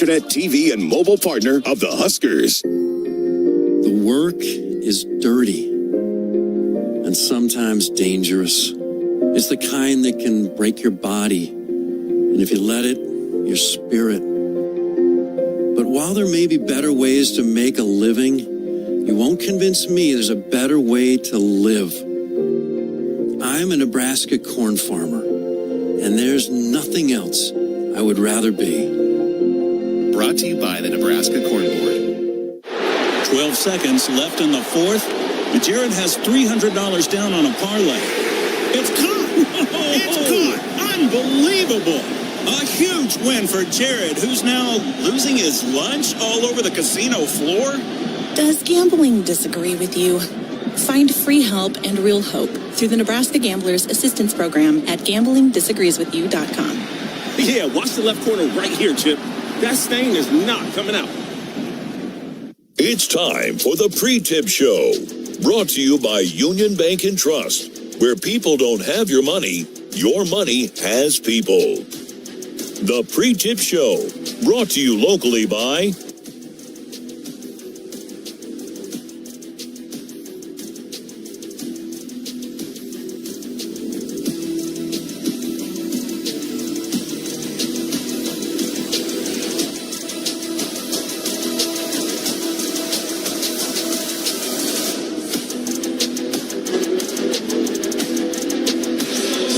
Internet, TV, and mobile partner of the Huskers. The work is dirty and sometimes dangerous. It's the kind that can break your body, and if you let it, your spirit. But while there may be better ways to make a living, you won't convince me there's a better way to live. I'm a Nebraska corn farmer, and there's nothing else I would rather be. Brought to you by the Nebraska Corn Board. 12 seconds left in the fourth. Jared has $300 down on a parlay. It's caught! It's caught! Unbelievable! A huge win for Jared, who's now losing his lunch all over the casino floor. Does gambling disagree with you? Find free help and real hope through the Nebraska Gamblers Assistance Program at gamblingdisagreeswithyou.com. Yeah, watch the left corner right here, Chip. That stain is not coming out. It's time for the Pre-Tip Show, brought to you by Union Bank and Trust, where people don't have your money has people. The Pre-Tip Show, brought to you locally by...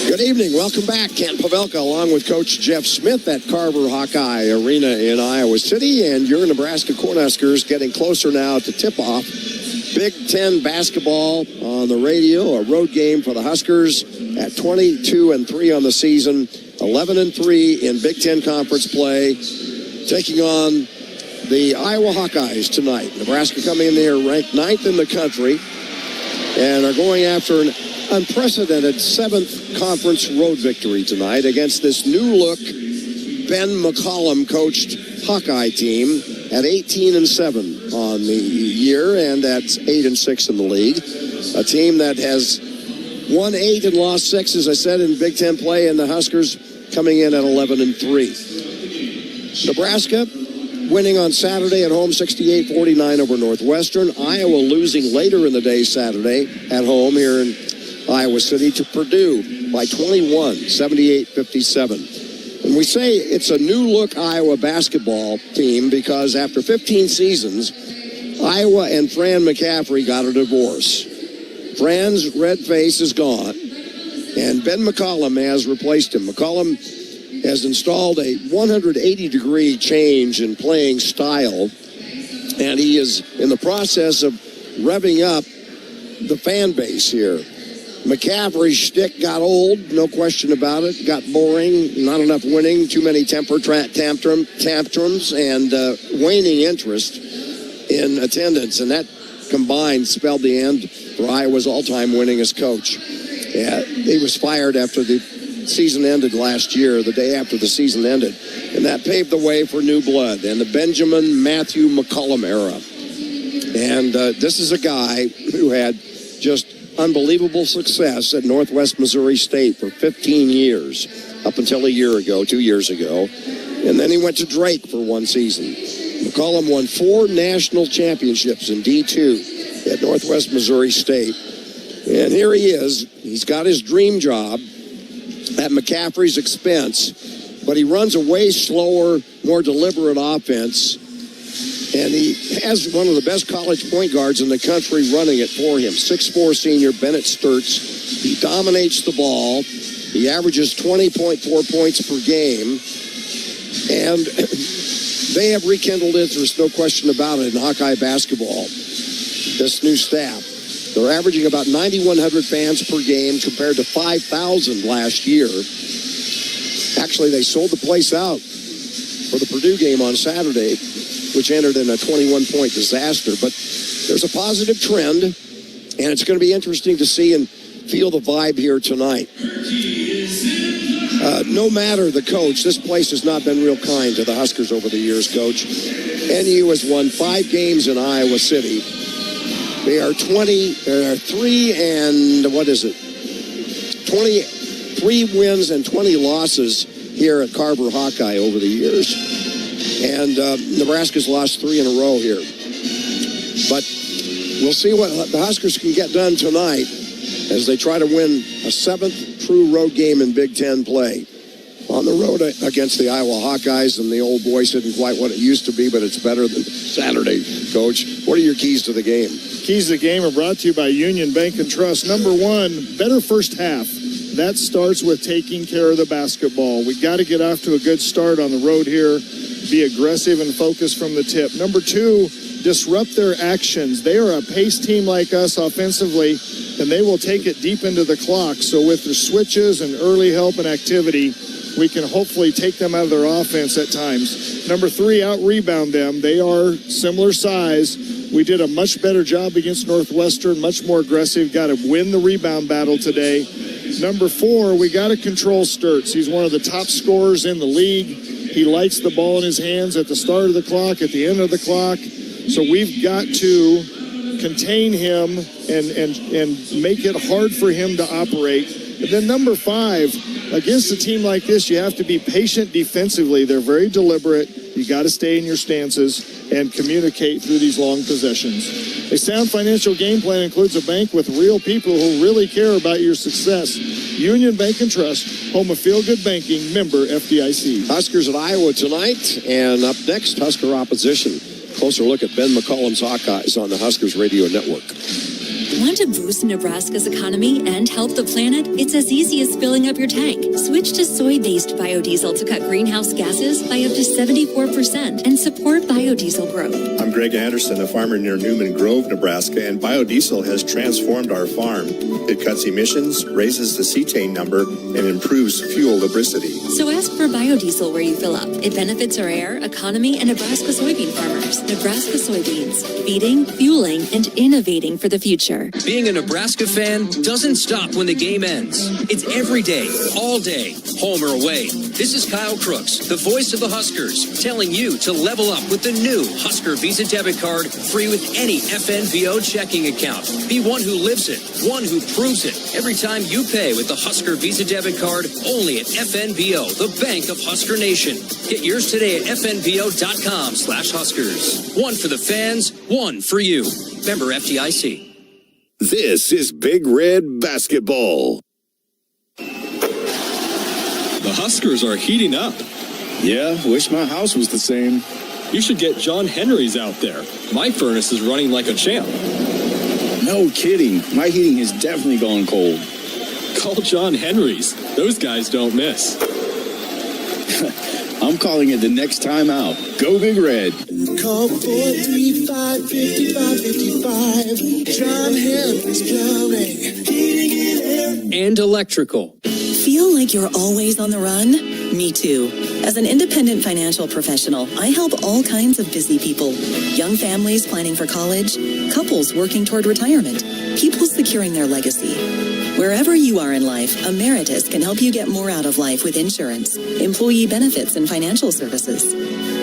Good evening. Welcome back. Kent Pavelka along with Coach Jeff Smith at Carver Hawkeye Arena in Iowa City. And your Nebraska Cornhuskers getting closer now to tip-off. Big Ten basketball on the radio. A road game for the Huskers at 22-3 on the season. 11-3 in Big Ten conference play. Taking on the Iowa Hawkeyes tonight. Nebraska coming in there ranked 9th in the country. And are going after an unprecedented 7th conference road victory tonight against this new-look Ben McCollum coached Hawkeye team at 18-7 on the year, and that's 8-6 in the league. A team that has won 8 and lost 6, as I said, in Big Ten play, and the Huskers coming in at 11-3. Nebraska winning on Saturday at home 68-49 over Northwestern. Iowa losing later in the day Saturday at home here in Iowa City to Purdue by 21, 78-57. And we say it's a new-look Iowa basketball team because after 15 seasons, Iowa and Fran McCaffrey got a divorce. Fran's red face is gone, and Ben McCollum has replaced him. McCollum has installed a 180-degree change in playing style, and he is in the process of revving up the fan base here. McCaffrey's shtick got old, no question about it. Got boring, not enough winning, too many temper tantrums, and waning interest in attendance. And that combined spelled the end for Iowa's all-time winningest coach. Yeah, he was fired after the season ended last year, the day after the season ended. And that paved the way for new blood and the Benjamin Matthew McCollum era. And this is a guy who had just unbelievable success at Northwest Missouri State for 15 years, up until 2 years ago. And then he went to Drake for one season. McCollum won 4 national championships in D2 at Northwest Missouri State. And here he is. He's got his dream job at McCaffrey's expense, but he runs a way slower, more deliberate offense. And he has one of the best college point guards in the country running it for him. 6'4" senior Bennett Sturtz. He dominates the ball. He averages 20.4 points per game. And they have rekindled interest, no question about it, in Hawkeye basketball. This new staff. They're averaging about 9,100 fans per game compared to 5,000 last year. Actually, they sold the place out for the Purdue game on Saturday, which ended in a 21-point disaster. But there's a positive trend, and it's going to be interesting to see and feel the vibe here tonight. No matter the coach, this place has not been real kind to the Huskers over the years, Coach. NU has won 5 games in Iowa City. They are 23 wins and 20 losses here at Carver Hawkeye over the years. And Nebraska's lost 3 in a row here. But we'll see what the Huskers can get done tonight as they try to win a 7th true road game in Big Ten play. On the road against the Iowa Hawkeyes, and the old voice isn't quite what it used to be, but it's better than Saturday, Coach. What are your keys to the game? Keys to the game are brought to you by Union Bank and Trust. Number 1, better first half. That starts with taking care of the basketball. We got to get off to a good start on the road here. Be aggressive and focused from the tip. Number 2, disrupt their actions. They are a pace team like us offensively, and they will take it deep into the clock. So with their switches and early help and activity, we can hopefully take them out of their offense at times. Number 3, out-rebound them. They are similar size. We did a much better job against Northwestern, much more aggressive. Got to win the rebound battle today. Number 4, we got to control Sturtz. He's one of the top scorers in the league. He lights the ball in his hands at the start of the clock, at the end of the clock. So we've got to contain him and make it hard for him to operate. And then number 5, against a team like this, you have to be patient defensively. They're very deliberate. You got to stay in your stances and communicate through these long possessions. A sound financial game plan includes a bank with real people who really care about your success. Union Bank and Trust, home of feel-good banking, member FDIC. Huskers at Iowa tonight, and up next, Husker opposition. Closer look at Ben McCollum's Hawkeyes on the Huskers Radio Network. Want to boost Nebraska's economy and help the planet? It's as easy as filling up your tank. Switch to soy-based biodiesel to cut greenhouse gases by up to 74% and support biodiesel growth. I'm Greg Anderson, a farmer near Newman Grove, Nebraska, and biodiesel has transformed our farm. It cuts emissions, raises the cetane number, and improves fuel lubricity. So ask for biodiesel where you fill up. It benefits our air, economy, and Nebraska soybean farmers. Nebraska soybeans, feeding, fueling, and innovating for the future. Being a Nebraska fan doesn't stop when the game ends. It's every day, all day, home or away. This is Kyle Crooks, the voice of the Huskers, telling you to level up with the new Husker Visa debit card, free with any FNBO checking account. Be one who lives it, one who proves it. Every time you pay with the Husker Visa debit card, only at FNBO, the bank of Husker Nation. Get yours today at FNBO.com/Huskers. One for the fans, one for you. Member FDIC. This is Big Red Basketball. The Huskers are heating up. Yeah, wish my house was the same. You should get John Henry's out there. My furnace is running like a champ. No kidding. My heating has definitely gone cold. Call John Henry's. Those guys don't miss. I'm calling it the next time out. Go Big Red. Call 435-5555. John Henry's Plumbing. And electrical. Feel like you're always on the run? Me too. As an independent financial professional, I help all kinds of busy people. Young families planning for college, couples working toward retirement, people securing their legacy. Wherever you are in life, Emeritus can help you get more out of life with insurance, employee benefits, and financial services.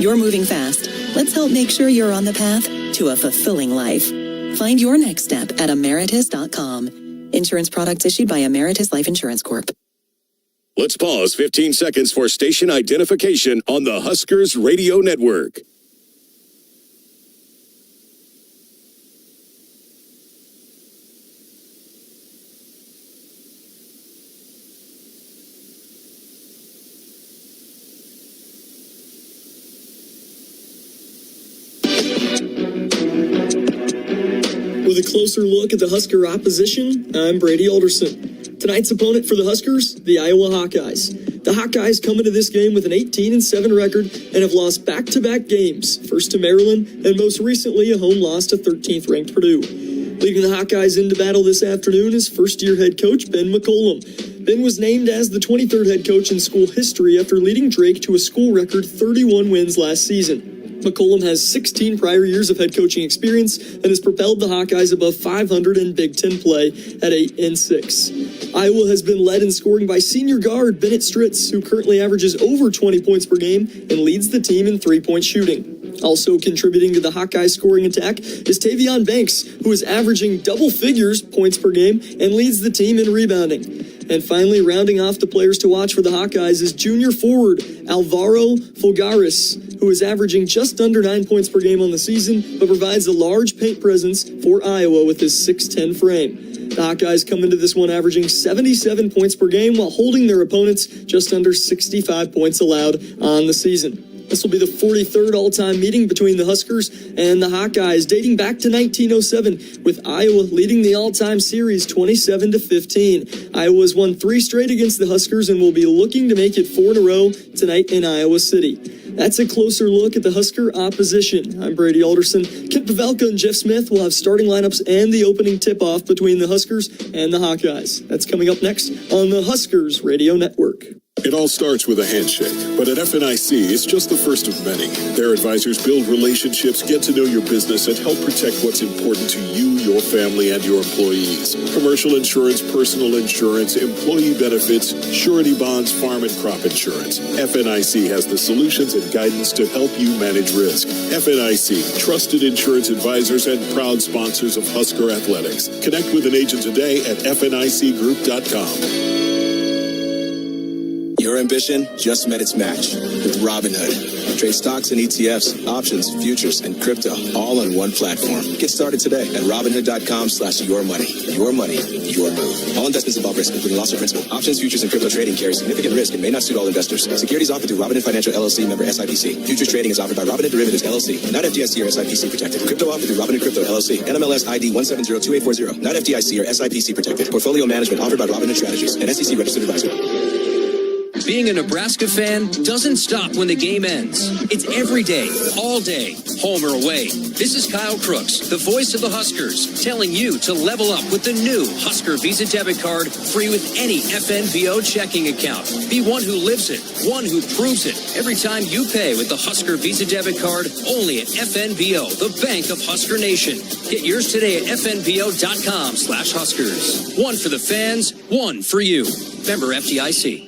You're moving fast. Let's help make sure you're on the path to a fulfilling life. Find your next step at emeritus.com. Insurance products issued by Emeritus Life Insurance Corp. Let's pause 15 seconds for station identification on the Huskers Radio Network. With a closer look at the Husker opposition, I'm Brady Alderson. Tonight's opponent for the Huskers, the Iowa Hawkeyes. The Hawkeyes come into this game with an 18-7 record and have lost back-to-back games, first to Maryland and most recently a home loss to 13th-ranked Purdue. Leading the Hawkeyes into battle this afternoon is first-year head coach Ben McCollum. Ben was named as the 23rd head coach in school history after leading Drake to a school record 31 wins last season. McCollum has 16 prior years of head coaching experience and has propelled the Hawkeyes above 500 in Big Ten play at 8-6. Iowa has been led in scoring by senior guard Bennett Stritz, who currently averages over 20 points per game and leads the team in three-point shooting. Also contributing to the Hawkeyes scoring attack is Tavion Banks, who is averaging double figures points per game and leads the team in rebounding. And finally, rounding off the players to watch for the Hawkeyes is junior forward Alvaro Fogaris. who is averaging just under 9 points per game on the season, but provides a large paint presence for Iowa with his 6'10 frame. The Hawkeyes come into this one averaging 77 points per game while holding their opponents just under 65 points allowed on the season. This will be the 43rd all-time meeting between the Huskers and the Hawkeyes, dating back to 1907, with Iowa leading the all-time series 27-15. Iowa's won 3 straight against the Huskers and will be looking to make it 4 in a row tonight in Iowa City. That's a closer look at the Husker opposition. I'm Brady Alderson. Kip Pavelka and Jeff Smith will have starting lineups and the opening tip-off between the Huskers and the Hawkeyes. That's coming up next on the Huskers Radio Network. It all starts with a handshake, but at FNIC, it's just the first of many. Their advisors build relationships, get to know your business, and help protect what's important to you, your family, and your employees. Commercial insurance, personal insurance, employee benefits, surety bonds, farm and crop insurance. FNIC has the solutions and guidance to help you manage risk. FNIC, trusted insurance advisors and proud sponsors of Husker Athletics. Connect with an agent today at FNICgroup.com. Your ambition just met its match with Robinhood. Trade stocks and ETFs, options, futures, and crypto all on one platform. Get started today at Robinhood.com/yourmoney. Your money, your move. All investments involve risk, including loss of principal. Options, futures, and crypto trading carry significant risk and may not suit all investors. Securities offered through Robinhood Financial LLC, member SIPC. Futures trading is offered by Robinhood Derivatives LLC, not FDIC or SIPC protected. Crypto offered through Robinhood Crypto LLC, NMLS ID 1702840, not FDIC or SIPC protected. Portfolio management offered by Robinhood Strategies, an SEC registered advisor. Being a Nebraska fan doesn't stop when the game ends. It's every day, all day, home or away. This is Kyle Crooks, the voice of the Huskers, telling you to level up with the new Husker Visa debit card, free with any FNBO checking account. Be one who lives it, one who proves it. Every time you pay with the Husker Visa debit card, only at FNBO, the bank of Husker Nation. Get yours today at FNBO.com/Huskers. One for the fans, one for you. Member FDIC.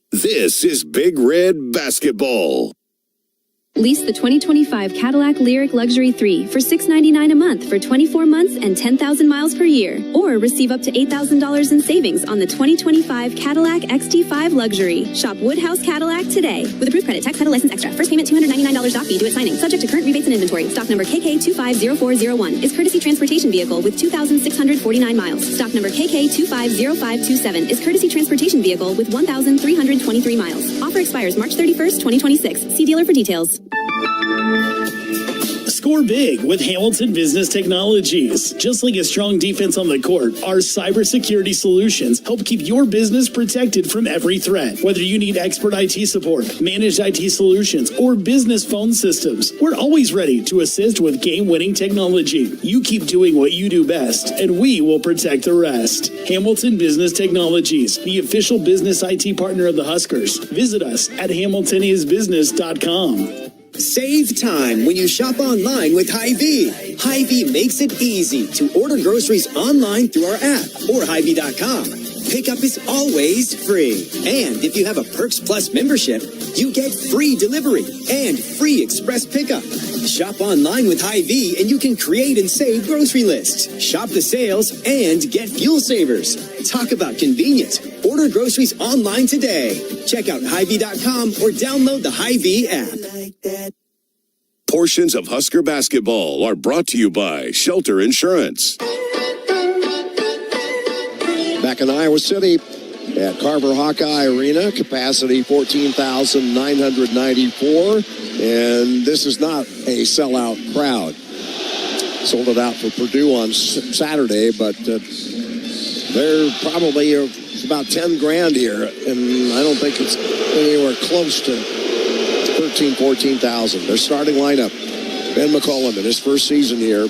This is Big Red Basketball. Lease the 2025 Cadillac Lyric Luxury 3 for $699 a month for 24 months and 10,000 miles per year. Or receive up to $8,000 in savings on the 2025 Cadillac XT5 Luxury. Shop Woodhouse Cadillac today. With approved credit, tax title license extra. First payment $299 doc fee due at signing. Subject to current rebates and inventory. Stock number KK250401 is courtesy transportation vehicle with 2,649 miles. Stock number KK250527 is courtesy transportation vehicle with 1,323 miles. Offer expires March 31st, 2026. See dealer for details. Score big with Hamilton Business Technologies. Just like a strong defense on the court, our cybersecurity solutions help keep your business protected from every threat. Whether you need expert IT support, managed IT solutions, or business phone systems, we're always ready to assist with game-winning technology. You keep doing what you do best, and we will protect the rest. Hamilton Business Technologies, the official business IT partner of the Huskers. Visit us at hamiltonisbusiness.com. Save time when you shop online with Hy-Vee. Hy-Vee makes it easy to order groceries online through our app or Hy-Vee.com. Pickup is always free. And if you have a Perks Plus membership, you get free delivery and free express pickup. Shop online with Hy-Vee and you can create and save grocery lists. Shop the sales and get fuel savers. Talk about convenience. Order groceries online today. Check out Hy-Vee.com or download the Hy-Vee app. Portions of Husker basketball are brought to you by Shelter Insurance. Back in Iowa City at Carver Hawkeye Arena, capacity 14,994, and this is not a sellout crowd. Sold it out for Purdue on Saturday, but they're probably about 10 grand here, and I don't think it's anywhere close to 14,000. Their starting lineup: Ben McCollum in his first season here.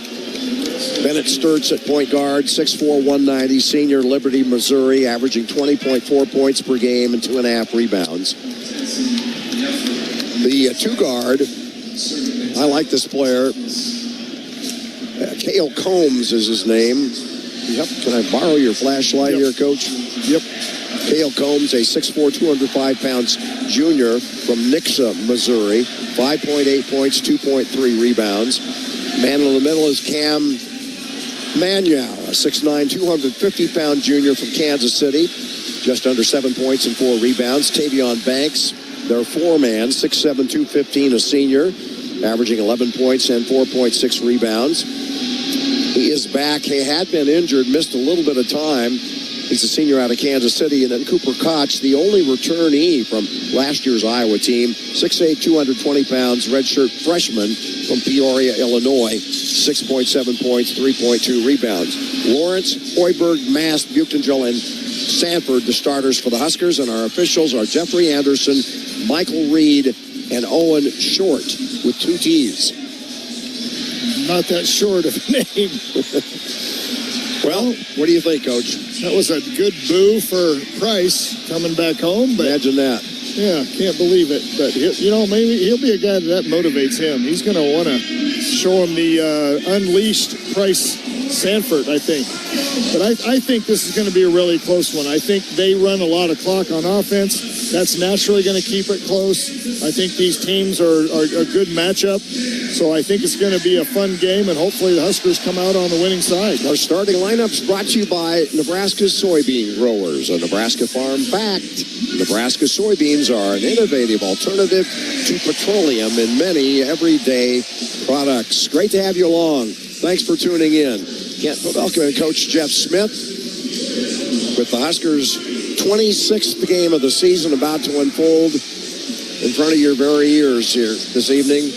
Bennett Sturtz at point guard, 6'4", 190, senior, Liberty, Missouri, averaging 20.4 points per game and 2.5 rebounds. The two guard, I like this player. Cale Combs is his name. Yep. Can I borrow your flashlight here, Coach? Yep. Cale Combs, a 6'4", 205 pounds junior from Nixa, Missouri. 5.8 points, 2.3 rebounds. Man in the middle is Cam Manuel, a 6'9", 250-pound junior from Kansas City. Just under 7 points and 4 rebounds. Tavion Banks, their four-man, 6'7", 215, a senior, averaging 11 points and 4.6 rebounds. He is back. He had been injured, missed a little bit of time. He's a senior out of Kansas City. And then Cooper Koch, the only returnee from last year's Iowa team, 6'8", 220 pounds, redshirt freshman from Peoria, Illinois, 6.7 points, 3.2 rebounds. Lawrence, Hoiberg, Mast, Buchtenjel, and Sanford, the starters for the Huskers. And our officials are Jeffrey Anderson, Michael Reed, and Owen Short with 2 T's. Not that short of a name. Well, what do you think, Coach? That was a good boo for Price coming back home. But imagine that. Yeah, can't believe it. But, maybe he'll be a guy that motivates him. He's going to want to show him the unleashed Price Sanford, I think. But I think this is going to be a really close one. I think they run a lot of clock on offense. That's naturally going to keep it close. I think these teams are a good matchup. So I think it's going to be a fun game, and hopefully the Huskers come out on the winning side. Our starting lineups brought to you by Nebraska soybean growers, a Nebraska farm fact. Nebraska soybeans are an innovative alternative to petroleum in many everyday products. Great to have you along. Thanks for tuning in. Welcome Coach Jeff Smith with the Huskers' 26th game of the season about to unfold in front of your very ears here this evening.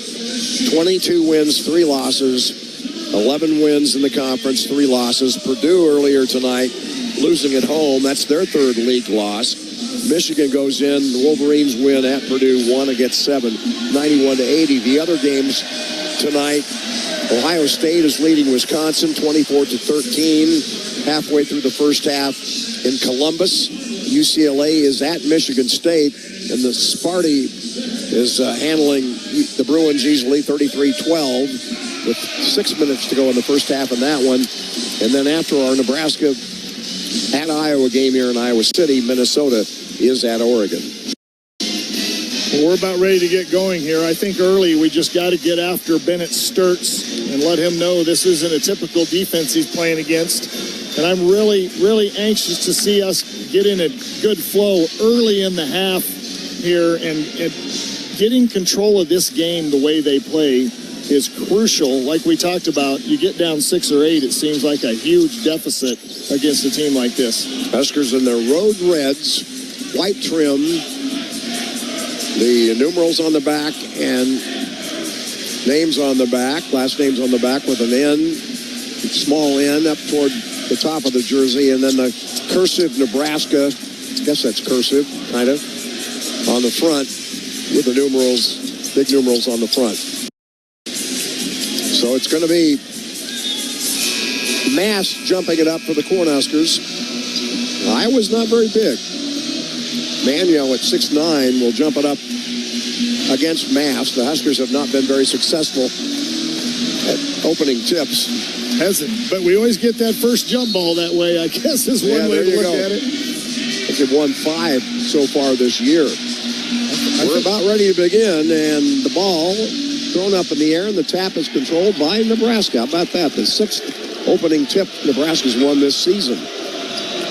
22 wins, 3 losses, 11 wins in the conference, 3 losses. Purdue earlier tonight losing at home. That's their 3rd league loss. Michigan goes in. The Wolverines win at Purdue, 1 against 7, 91-80. The other games tonight, Ohio State is leading Wisconsin 24-13. Halfway through the first half in Columbus. UCLA is at Michigan State, and the Sparty is handling the Bruins easily, 33-12, with 6 minutes to go in the first half in that one. And then after our Nebraska at Iowa game here in Iowa City, Minnesota is at Oregon. Well, we're about ready to get going here. I think early we just got to get after Bennett Sturtz and let him know this isn't a typical defense he's playing against. And I'm really, really anxious to see us get in a good flow early in the half here, and getting control of this game the way they play is crucial. Like we talked about, you get down 6 or 8, it seems like a huge deficit against a team like this. Huskers in their road reds, white trim, the numerals on the back and names on the back, last names on the back with an N, small N up toward the top of the jersey, and then the cursive Nebraska, I guess that's cursive, kind of, on the front with the numerals, big numerals on the front. So it's going to be Mass jumping it up for the Cornhuskers. Iowa's not very big. Manuel at 6'9" will jump it up against Mass. The Huskers have not been very successful at opening tips. Hasn't, but we always get that first jump ball that way, I guess, is one way to look at it. They've won 5 so far this year. We're about ready to begin, and the ball thrown up in the air, and the tap is controlled by Nebraska. How about that? The 6th opening tip Nebraska's won this season.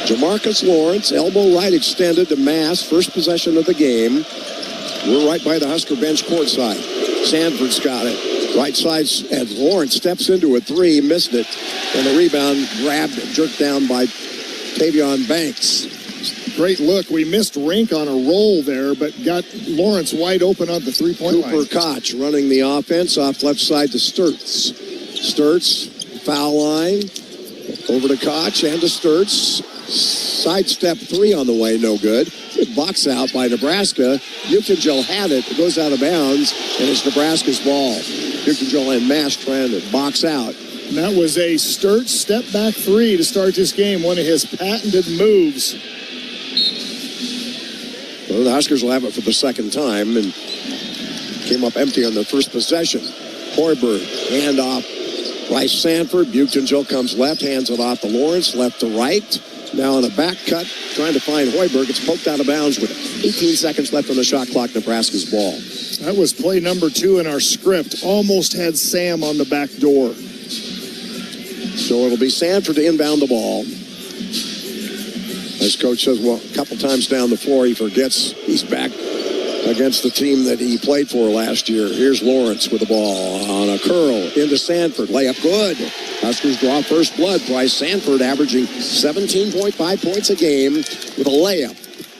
Jamarcus Lawrence, elbow right extended to Mass, first possession of the game. We're right by the Husker bench courtside. Sanford's got it. Right side, and Lawrence steps into a 3, missed it. And the rebound grabbed, jerked down by Tavion Banks. Great look. We missed Rink on a roll there, but got Lawrence wide open on the three-point line. Cooper Koch running the offense off left side to Sturtz. Sturtz, foul line. Over to Koch and to Sturtz. Sidestep 3 on the way, no good. Good box out by Nebraska. Buchtenjel had it. It goes out of bounds, and it's Nebraska's ball. Buchtenjel and Mass trying to box out. And that was a Sturtz step-back 3 to start this game, one of his patented moves. Well, the Huskers will have it for the second time, and came up empty on their first possession. Hoiberg, handoff. Bryce Sanford. Buchtenjel comes left, hands it off to Lawrence, left to right. Now on a back cut, trying to find Hoiberg. It's poked out of bounds with 18 seconds left on the shot clock. Nebraska's ball. That was play number 2 in our script. Almost had Sam on the back door. So it'll be Sanford to inbound the ball. As coach says, well, a couple times down the floor, he forgets he's back against the team that he played for last year. Here's Lawrence with the ball on a curl into Sanford. Layup good. Huskers draw first blood. Bryce Sanford averaging 17.5 points a game with a layup.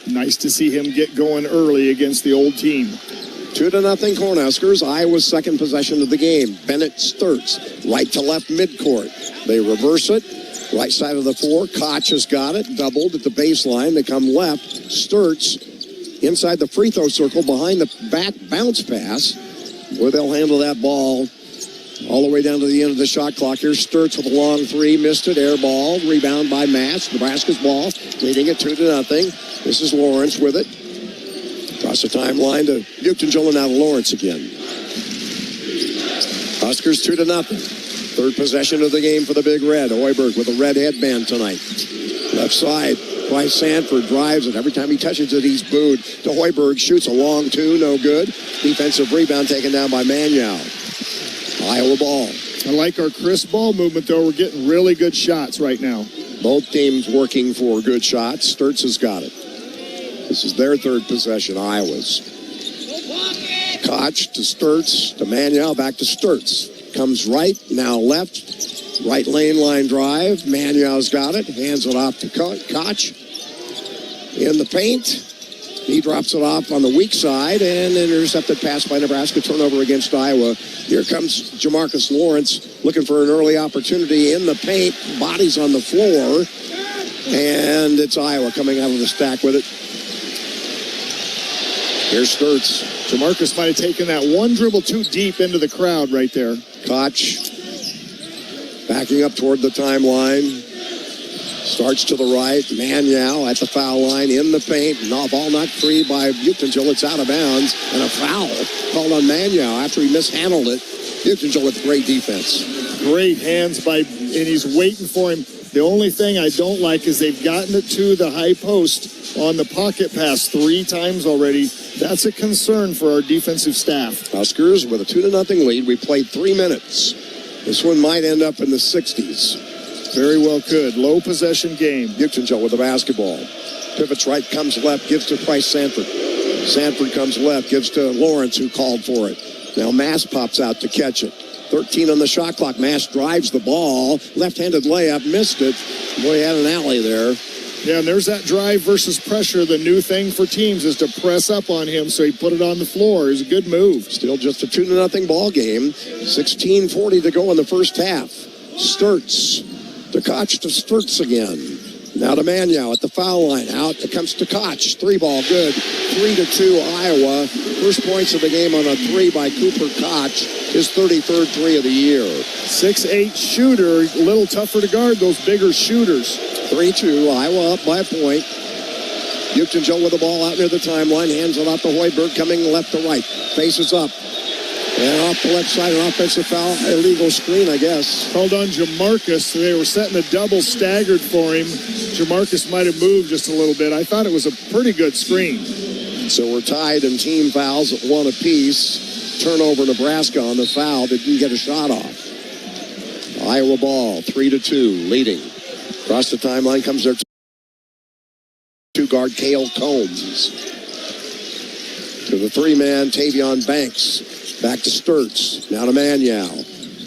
Nice to see him get going early against the old team. 2-0 Cornhuskers. Iowa's second possession of the game. Bennett Sturtz, right to left midcourt. They reverse it. Right side of the floor. Koch has got it. Doubled at the baseline. They come left. Sturtz inside the free throw circle behind the back bounce pass, where they'll handle that ball all the way down to the end of the shot clock. Here's Sturtz with a long three. Missed it. Air ball. Rebound by Mass. Nebraska's ball. Leading it 2-0. This is Lawrence with it. Across the timeline to Buchtengill, and now to Lawrence again. Huskers 2-0. Third possession of the game for the Big Red. Hoiberg with a red headband tonight. Left side. Bryce Sanford drives it. Every time he touches it, he's booed. To Hoiberg, shoots a long two. No good. Defensive rebound taken down by Manyow. Iowa ball. I like our crisp ball movement, though. We're getting really good shots right now. Both teams working for good shots. Sturtz has got it. This is their third possession, Iowa's. Koch to Sturtz, to Manyow, back to Sturtz. Comes right, now left. Right lane line drive. Manyow's got it. Hands it off to Koch. In the paint. He drops it off on the weak side, and an intercepted pass by Nebraska. Turnover against Iowa. Here comes Jamarcus Lawrence looking for an early opportunity in the paint. Bodies on the floor. And it's Iowa coming out of the stack with it. Here's Sturtz. Jamarcus might have taken that one dribble too deep into the crowd right there. Koch backing up toward the timeline. Starts to the right. Manyow at the foul line in the paint. No, ball not free by Buchtengill. It's out of bounds. And a foul called on Manyow after he mishandled it. Buchtengill with great defense. Great hands by, and he's waiting for him. The only thing I don't like is they've gotten it to the high post on the pocket pass 3 times already. That's a concern for our defensive staff. Huskers with a 2-0 lead. We played 3 minutes. This one might end up in the 60s. Very well could. Low possession game. Buchtengill with the basketball. Pivots right, comes left, gives to Bryce Sanford. Sanford comes left, gives to Lawrence, who called for it. Now Mass pops out to catch it. 13 on the shot clock. Mass drives the ball. Left-handed layup. Missed it. Boy, he had an alley there. Yeah, and there's that drive versus pressure. The new thing for teams is to press up on him, so he put it on the floor. It's a good move. Still just a 2-0 ball game. 16:40 to go in the first half. Sturtz. To Koch to Sturtz again. Now to Manyow at the foul line. Out. It comes to Koch. 3-ball good. 3-2 Iowa. First points of the game on a 3 by Cooper Koch. His 33rd 3 of the year. 6'8" shooter. A little tougher to guard those bigger shooters. 3-2. Iowa up by a point. Buchtengill with the ball out near the timeline. Hands it off to Hoiberg coming left to right. Faces up. And off the left side, an offensive foul. Illegal screen, I guess. Called on Jamarcus. They were setting a double staggered for him. Jamarcus might have moved just a little bit. I thought it was a pretty good screen. So we're tied in team fouls at 1 apiece. Turnover Nebraska on the foul. They didn't get a shot off. Iowa ball, 3-2, leading. Across the timeline comes their 2 guard Cale Combs. To the 3-man Tavion Banks. Back to Sturtz. Now to Manyow.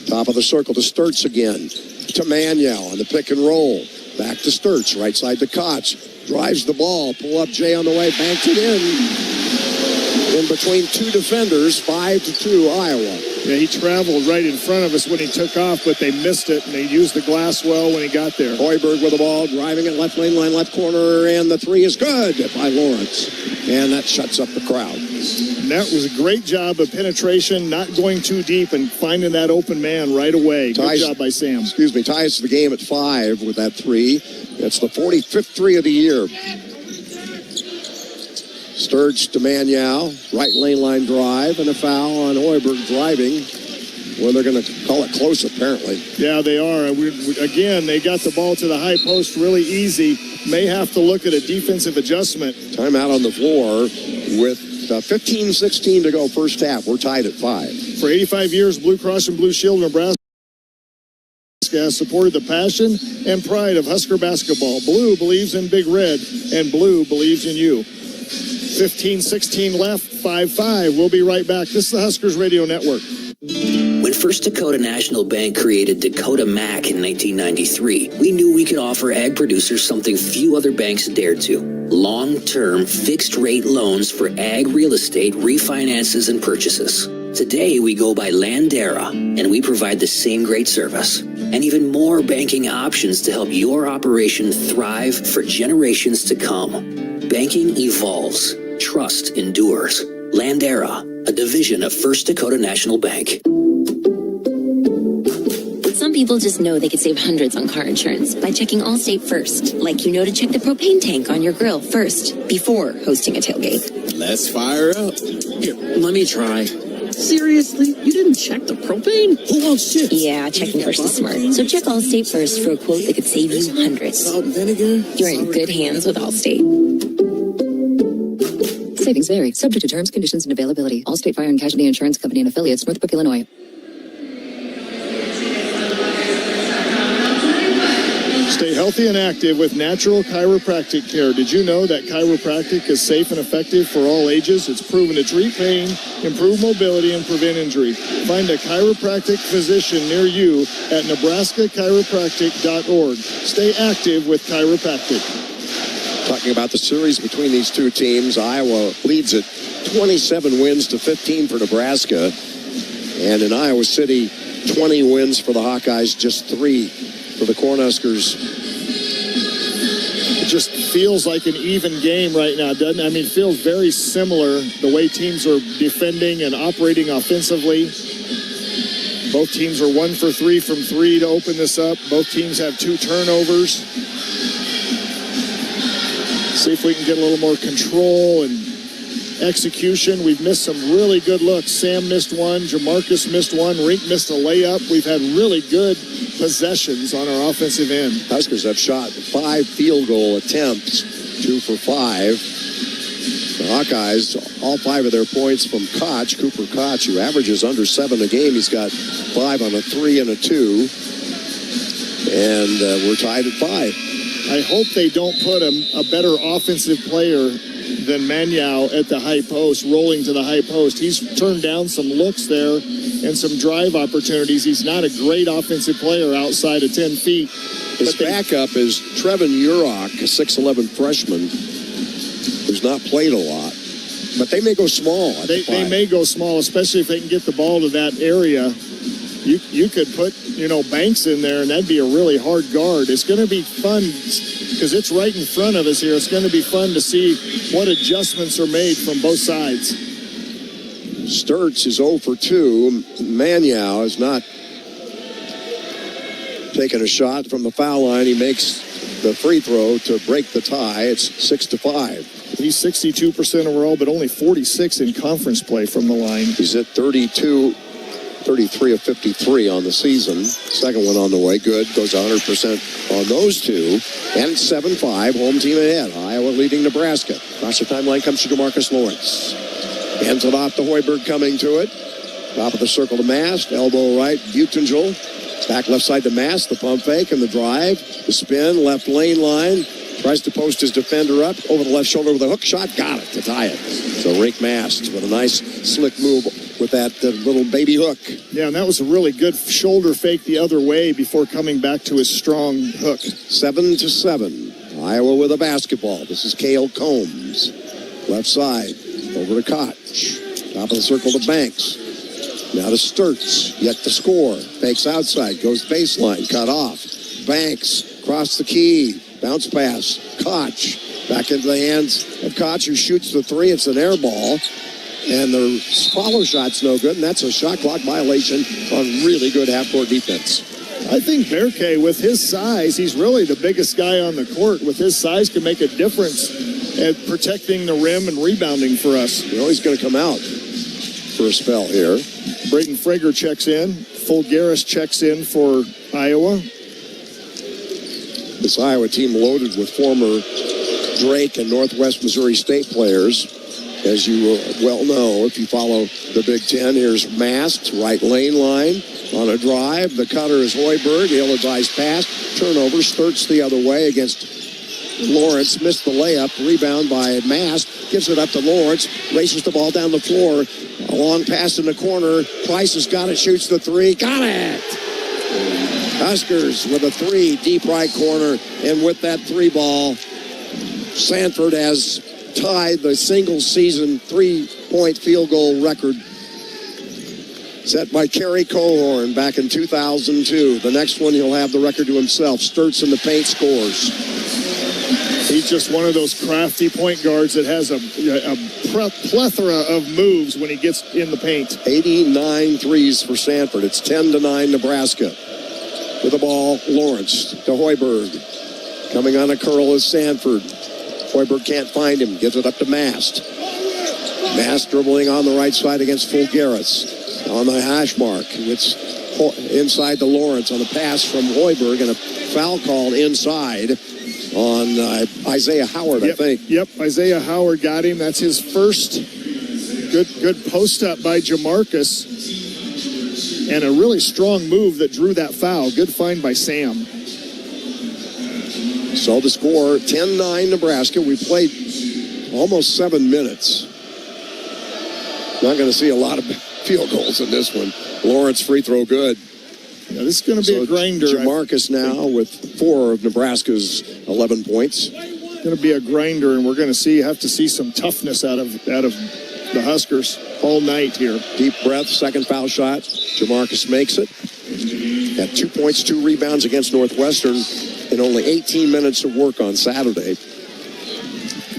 Top of the circle to Sturtz again. To Manyow on the pick and roll. Back to Sturtz. Right side to Koch. Drives the ball. Pull up Jay on the way. Banked it in between 2 defenders. 5-2 Iowa. Yeah, he traveled right in front of us when he took off, but they missed it, and they used the glass well when he got there. Hoiberg with the ball, driving it left lane line, left corner, and the 3 is good by Lawrence. And that shuts up the crowd. And that was a great job of penetration, not going too deep, and finding that open man right away. Good job by Sam. Ties the game at 5 with that 3. That's the 45th 3 of the year. Sturtz to Manyow, right lane line drive, and a foul on Hoiberg driving. Well, they're going to call it close, apparently. Yeah, they are. Again, they got the ball to the high post really easy. May have to look at a defensive adjustment. Timeout on the floor with 15-16 to go first half. We're tied at 5. For 85 years, Blue Cross and Blue Shield Nebraska has supported the passion and pride of Husker basketball. Blue believes in Big Red, and Blue believes in you. 15-16 left, 5-5. We'll be right back. This is the Huskers Radio Network. When First Dakota National Bank created Dakota Mac in 1993, we knew we could offer ag producers something few other banks dared to. Long-term, fixed-rate loans for ag real estate refinances and purchases. Today, we go by Landera, and we provide the same great service and even more banking options to help your operation thrive for generations to come. Banking evolves. Trust endures. Landera, a division of First Dakota National Bank. Some people just know they could save hundreds on car insurance by checking Allstate first. Like you know to check the propane tank on your grill first, before hosting a tailgate. Let's fire up. Here, let me try. Seriously? You didn't check the propane? Who wants chips? Yeah, checking first is smart. So check Allstate first for a quote that could save you hundreds. Salt and vinegar? You're in good hands with Allstate. Savings vary, subject to terms, conditions, and availability. Allstate Fire and Casualty Insurance Company and Affiliates, Northbrook, Illinois. Stay healthy and active with natural chiropractic care. Did you know that chiropractic is safe and effective for all ages? It's proven to treat pain, improve mobility, and prevent injury. Find a chiropractic physician near you at NEBRASKAchiropractic.org. Stay active with chiropractic. Talking about the series between these two teams, Iowa leads it 27 wins to 15 for Nebraska. And in Iowa City, 20 wins for the Hawkeyes, just 3 for the Cornhuskers. It just feels like an even game right now, doesn't it? I mean, it feels very similar the way teams are defending and operating offensively. Both teams are 1 for 3 from 3 to open this up. Both teams have 2 turnovers. See if we can get a little more control and execution. We've missed some really good looks. Sam missed one. Jamarcus missed one. Rink missed a layup. We've had really good possessions on our offensive end. Huskers have shot 5 field goal attempts, 2 for 5. The Hawkeyes, all 5 of their points from Koch, Cooper Koch, who averages under 7 a game. He's got 5 on a 3 and a 2. And we're tied at 5. I hope they don't put a better offensive player than Manyao at the high post, rolling to the high post. He's turned down some looks there and some drive opportunities. He's not a great offensive player outside of 10 feet. His backup is Trevin Urok, a 6'11 freshman who's not played a lot. But they may go small. They may go small, especially if they can get the ball to that area. You could put, Banks in there, and that'd be a really hard guard. It's going to be fun because it's right in front of us here. It's going to be fun to see what adjustments are made from both sides. Sturts is 0 for 2. Manyao has not taken a shot from the foul line. He makes the free throw to break the tie. It's 6-5. He's 62% overall, but only 46 in conference play from the line. He's at 33 of 53 on the season. Second one on the way. Good. Goes 100% on those 2. And 7-5. Home team ahead. Iowa leading Nebraska. Across the timeline comes to DeMarcus Lawrence. Hands it off to Hoiberg coming to it. Top of the circle to Mast. Elbow right. Butengel. Back left side to Mast. The pump fake and the drive. The spin. Left lane line. Tries to post his defender up. Over the left shoulder with a hook shot. Got it to tie it. So Rick Mast with a nice slick move with that little baby hook. Yeah, and that was a really good shoulder fake the other way before coming back to his strong hook. 7-7. Iowa with a basketball. This is Cale Combs. Left side. Over to Koch. Top of the circle to Banks. Now to Sturts. Yet to score. Fakes outside. Goes baseline. Cut off. Banks. Cross the key. Bounce pass. Koch. Back into the hands of Koch, who shoots the 3. It's an air ball. And the follow shot's no good, and that's a shot clock violation on really good half-court defense. I think Berke, with his size, he's really the biggest guy on the court. With his size, can make a difference at protecting the rim and rebounding for us. He's going to come out for a spell here. Braden Frager checks in. Fulgaris checks in for Iowa. This Iowa team loaded with former Drake and Northwest Missouri State players. As you well know, if you follow the Big Ten, here's Mast, right lane line on a drive. The cutter is Hoiberg. Ill-advised pass. Turnover. Sturts the other way against Lawrence missed the layup. Rebound by Mast. Gives it up to Lawrence. Races the ball down the floor. A long pass in the corner. Price has got it. Shoots the three. Got it! Huskers with a three. Deep right corner. And with that three ball, Sanford has tied the single-season three-point field goal record set by Kerry Cohorn back in 2002. The next one, he'll have the record to himself. Sturts in the paint, scores. He's just one of those crafty point guards that has a plethora of moves when he gets in the paint. 89 threes for Sanford. It's 10-9 Nebraska. With the ball, Lawrence to Hoiberg. Coming on a curl is Sanford. Hoiberg can't find him. Gives it up to Mast. Mast dribbling on the right side against Fulgaris. On the hash mark. It's inside to Lawrence on the pass from Hoiberg, and a foul called inside on Isaiah Howard, I think. Yep, Isaiah Howard got him. That's his first good post up by Jamarcus. And a really strong move that drew that foul. Good find by Sam. So the score, 10-9 Nebraska. We played almost 7 minutes. Not going to see a lot of field goals in this one. Lawrence free throw good. Yeah, this is going to be a grinder. Jamarcus now with 4 of Nebraska's 11 points. Going to be a grinder, and we're going to have to see some toughness out of the Huskers all night here. Deep breath, second foul shot. Jamarcus makes it. Had 2 points, 2 rebounds against Northwestern in only 18 minutes of work on Saturday.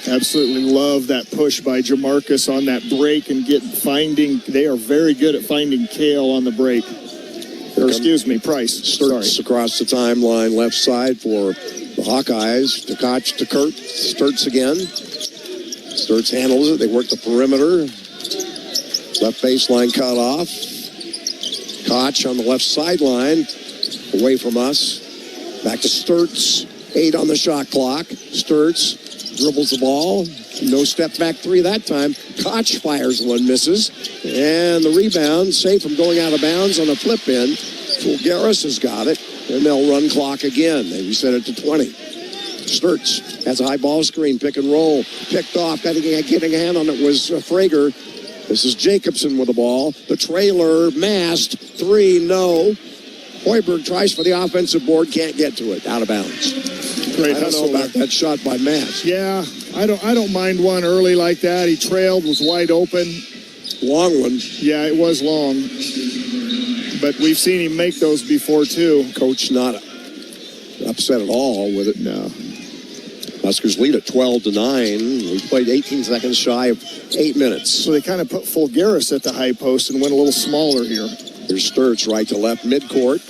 Absolutely love that push by Jamarcus on that break and they are very good at finding Kale on the break. Price. Sturts across the timeline, left side for the Hawkeyes. To Koch to Kurt. Sturts again. Sturts handles it. They work the perimeter. Left baseline cut off. Koch on the left sideline. Away from us. Back to Sturts. 8 on the shot clock. Sturts dribbles the ball. No step back three that time. Koch fires one, misses. And the rebound, safe from going out of bounds on a flip in. Fulgaris has got it. And they'll run clock again. They reset it to 20. Sturts has a high ball screen, pick and roll. Picked off, getting a hand on it was Frager. This is Jacobson with the ball. The trailer, Mast, 3, no. Hoiberg tries for the offensive board, can't get to it, out of bounds. Great I don't know about that shot by Mast. Yeah, I don't mind one early like that. He trailed, was wide open. Long one. Yeah, it was long. But we've seen him make those before, too. Coach not upset at all with it. No. Huskers lead at 12-9. We played 18 seconds shy of 8 minutes. So they kind of put Fulgaris at the high post and went a little smaller here. Here's Sturts right to left midcourt.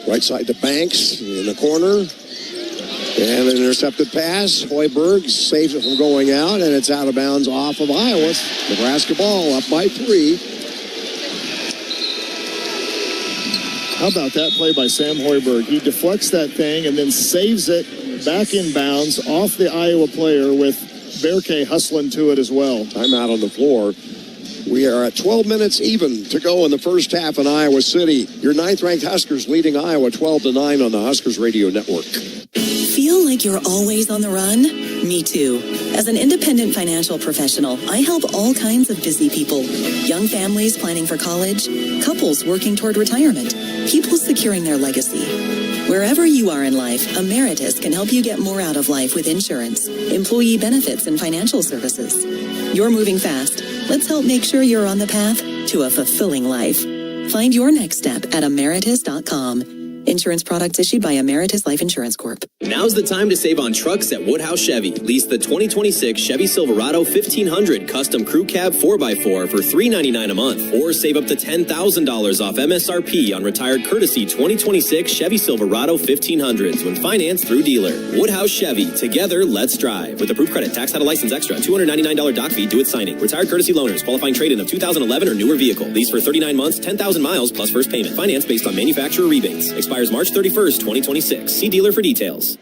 Right side to Banks in the corner. And an intercepted pass. Hoiberg saves it from going out, and it's out of bounds off of Iowa. Nebraska ball up by 3. How about that play by Sam Hoiberg? He deflects that thing and then saves it back in bounds off the Iowa player with Berke hustling to it as well. Timeout on the floor. We are at 12 minutes even to go in the first half in Iowa City. Your 9th-ranked Huskers leading Iowa 12-9 on the Huskers Radio Network. Feel like you're always on the run? Me too. As an independent financial professional, I help all kinds of busy people. Young families planning for college, couples working toward retirement, people securing their legacy. Wherever you are in life, Emeritus can help you get more out of life with insurance, employee benefits, and financial services. You're moving fast. Let's help make sure you're on the path to a fulfilling life. Find your next step at emeritus.com. Insurance products issued by Emeritus Life Insurance Corp. Now's the time to save on trucks at Woodhouse Chevy. Lease the 2026 Chevy Silverado 1500 Custom Crew Cab 4x4 for $399 a month. Or save up to $10,000 off MSRP on retired courtesy 2026 Chevy Silverado 1500s when financed through dealer. Woodhouse Chevy. Together, let's drive. With approved credit, tax, title, license extra, $299 doc fee, do it signing. Retired courtesy loaners, qualifying trade-in of 2011 or newer vehicle. Lease for 39 months, 10,000 miles plus first payment. Finance based on manufacturer rebates. Expires March 31st, 2026. See dealer for details.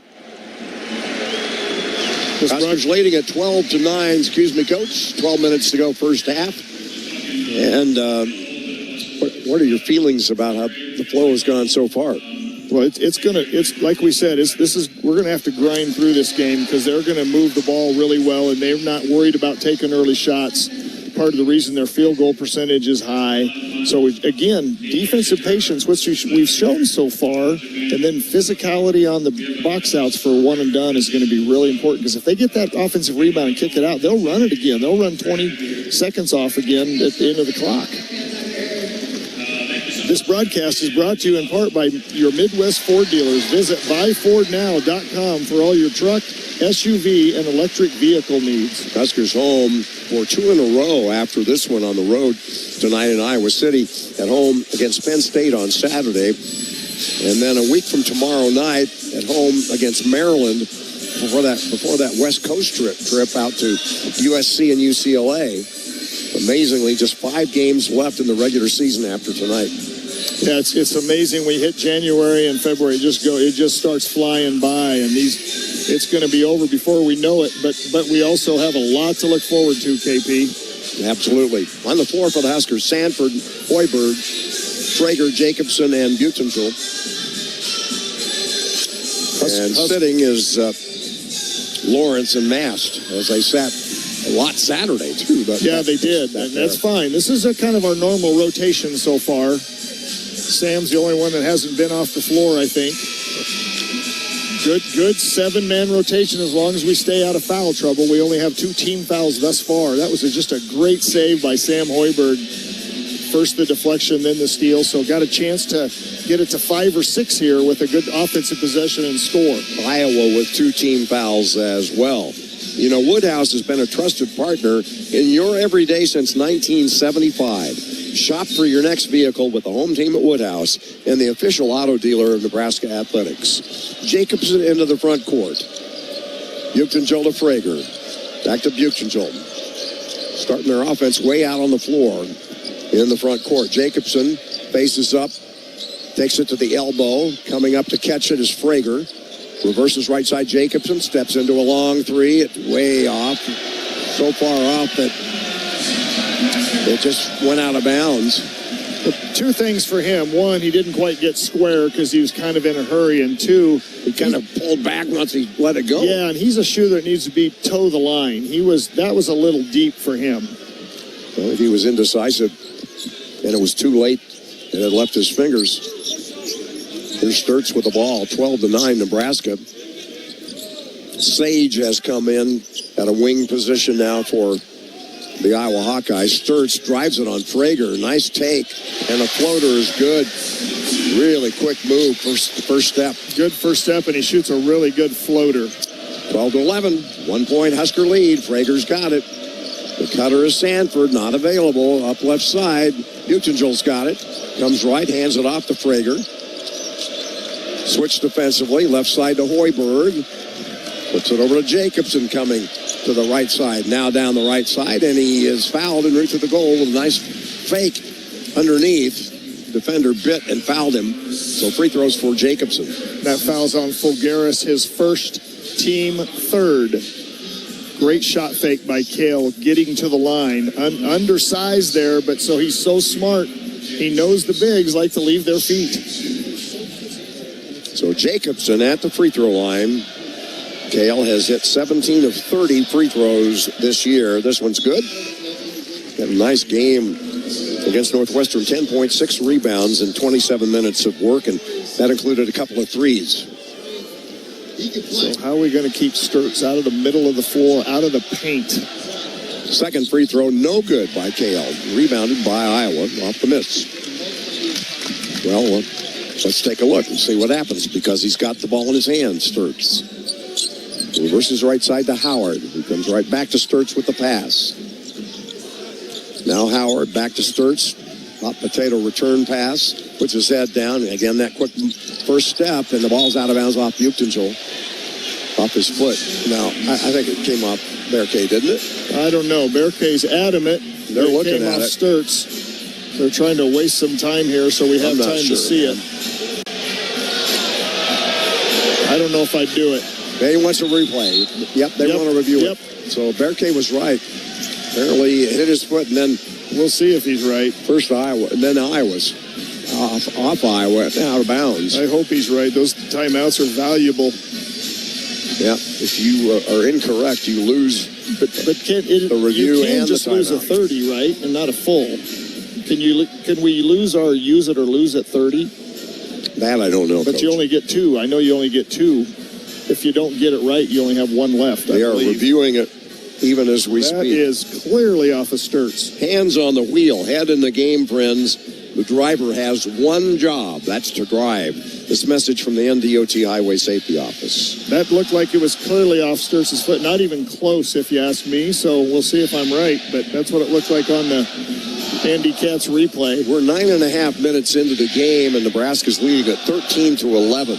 Huskers leading at 12-9. Excuse me, Coach. 12 minutes to go first half. And what are your feelings about how the flow has gone so far? Well, it's like we said, we're gonna have to grind through this game because they're gonna move the ball really well, and they're not worried about taking early shots. Part of the reason their field goal percentage is high. So again, defensive patience, which we've shown so far, and then physicality on the box outs for one and done is going to be really important, because if they get that offensive rebound and kick it out, they'll run it again. They'll run 20 seconds off again at the end of the clock. This broadcast is brought to you in part by your Midwest Ford dealers. Visit buyfordnow.com for all your truck, SUV, and electric vehicle needs. Huskers home for 2 in a row after this one on the road tonight in Iowa City, at home against Penn State on Saturday, and then a week from tomorrow night at home against Maryland before that West Coast trip out to USC and UCLA. Amazingly, just 5 games left in the regular season after tonight. Yeah, it's amazing. We hit January and February, it just starts flying by, and it's going to be over before we know it. But we also have a lot to look forward to, KP. Absolutely. On the floor for the Huskers, Sanford, Hoiberg, Traeger, Jacobson, and Butenschel. And sitting is Lawrence and Mast, as they sat a lot Saturday, too. But yeah, they did, and that's fine. This is kind of our normal rotation so far. Sam's the only one that hasn't been off the floor, I think. Good 7-man rotation as long as we stay out of foul trouble. We only have 2 team fouls thus far. That was just a great save by Sam Hoiberg. First the deflection, then the steal. So got a chance to get it to 5 or 6 here with a good offensive possession and score. Iowa with 2 team fouls as well. You know, Woodhouse has been a trusted partner in your everyday since 1975. Shop for your next vehicle with the home team at Woodhouse and the official auto dealer of Nebraska Athletics. Jacobson into the front court. Butenschel to Frager. Back to Butenschel. Starting their offense way out on the floor in the front court. Jacobson faces up, takes it to the elbow. Coming up to catch it is Frager. Reverses right side. Jacobson steps into a long 3. It's way off. So far off that it just went out of bounds. Well, 2 things for him. 1, he didn't quite get square because he was kind of in a hurry. And 2, he kind of pulled back once he let it go. Yeah, and he's a shooter that needs to be toe the line. That was a little deep for him. Well, if he was indecisive and it was too late, it had left his fingers. Here's Sturtz with the ball, 12-9 Nebraska. Sage has come in at a wing position now for the Iowa Hawkeyes. Sturtz drives it on Frager. Nice take, and the floater is good. Really quick move, first step. Good first step, and he shoots a really good floater. 12-11, 1-point Husker lead. Frager's got it. The cutter is Sanford, not available. Up left side, Butenschel's got it. Comes right, hands it off to Frager. Switch defensively, left side to Hoiberg. Puts it over to Jacobson coming to the right side. Now down the right side, and he is fouled and reached the goal with a nice fake underneath. Defender bit and fouled him. So free throws for Jacobson. That foul's on Fulgaris, his first, team 3rd. Great shot fake by Kale, getting to the line. Undersized there, but so he's so smart. He knows the bigs like to leave their feet. So Jacobson at the free throw line. Kale has hit 17 of 30 free throws this year. This one's good. Had a nice game against Northwestern. 10.6 rebounds in 27 minutes of work, and that included a couple of threes. So how are we going to keep Sturtz out of the middle of the floor, out of the paint? Second free throw, no good by Kale. Rebounded by Iowa off the miss. Well, let's take a look and see what happens, because he's got the ball in his hand, Sturtz. Reverses right side to Howard, who comes right back to Sturtz with the pass. Now Howard back to Sturtz. Hot potato return pass. Puts his head down. Again, that quick first step, and the ball's out of bounds off Butenschel. Off his foot. Now, I think it came off Berkay, didn't it? I don't know. Berkay's adamant. They're looking at it. Sturtz. They're trying to waste some time here, so we have time to see it. I don't know if I'd do it. He wants a replay. Yep, they want to review it. So Berkay was right. Apparently, it hit his foot, and then we'll see if he's right. First Iowa, and then Iowa's. off Iowa and out of bounds. I hope he's right. Those timeouts are valuable. Yeah, if you are incorrect, you lose but the review you can and just the lose a 30, right? And not a full. Can we lose our use it or lose at 30? That I don't know, But Coach. you only get 2. I know you only get 2. If you don't get it right, you only have 1 left. They are reviewing it even as we speak. That is clearly off of Sturts. Hands on the wheel, head in the game, friends. The driver has one job, that's to drive. This message from the NDOT Highway Safety Office. That looked like it was clearly off Sturts' foot. Not even close, if you ask me. So we'll see if I'm right. But that's what it looked like on the Andy Katz replay. We're 9.5 minutes into the game, and Nebraska's leading at 13-11.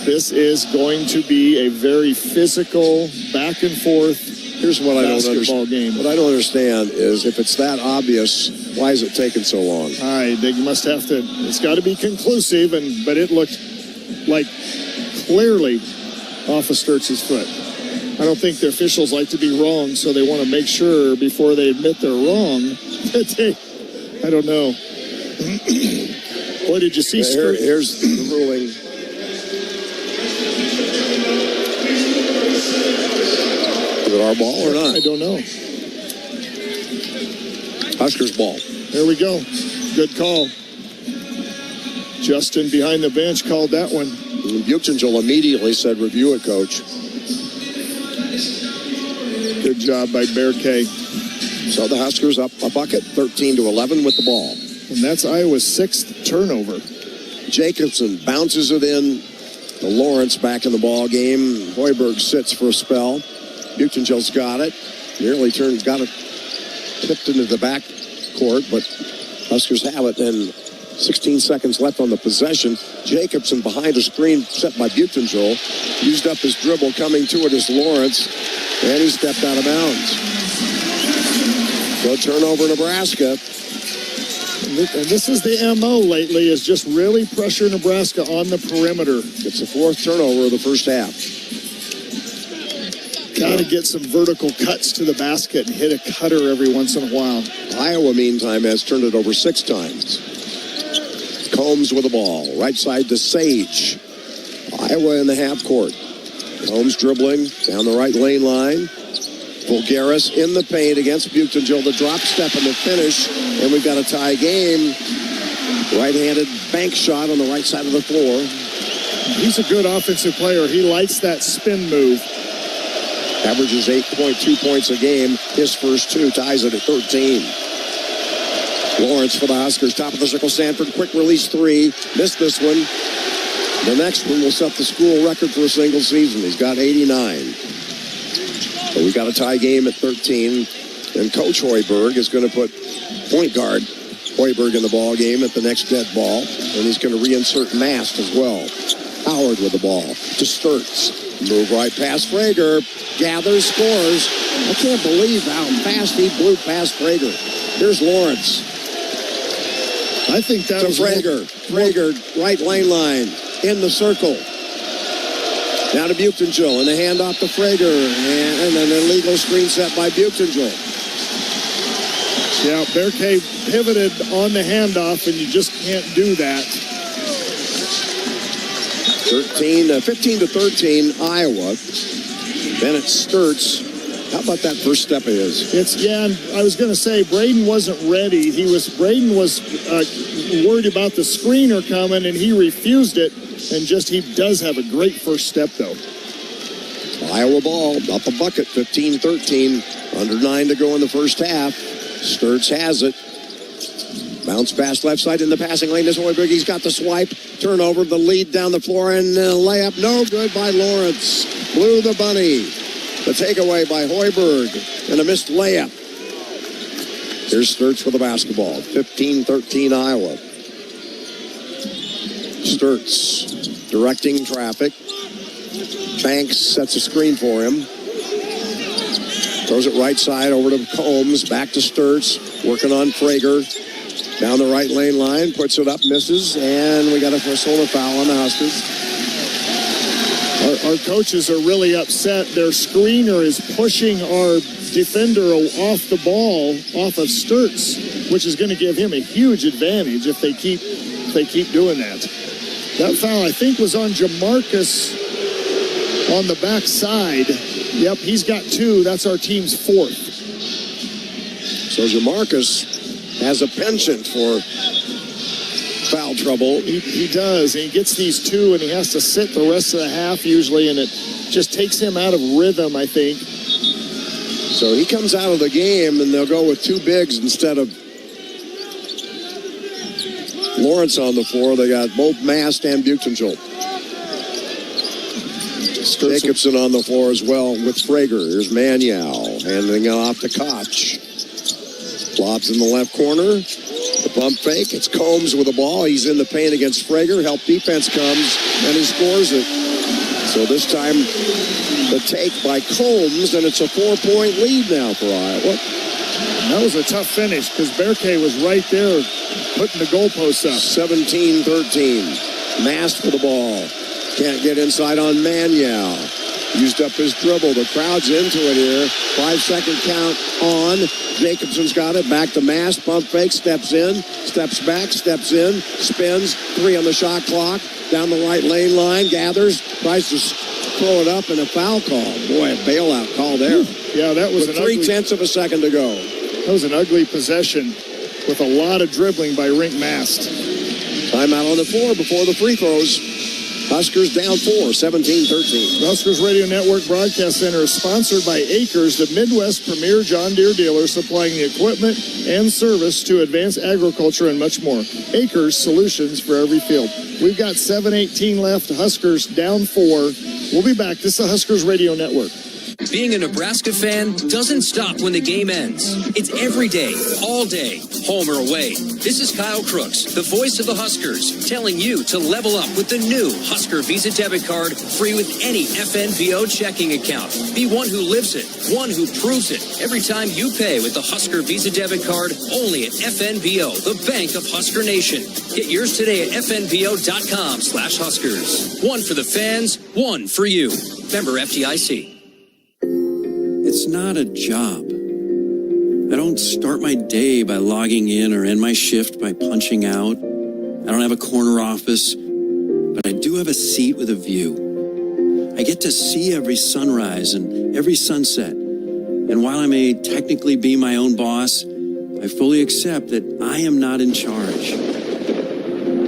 This is going to be a very physical, back and forth. Here's what I don't understand. Game. What I don't understand is if it's that obvious, why is it taking so long? All right, they must have to. It's got to be conclusive, but it looked like clearly off of Sturts' foot. I don't think the officials like to be wrong, so they want to make sure before they admit they're wrong that they. I don't know. Boy, did you see? Here's the ruling. Is it our ball or not? I don't know. Huskers ball. There we go. Good call. Justin behind the bench called that one. Buchengel immediately said, review it, Coach. Good job by Bear K. So the Huskers up a bucket, 13-11 with the ball. And that's Iowa's 6th turnover. Jacobson bounces it in to Lawrence back in the ball game. Hoiberg sits for a spell. Buchengel's got it. Nearly got it tipped into the back court, but Huskers have it. And 16 seconds left on the possession. Jacobson behind a screen set by Buchengel. Used up his dribble. Coming to it is Lawrence. And he stepped out of bounds. So turnover, Nebraska. And this is the MO lately, is just really pressure Nebraska on the perimeter. It's the 4th turnover of the first half. Got to get some vertical cuts to the basket and hit a cutter every once in a while. Iowa, meantime, has turned it over 6 times. Combs with the ball. Right side to Sage. Iowa in the half court. Combs dribbling down the right lane line. Bulgaris in the paint against Buchengel. The drop step and the finish. And we've got a tie game. Right-handed bank shot on the right side of the floor. He's a good offensive player. He likes that spin move. Averages 8.2 points a game. His first 2 ties it at 13. Lawrence for the Huskers. Top of the circle, Sanford. Quick release 3. Missed this one. The next one will set the school record for a single season. He's got 89. So we got a tie game at 13. And Coach Hoiberg is going to put point guard Hoiberg in the ball game at the next dead ball. And he's going to reinsert Mast as well. Howard with the ball to Sturts. Move right past Frager. Gathers, scores. I can't believe how fast he blew past Frager. Here's Lawrence. I think that was Frager. Frager, right lane line. In the circle. Now to Buchengel. And the handoff to Frager. And an illegal screen set by Buchengel. Yeah, Bear K pivoted on the handoff, and you just can't do that. 15-13, Iowa. Then it's Sturts. How about that first step of his? And I was going to say, Braden wasn't ready. Braden was worried about the screener coming, and he refused it. And he does have a great first step, though. Iowa ball, up a bucket, 15-13. Under 9 to go in the first half. Sturts has it. Bounce pass left side in the passing lane is Hoiberg. He's got the swipe. Turnover, the lead down the floor, and layup no good by Lawrence. Blew the bunny. The takeaway by Hoiberg and a missed layup. Here's Sturts for the basketball. 15-13 Iowa. Sturts directing traffic. Banks sets a screen for him. Throws it right side over to Combs. Back to Sturts. Working on Frager. Down the right lane line. Puts it up. Misses. And we got a solar foul on the Huskers. Our coaches are really upset. Their screener is pushing our defender off the ball, off of Sturts, which is going to give him a huge advantage if they keep doing that. That foul, I think, was on Jamarcus on the backside. Yep, he's got 2. That's our team's 4th. So Jamarcus has a penchant for foul trouble. He does, and he gets these 2, and he has to sit the rest of the half usually, and it just takes him out of rhythm, I think. So he comes out of the game, and they'll go with 2 bigs instead of Lawrence on the floor. They got both Mast and Butenschultz. Jacobson on the floor as well with Frager. Here's Maniau handing it off to Koch. Lobs in the left corner. The pump fake. It's Combs with the ball. He's in the paint against Frager. Help defense comes, and he scores it. So this time, the take by Combs, and it's a 4-point lead now for Iowa. That was a tough finish because Berkay was right there putting the goalposts up. 17-13. Mast for the ball. Can't get inside on Maniau. Used up his dribble. The crowd's into it here. 5-second count on. Jacobson's got it. Back to Mast. Pump fake. Steps in. Steps back. Steps in. Spins. 3 on the shot clock. Down the right lane line. Gathers. Tries to throw it up and a foul call. Boy, a bailout call there. Yeah, that was with 3/10 of a second to go. That was an ugly possession with a lot of dribbling by Rink Mast. Timeout on the floor before the free throws. Huskers down 4, 17-13. The Huskers Radio Network Broadcast Center is sponsored by Acres, the Midwest premier John Deere dealer supplying the equipment and service to advance agriculture and much more. Acres, solutions for every field. We've got 7:18 left. Huskers down 4. We'll be back. This is the Huskers Radio Network. Being a Nebraska fan doesn't stop when the game ends. It's every day, all day, home or away. This is Kyle Crooks, the voice of the Huskers, telling you to level up with the new Husker Visa debit card, free with any FNBO checking account. Be one who lives it, one who proves it. Every time you pay with the Husker Visa debit card, only at FNBO, the bank of Husker Nation. Get yours today at FNBO.com/Huskers. One for the fans, one for you. Member FDIC. It's not a job. I don't start my day by logging in or end my shift by punching out. I don't have a corner office, but I do have a seat with a view. I get to see every sunrise and every sunset. And while I may technically be my own boss, I fully accept that I am not in charge.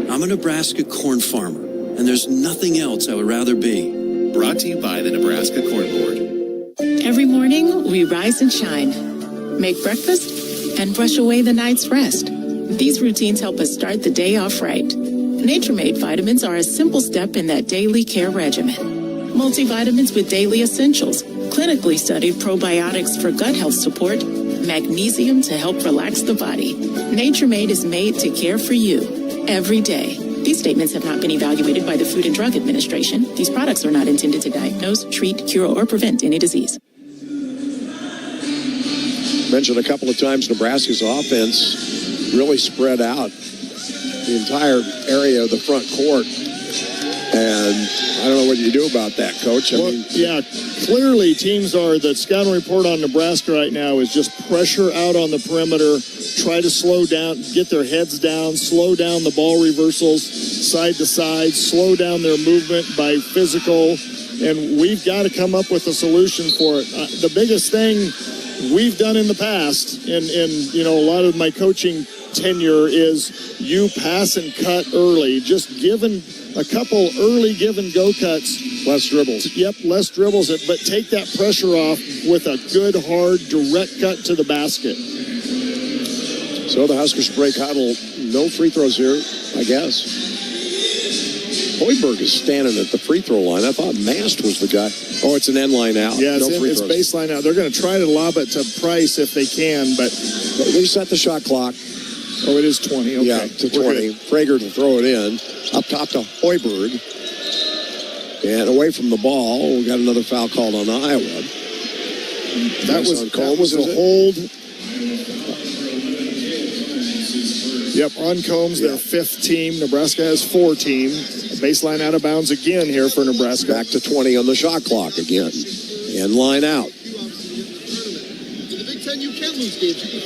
I'm a Nebraska corn farmer, and there's nothing else I would rather be. Brought to you by the Nebraska Corn Board. Every morning, we rise and shine, make breakfast, and brush away the night's rest. These routines help us start the day off right. Nature-Made vitamins are a simple step in that daily care regimen. Multivitamins with daily essentials, clinically studied probiotics for gut health support, magnesium to help relax the body. Nature-Made is made to care for you every day. These statements have not been evaluated by the Food and Drug Administration. These products are not intended to diagnose, treat, cure, or prevent any disease. Mentioned a couple of times Nebraska's offense really spread out the entire area of the front court. And I don't know what you do about that, Coach. Yeah, clearly teams are, the scouting report on Nebraska right now is just pressure out on the perimeter, try to slow down, get their heads down, slow down the ball reversals side to side, slow down their movement by physical, and we've got to come up with a solution for it. The biggest thing we've done in the past, and you know, a lot of my coaching tenure is you pass and cut early, just giving a couple early give and go cuts. Less dribbles. Yep, less dribbles, but take that pressure off with a good, hard, direct cut to the basket. So the Huskers break huddle. No free throws here, I guess. Hoiberg is standing at the free throw line. I thought Mast was the guy. Oh, it's an end line out. Yeah, no free it's throws. baseline out. They're going to try to lob it to Price if they can, but they set the shot clock. Oh, it is 20. Okay. Yeah, to 20. Frager to throw it in. Up top to Hoiberg. And away from the ball, we got another foul called on Iowa. That was a hold. Yep, on Combs, their fifth team. Nebraska has 4 team. Baseline out of bounds again here for Nebraska. Back to 20 on the shot clock again. End line out.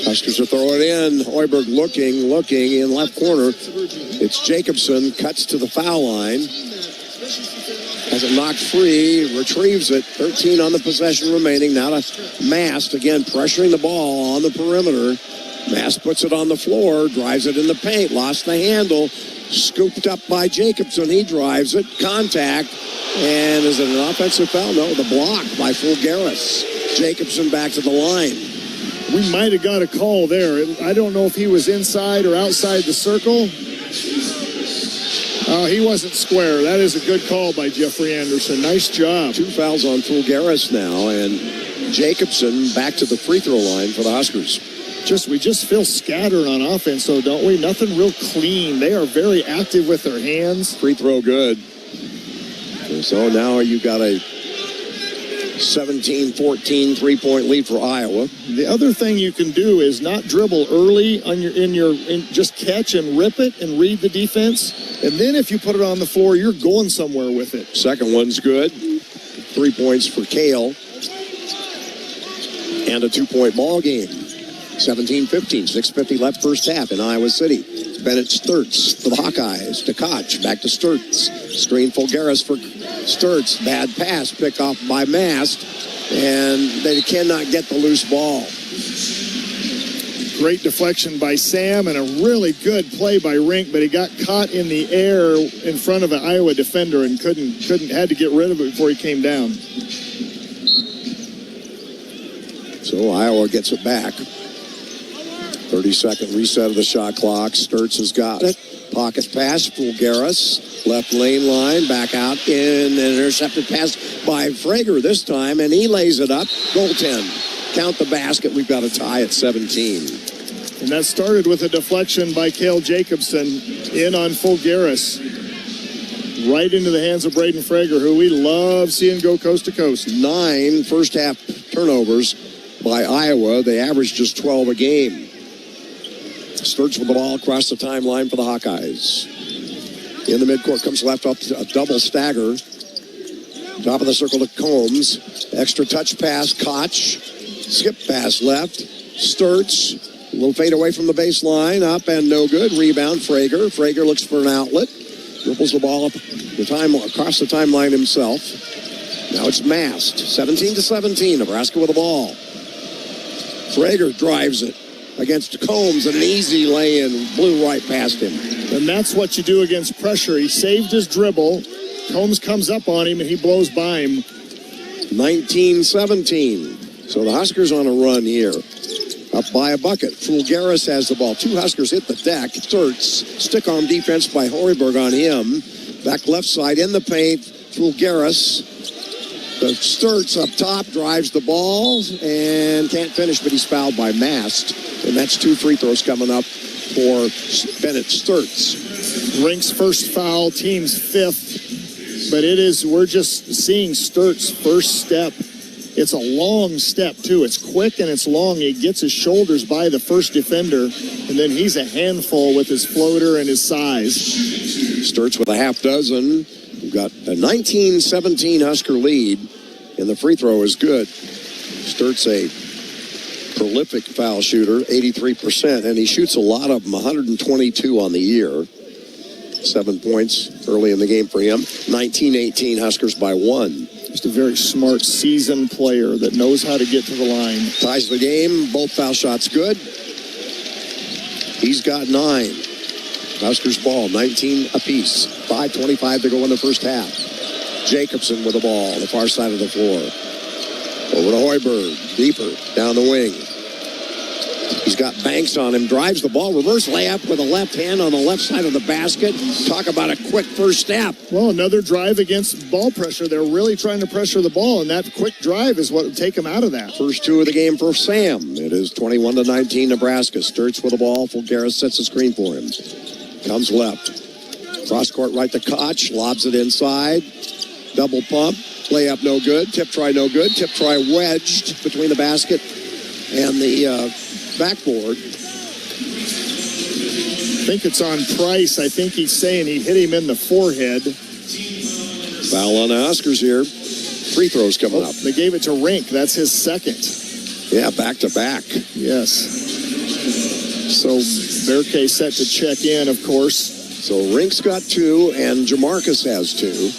Huskers are throwing it in. Hoiberg looking in left corner. It's Jacobson, cuts to the foul line. Has it knocked free, retrieves it. 13 on the possession remaining. Now to Mast, again pressuring the ball on the perimeter. Mast puts it on the floor, drives it in the paint, lost the handle. Scooped up by Jacobson. He drives it. Contact. And is it an offensive foul? No, the block by Fulgaris. Jacobson back to the line. We might have got a call there. I don't know if he was inside or outside the circle. He wasn't square. That is a good call by Jeffrey Anderson. Nice job. 2 fouls on Fulgaris now, and Jacobson back to the free throw line for the Huskers. We just feel scattered on offense, though, don't we? Nothing real clean. They are very active with their hands. Free throw good. So now you got a 17-14 3-point lead for Iowa. The other thing you can do is not dribble early on just catch and rip it and read the defense. And then if you put it on the floor, you're going somewhere with it. Second one's good. 3 points for Kale. And a 2-point ball game. 17-15, 6:50 left first half in Iowa City. Bennett Sturts for the Hawkeyes. To Koch, back to Sturts. Screen Fulgaris for Sturts. Bad pass, pick off by Mast. And they cannot get the loose ball. Great deflection by Sam and a really good play by Rink, but he got caught in the air in front of an Iowa defender and had to get rid of it before he came down. So Iowa gets it back. 30-second reset of the shot clock. Sturts has got it. Pocket pass, Fulgaris. Left lane line, back out in an intercepted pass by Frager this time, and he lays it up. Goaltend. Count the basket. We've got a tie at 17. And that started with a deflection by Cale Jacobson in on Fulgaris. Right into the hands of Braden Frager, who we love seeing go coast to coast. 9 first half turnovers by Iowa. They average just 12 a game. Sturts with the ball across the timeline for the Hawkeyes. In the midcourt, comes left up to a double stagger. Top of the circle to Combs. Extra touch pass, Koch. Skip pass left. Sturts. A little fade away from the baseline. Up and no good. Rebound, Frager. Frager looks for an outlet. Dribbles the ball up across the timeline himself. Now it's Mast. 17-17. Nebraska with the ball. Frager drives it against Combs, and an easy lay-in, blew right past him. And that's what you do against pressure. He saved his dribble. Combs comes up on him, and he blows by him. 19-17. So the Huskers on a run here. Up by a bucket. Fulgaris has the ball. 2 Huskers hit the deck. Sturts. Stick-arm defense by Hoiberg on him. Back left side in the paint. Fulgaris. The Sturts up top, drives the ball, and can't finish, but he's fouled by Mast. And that's 2 free throws coming up for Bennett Sturts. Rink's first foul, team's 5th. But we're just seeing Sturts' first step. It's a long step, too. It's quick and it's long. He gets his shoulders by the first defender, and then he's a handful with his floater and his size. Sturts with a half dozen. We've got a 19-17 Husker lead, and the free throw is good. Sturts a prolific foul shooter, 83%, and he shoots a lot of them, 122 on the year. 7 points early in the game for him. 19-18 Huskers by 1. Just a very smart, seasoned player that knows how to get to the line. Ties the game. Both foul shots good. He's got 9. Huskers ball, 19 apiece. 5:25 to go in the first half. Jacobson with the ball on the far side of the floor. Over to Hoiberg. Deeper down the wing. He's got Banks on him. Drives the ball. Reverse layup with a left hand on the left side of the basket. Talk about a quick first step. Well, another drive against ball pressure. They're really trying to pressure the ball, and that quick drive is what would take them out of that. First 2 of the game for Sam. It is 21-19 Nebraska. Sturts with the ball. Fulgaris sets the screen for him. Comes left. Cross court right to Koch. Lobs it inside. Double pump. Layup no good. Tip try no good. Tip try wedged between the basket and the backboard. I think it's on Price. I think he's saying he hit him in the forehead. Foul on the Huskers here. Free throws coming up. They gave it to Rink. That's his second. Yeah, back-to-back. Yes. So Bearcay set to check in, of course. So Rink's got 2, and Jamarcus has 2.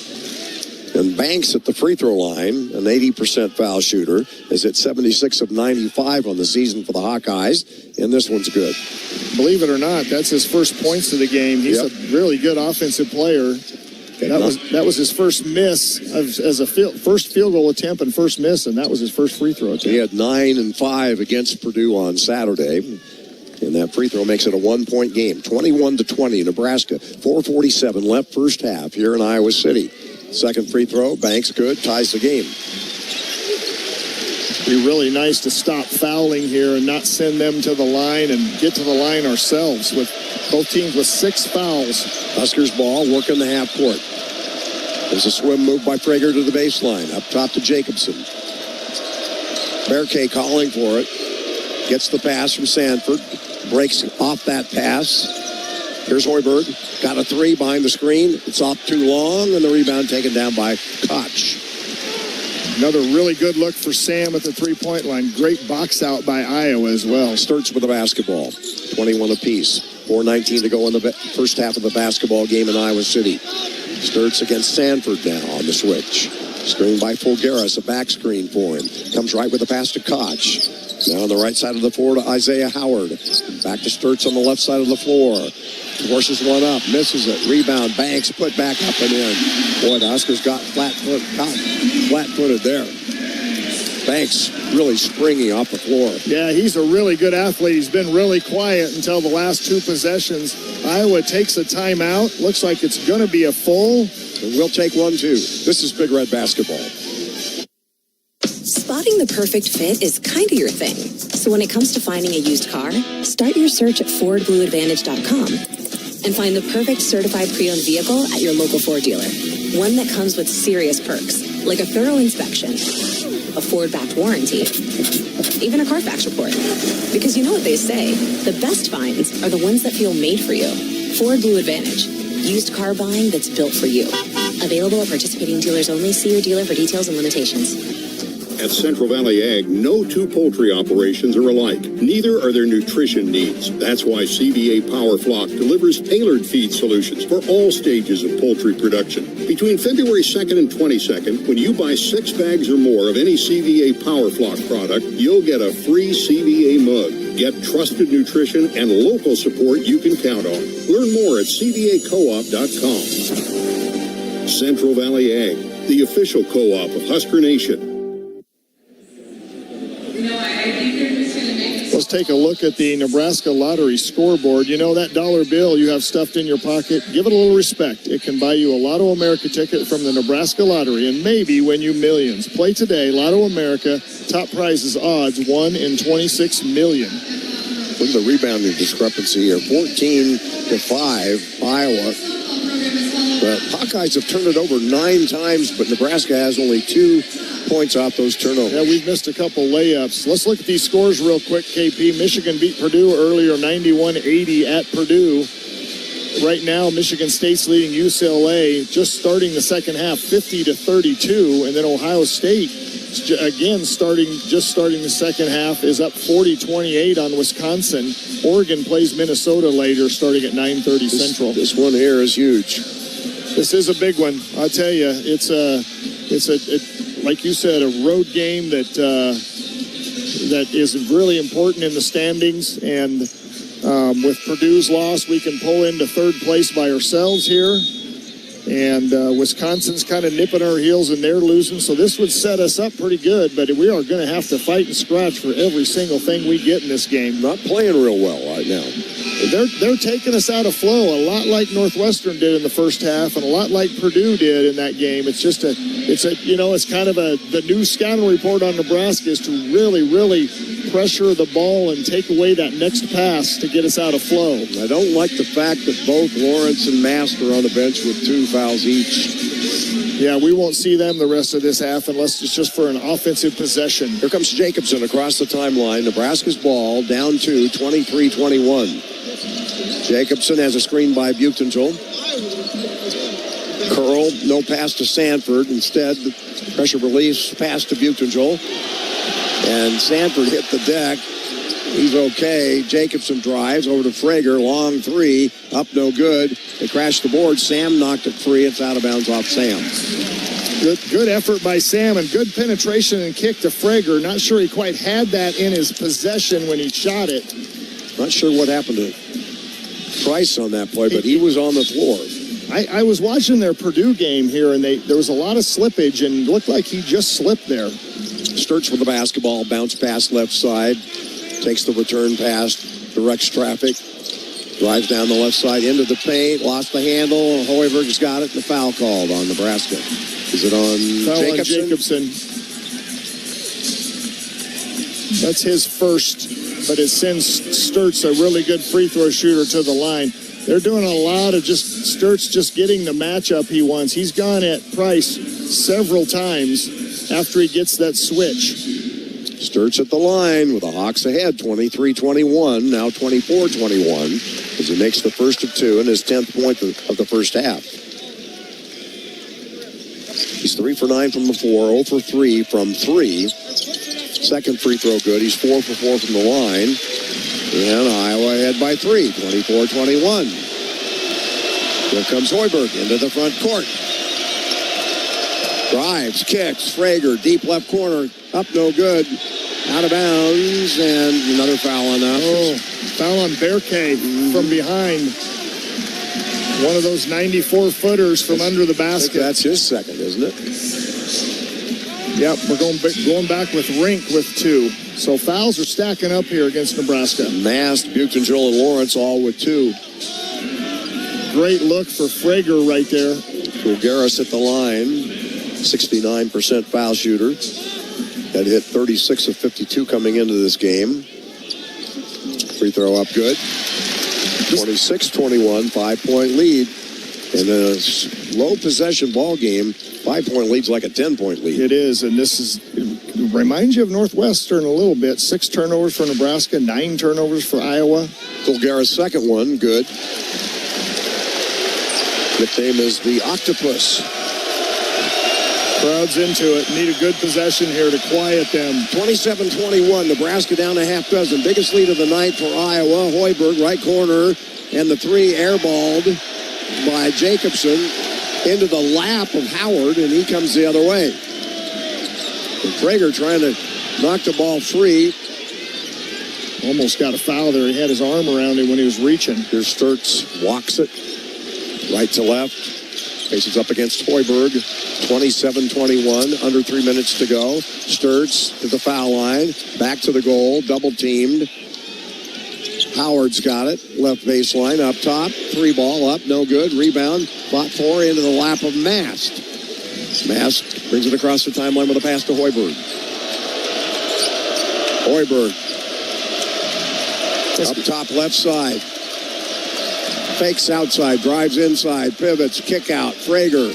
And Banks at the free throw line, an 80% foul shooter, is at 76 of 95 on the season for the Hawkeyes, and this one's good. Believe it or not, that's his first points of the game. He's a really good offensive player. That was his first miss as a first field goal attempt and first miss, and that was his first free throw attempt. He had 9 and 5 against Purdue on Saturday, and that free throw makes it a 1-point game. 21-20, Nebraska. 4:47 left first half here in Iowa City. Second free throw, Banks good, ties the game. Be really nice to stop fouling here and not send them to the line and get to the line ourselves, with both teams with 6 fouls. Huskers ball, working the half court. There's a swim move by Prager to the baseline. Up top to Jacobson. Bearcay calling for it. Gets the pass from Sanford. Breaks off that pass. Here's Hoiberg. Got a 3 behind the screen. It's off too long, and the rebound taken down by Koch. Another really good look for Sam at the three-point line. Great box out by Iowa as well. Sturts with the basketball. 21 apiece. 4:19 to go in the first half of the basketball game in Iowa City. Sturts against Sanford now on the switch. Screen by Fulgaris, a back screen for him. Comes right with a pass to Koch. Now on the right side of the floor to Isaiah Howard. Back to Sturts on the left side of the floor. Forces one up, misses it. Rebound, Banks put back up and in. Boy, the Huskers got flat-footed there. Banks really springy off the floor. Yeah, he's a really good athlete. He's been really quiet until the last 2 possessions. Iowa takes a timeout. Looks like it's going to be a full. And we'll take one, too. This is Big Red Basketball. Spotting the perfect fit is kind of your thing. So when it comes to finding a used car, start your search at FordBlueAdvantage.com and find the perfect certified pre-owned vehicle at your local Ford dealer. One that comes with serious perks, like a thorough inspection, a Ford-backed warranty, even a Carfax report. Because you know what they say, the best finds are the ones that feel made for you. Ford Blue Advantage. Used car buying that's built for you. Available at participating dealers only. See your dealer for details and limitations. At Central Valley Ag, no 2 poultry operations are alike. Neither are their nutrition needs. That's why CVA Power Flock delivers tailored feed solutions for all stages of poultry production. Between February 2nd and 22nd, when you buy 6 bags or more of any CVA Power Flock product, you'll get a free CVA mug. Get trusted nutrition and local support you can count on. Learn more at cvacoop.com. Central Valley Ag, the official co-op of Husker Nation. Let's take a look at the Nebraska Lottery scoreboard. You know, that dollar bill you have stuffed in your pocket, give it a little respect. It can buy you a Lotto America ticket from the Nebraska Lottery and maybe win you millions. Play today. Lotto America, top prizes odds, 1 in 26 million. Look at the rebounding discrepancy here. 14-5, Iowa. The Hawkeyes have turned it over 9 times, but Nebraska has only 2 points off those turnovers. Yeah, we've missed a couple layups. Let's look at these scores real quick, KP. Michigan beat Purdue earlier, 91-80 at Purdue. Right now, Michigan State's leading UCLA, just starting the second half, 50-32. And then Ohio State, again, starting the second half, is up 40-28 on Wisconsin. Oregon plays Minnesota later, starting at 9:30 Central. This one here is huge. This is a big one. I'll tell you, it's like you said, a road game that is really important in the standings. And with Purdue's loss, we can pull into 3rd place by ourselves here. And Wisconsin's kind of nipping our heels, and they're losing. So this would set us up pretty good. But we are going to have to fight and scratch for every single thing we get in this game. Not playing real well right now. They're taking us out of flow, a lot like Northwestern did in the first half, and a lot like Purdue did in that game. It's just it's kind of the new scouting report on Nebraska is to really pressure the ball and take away that next pass to get us out of flow. I don't like the fact that both Lawrence and Mast are on the bench with 2 fouls each. Yeah, we won't see them the rest of this half unless it's just for an offensive possession. Here comes Jacobson across the timeline. Nebraska's ball down 2, 23-21. Jacobson has a screen by Butenzel. Curl, no pass to Sanford. Instead, pressure release, pass to Butenzel. And Sanford hit the deck. He's okay. Jacobson drives over to Frager. Long three. Up no good. They crashed the board. Sam knocked it free. It's out of bounds off Sam. Good effort by Sam and good penetration and kick to Frager. Not sure he quite had that in his possession when he shot it. Not sure what happened to Price on that play, but he was on the floor. I was watching their Purdue game here, and there was a lot of slippage, and it looked like he just slipped there. Sturts with the basketball, bounce pass left side, takes the return pass, directs traffic, drives down the left side into the paint, lost the handle. Hoiberg's got it, and the foul called on Nebraska. Is it on Jacobson? That's his first, but it sends Sturts, a really good free throw shooter, to the line. They're doing a lot of Sturts just getting the matchup he wants. He's gone at Price several times after he gets that switch. Sturts at the line with the Hawks ahead, 23-21, now 24-21, as he makes the first of two and his 10th point of the first half. He's 3 for 9 from the floor, 0 for 3 from 3. Second free throw good. He's 4 for 4 from the line. And Iowa ahead by 3, 24-21. Here comes Hoiberg into the front court. Drives, kicks, Frager, deep left corner, up no good, out of bounds, and another foul on that. Oh, foul on Berkay from behind. One of those 94-footers from under the basket. I think that's his second, isn't it? Yep, we're going back with Rink with 2. So fouls are stacking up here against Nebraska. Mast, Buchengel, and Lawrence all with 2. Great look for Frager right there. Garris at the line, 69% foul shooter. That hit 36 of 52 coming into this game. Free throw up good. 26-21, 5-point lead. In a low possession ball game, 5-point lead's like a 10-point lead. It is, and it reminds you of Northwestern a little bit. 6 turnovers for Nebraska, 9 turnovers for Iowa. Garris' second one, good. Nickname is the Octopus. Crowd's into it. Need a good possession here to quiet them. 27-21, Nebraska down a half dozen. Biggest lead of the night for Iowa. Hoiberg, right corner, and the 3 airballed by Jacobson into the lap of Howard, and he comes the other way. And Frager trying to knock the ball free. Almost got a foul there. He had his arm around him when he was reaching. Here's Sturts, walks it, right to left. Faces up against Hoiberg. 27-21, under 3 minutes to go. Sturts to the foul line, back to the goal, double teamed. Howard's got it, left baseline, up top, 3 ball up, no good, rebound, fought for into the lap of Mast. Mast brings it across the timeline with a pass to Hoiberg. Hoiberg, up top left side. Fakes outside, drives inside, pivots, kick out, Frager.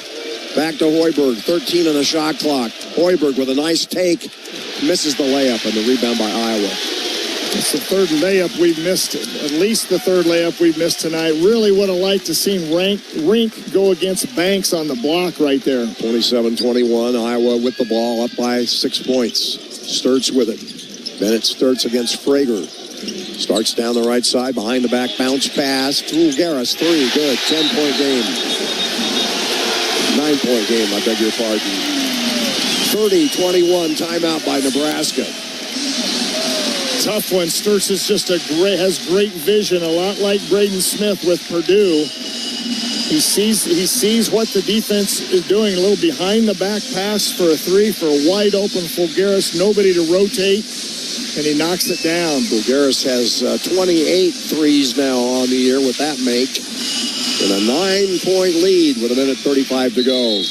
Back to Hoiberg, 13 on the shot clock. Hoiberg with a nice take, misses the layup, and the rebound by Iowa. It's the third layup we've missed, at least the third layup we've missed tonight. Really would have liked to seen Rink go against Banks on the block right there. 27-21, Iowa with the ball, up by 6 points. Sturts with it. Bennett Sturts against Frager. Starts down the right side, behind the back, bounce pass. Garris, 3, good, 10-point game. 9-point game, I beg your pardon. 30-21, timeout by Nebraska. Tough one. Sturts is just has great vision, a lot like Braden Smith with Purdue. He sees what the defense is doing. A little behind the back pass for a 3 for a wide open Fulgaris. Nobody to rotate, and he knocks it down. Fulgaris has 28 threes now on the year with that make. And a 9-point lead with 1:35 to go.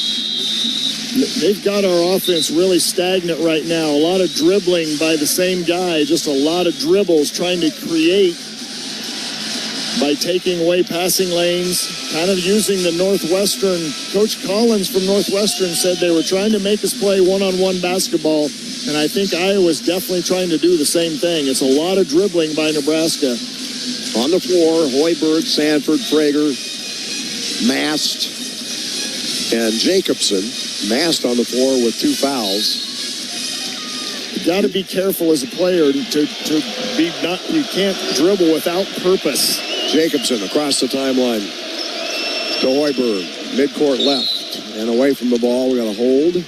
They've got our offense really stagnant right now. A lot of dribbling by the same guy, just a lot of dribbles trying to create by taking away passing lanes, kind of using the Northwestern. Coach Collins from Northwestern said they were trying to make us play one-on-one basketball, and I think Iowa's definitely trying to do the same thing. It's a lot of dribbling by Nebraska. On the floor, Hoiberg, Sanford, Frager, Mast, and Jacobson. Mast on the floor with 2 fouls. got to be careful as a player to be not. You can't dribble without purpose. Jacobson across the timeline to Hoiberg, midcourt left and away from the ball. We got a hold.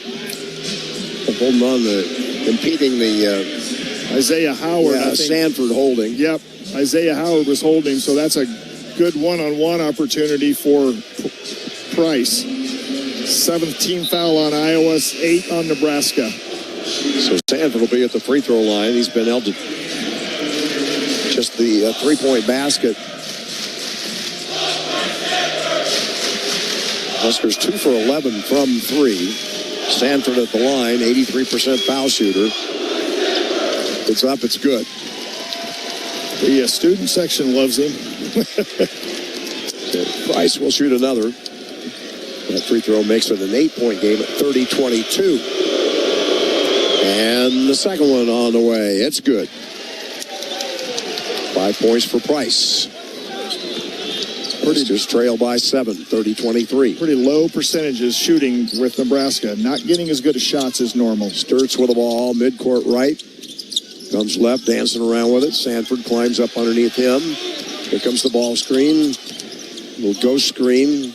Holding on the impeding the Isaiah Howard. Yeah, Sanford holding. Yep, Isaiah Howard was holding, so that's a good one-on-one opportunity for Price. 7th team foul on Iowa, 8 on Nebraska. So Sanford will be at the free throw line. He's been held to just the three-point basket. Huskers 2 for 11 from 3. Sanford at the line, 83% foul shooter. It's up, it's good. The student section loves him. So Price will shoot another. That free throw makes it an 8-point game at 30-22. And the second one on the way. It's good. 5 points for Price. Just trail by 7, 30-23. Pretty low percentages shooting with Nebraska. Not getting as good a shots as normal. Sturtz with the ball, midcourt right. Comes left, dancing around with it. Sanford climbs up underneath him. Here comes the ball screen. Little ghost screen.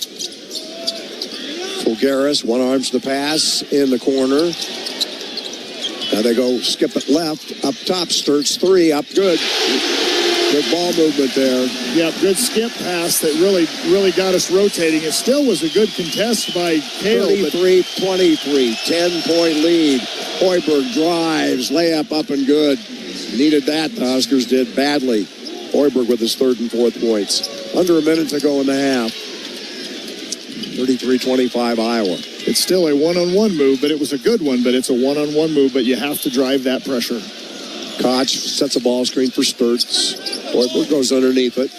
Fulgaris, one arms the pass in the corner. Now they go skip it left. Up top, Sturtz 3, up good. Good ball movement there. Yeah, good skip pass that really got us rotating. It still was a good contest by Kale. 33-23, 10-point lead. Hoiberg drives, layup up and good. Needed that. The Huskers did badly. Hoiberg with his 3rd and 4th points. Under a minute to go in the half. 33-25 Iowa. It's still a one-on-one move, but it was a good one. But it's a one-on-one move, but you have to drive that pressure. Koch sets a ball screen for Sturtz. Hoiberg goes underneath it.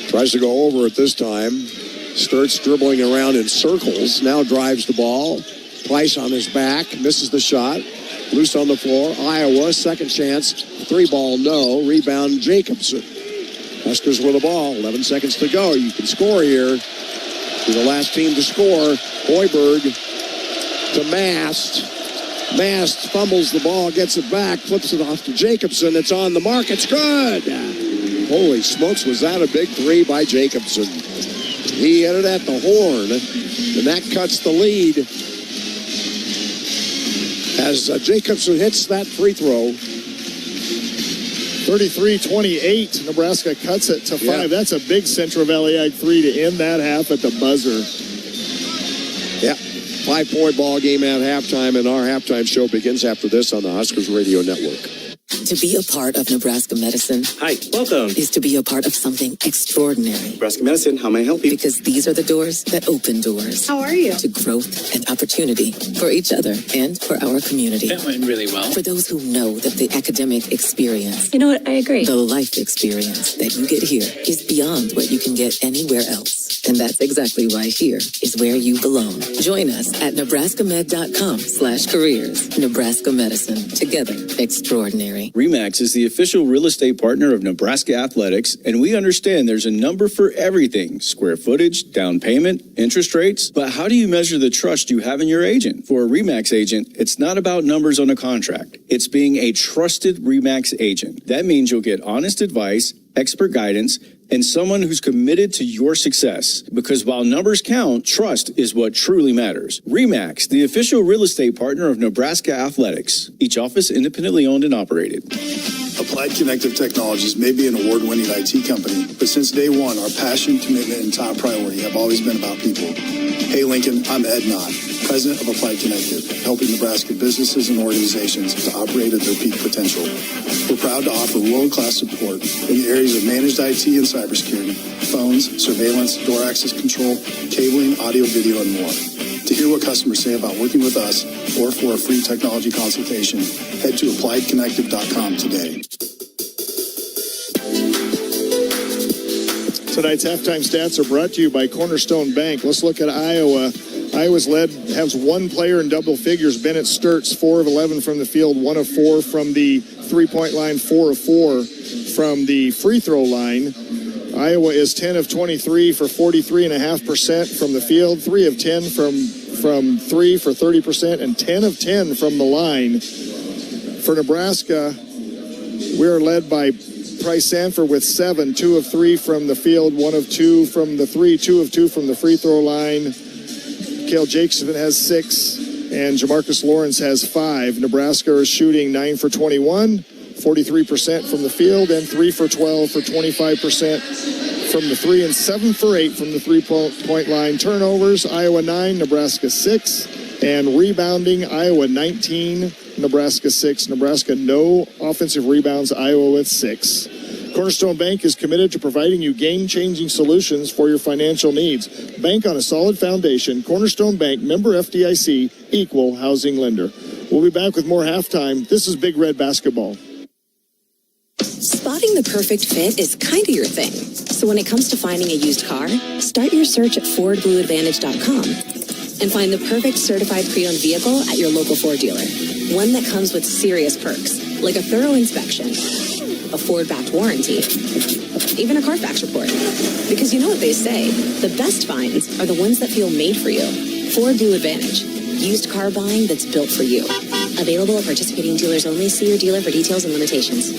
Tries to go over it this time. Sturtz dribbling around in circles. Now drives the ball. Price on his back. Misses the shot. Loose on the floor. Iowa, second chance. 3-ball, no. Rebound, Jacobson. Huskers with the ball. 11 seconds to go. You can score here. You're the last team to score. Hoiberg to Mast. Mast fumbles the ball, gets it back, flips it off to Jacobson. It's on the mark. It's good. Holy smokes, was that a big 3 by Jacobson? He hit it at the horn, and that cuts the lead. As Jacobson hits that free throw. 33-28, Nebraska cuts it to 5. Yeah. That's a big Central Valley Ag 3 to end that half at the buzzer. Yeah, 5-point ball game at halftime, and our halftime show begins after this on the Huskers Radio Network. To be a part of Nebraska medicine Hi, welcome. is to be a part of something extraordinary. Nebraska Medicine, how may I help you? Because these are the doors that open doors. How are you? To growth and opportunity for each other and for our community. That went really well. For those who know that the academic experience, You know what? I agree. the life experience that you get here is beyond what you can get anywhere else. And that's exactly why here is where you belong. Join us at nebraskamed.com/careers. Nebraska Medicine. Together, extraordinary. RE/MAX is the official real estate partner of Nebraska Athletics, and we understand there's a number for everything: square footage, down payment, interest rates. But how do you measure the trust you have in your agent? For a RE/MAX agent, it's not about numbers on a contract. It's being a trusted RE/MAX agent. That means you'll get honest advice, expert guidance, and someone who's committed to your success. Because while numbers count, trust is what truly matters. RE/MAX, the official real estate partner of Nebraska Athletics. Each office independently owned and operated. Applied Connective Technologies may be an award-winning IT company, but since day one, our passion, commitment, and top priority have always been about people. Hey, Lincoln, I'm Ed Knott, president of Applied Connective, helping Nebraska businesses and organizations to operate at their peak potential. We're proud to offer world-class support in the areas of managed IT and cybersecurity, phones, surveillance, door access control, cabling, audio, video, and more. To hear what customers say about working with us or for a free technology consultation, head to appliedconnective.com today. Tonight's halftime stats are brought to you by Cornerstone Bank. Let's look at Iowa. Iowa's led has one player in double figures, Bennett Sturtz, 4 of 11 from the field, 1 of 4 from the three-point line, 4 of 4 from the free throw line. Iowa is 10 of 23 for 43.5% from the field, 3 of 10 from 3 for 30%, and 10 of 10 from the line. For Nebraska, we're led by Price Sanford with 7, 2 of 3 from the field, 1 of 2 from the 3, 2 of 2 from the free throw line. Cale Jacobson has 6, and Jamarcus Lawrence has 5. Nebraska is shooting 9 for 21, 43% from the field, and 3 for 12 for 25% from the 3, and 7 for 8 from the three-point line. Turnovers, Iowa 9, Nebraska 6, and rebounding, Iowa 19, Nebraska 6. Nebraska no offensive rebounds, Iowa with 6. Cornerstone Bank is committed to providing you game-changing solutions for your financial needs. Bank on a solid foundation. Cornerstone Bank, member FDIC, equal housing lender. We'll be back with more halftime. This is Big Red Basketball. Spotting the perfect fit is kind of your thing. So when it comes to finding a used car, start your search at FordBlueAdvantage.com and find the perfect certified pre-owned vehicle at your local Ford dealer. One that comes with serious perks, like a thorough inspection, a Ford-backed warranty, even a Carfax report. Because you know what they say, the best finds are the ones that feel made for you. Ford Blue Advantage, used car buying that's built for you. Available at participating dealers only. See your dealer for details and limitations.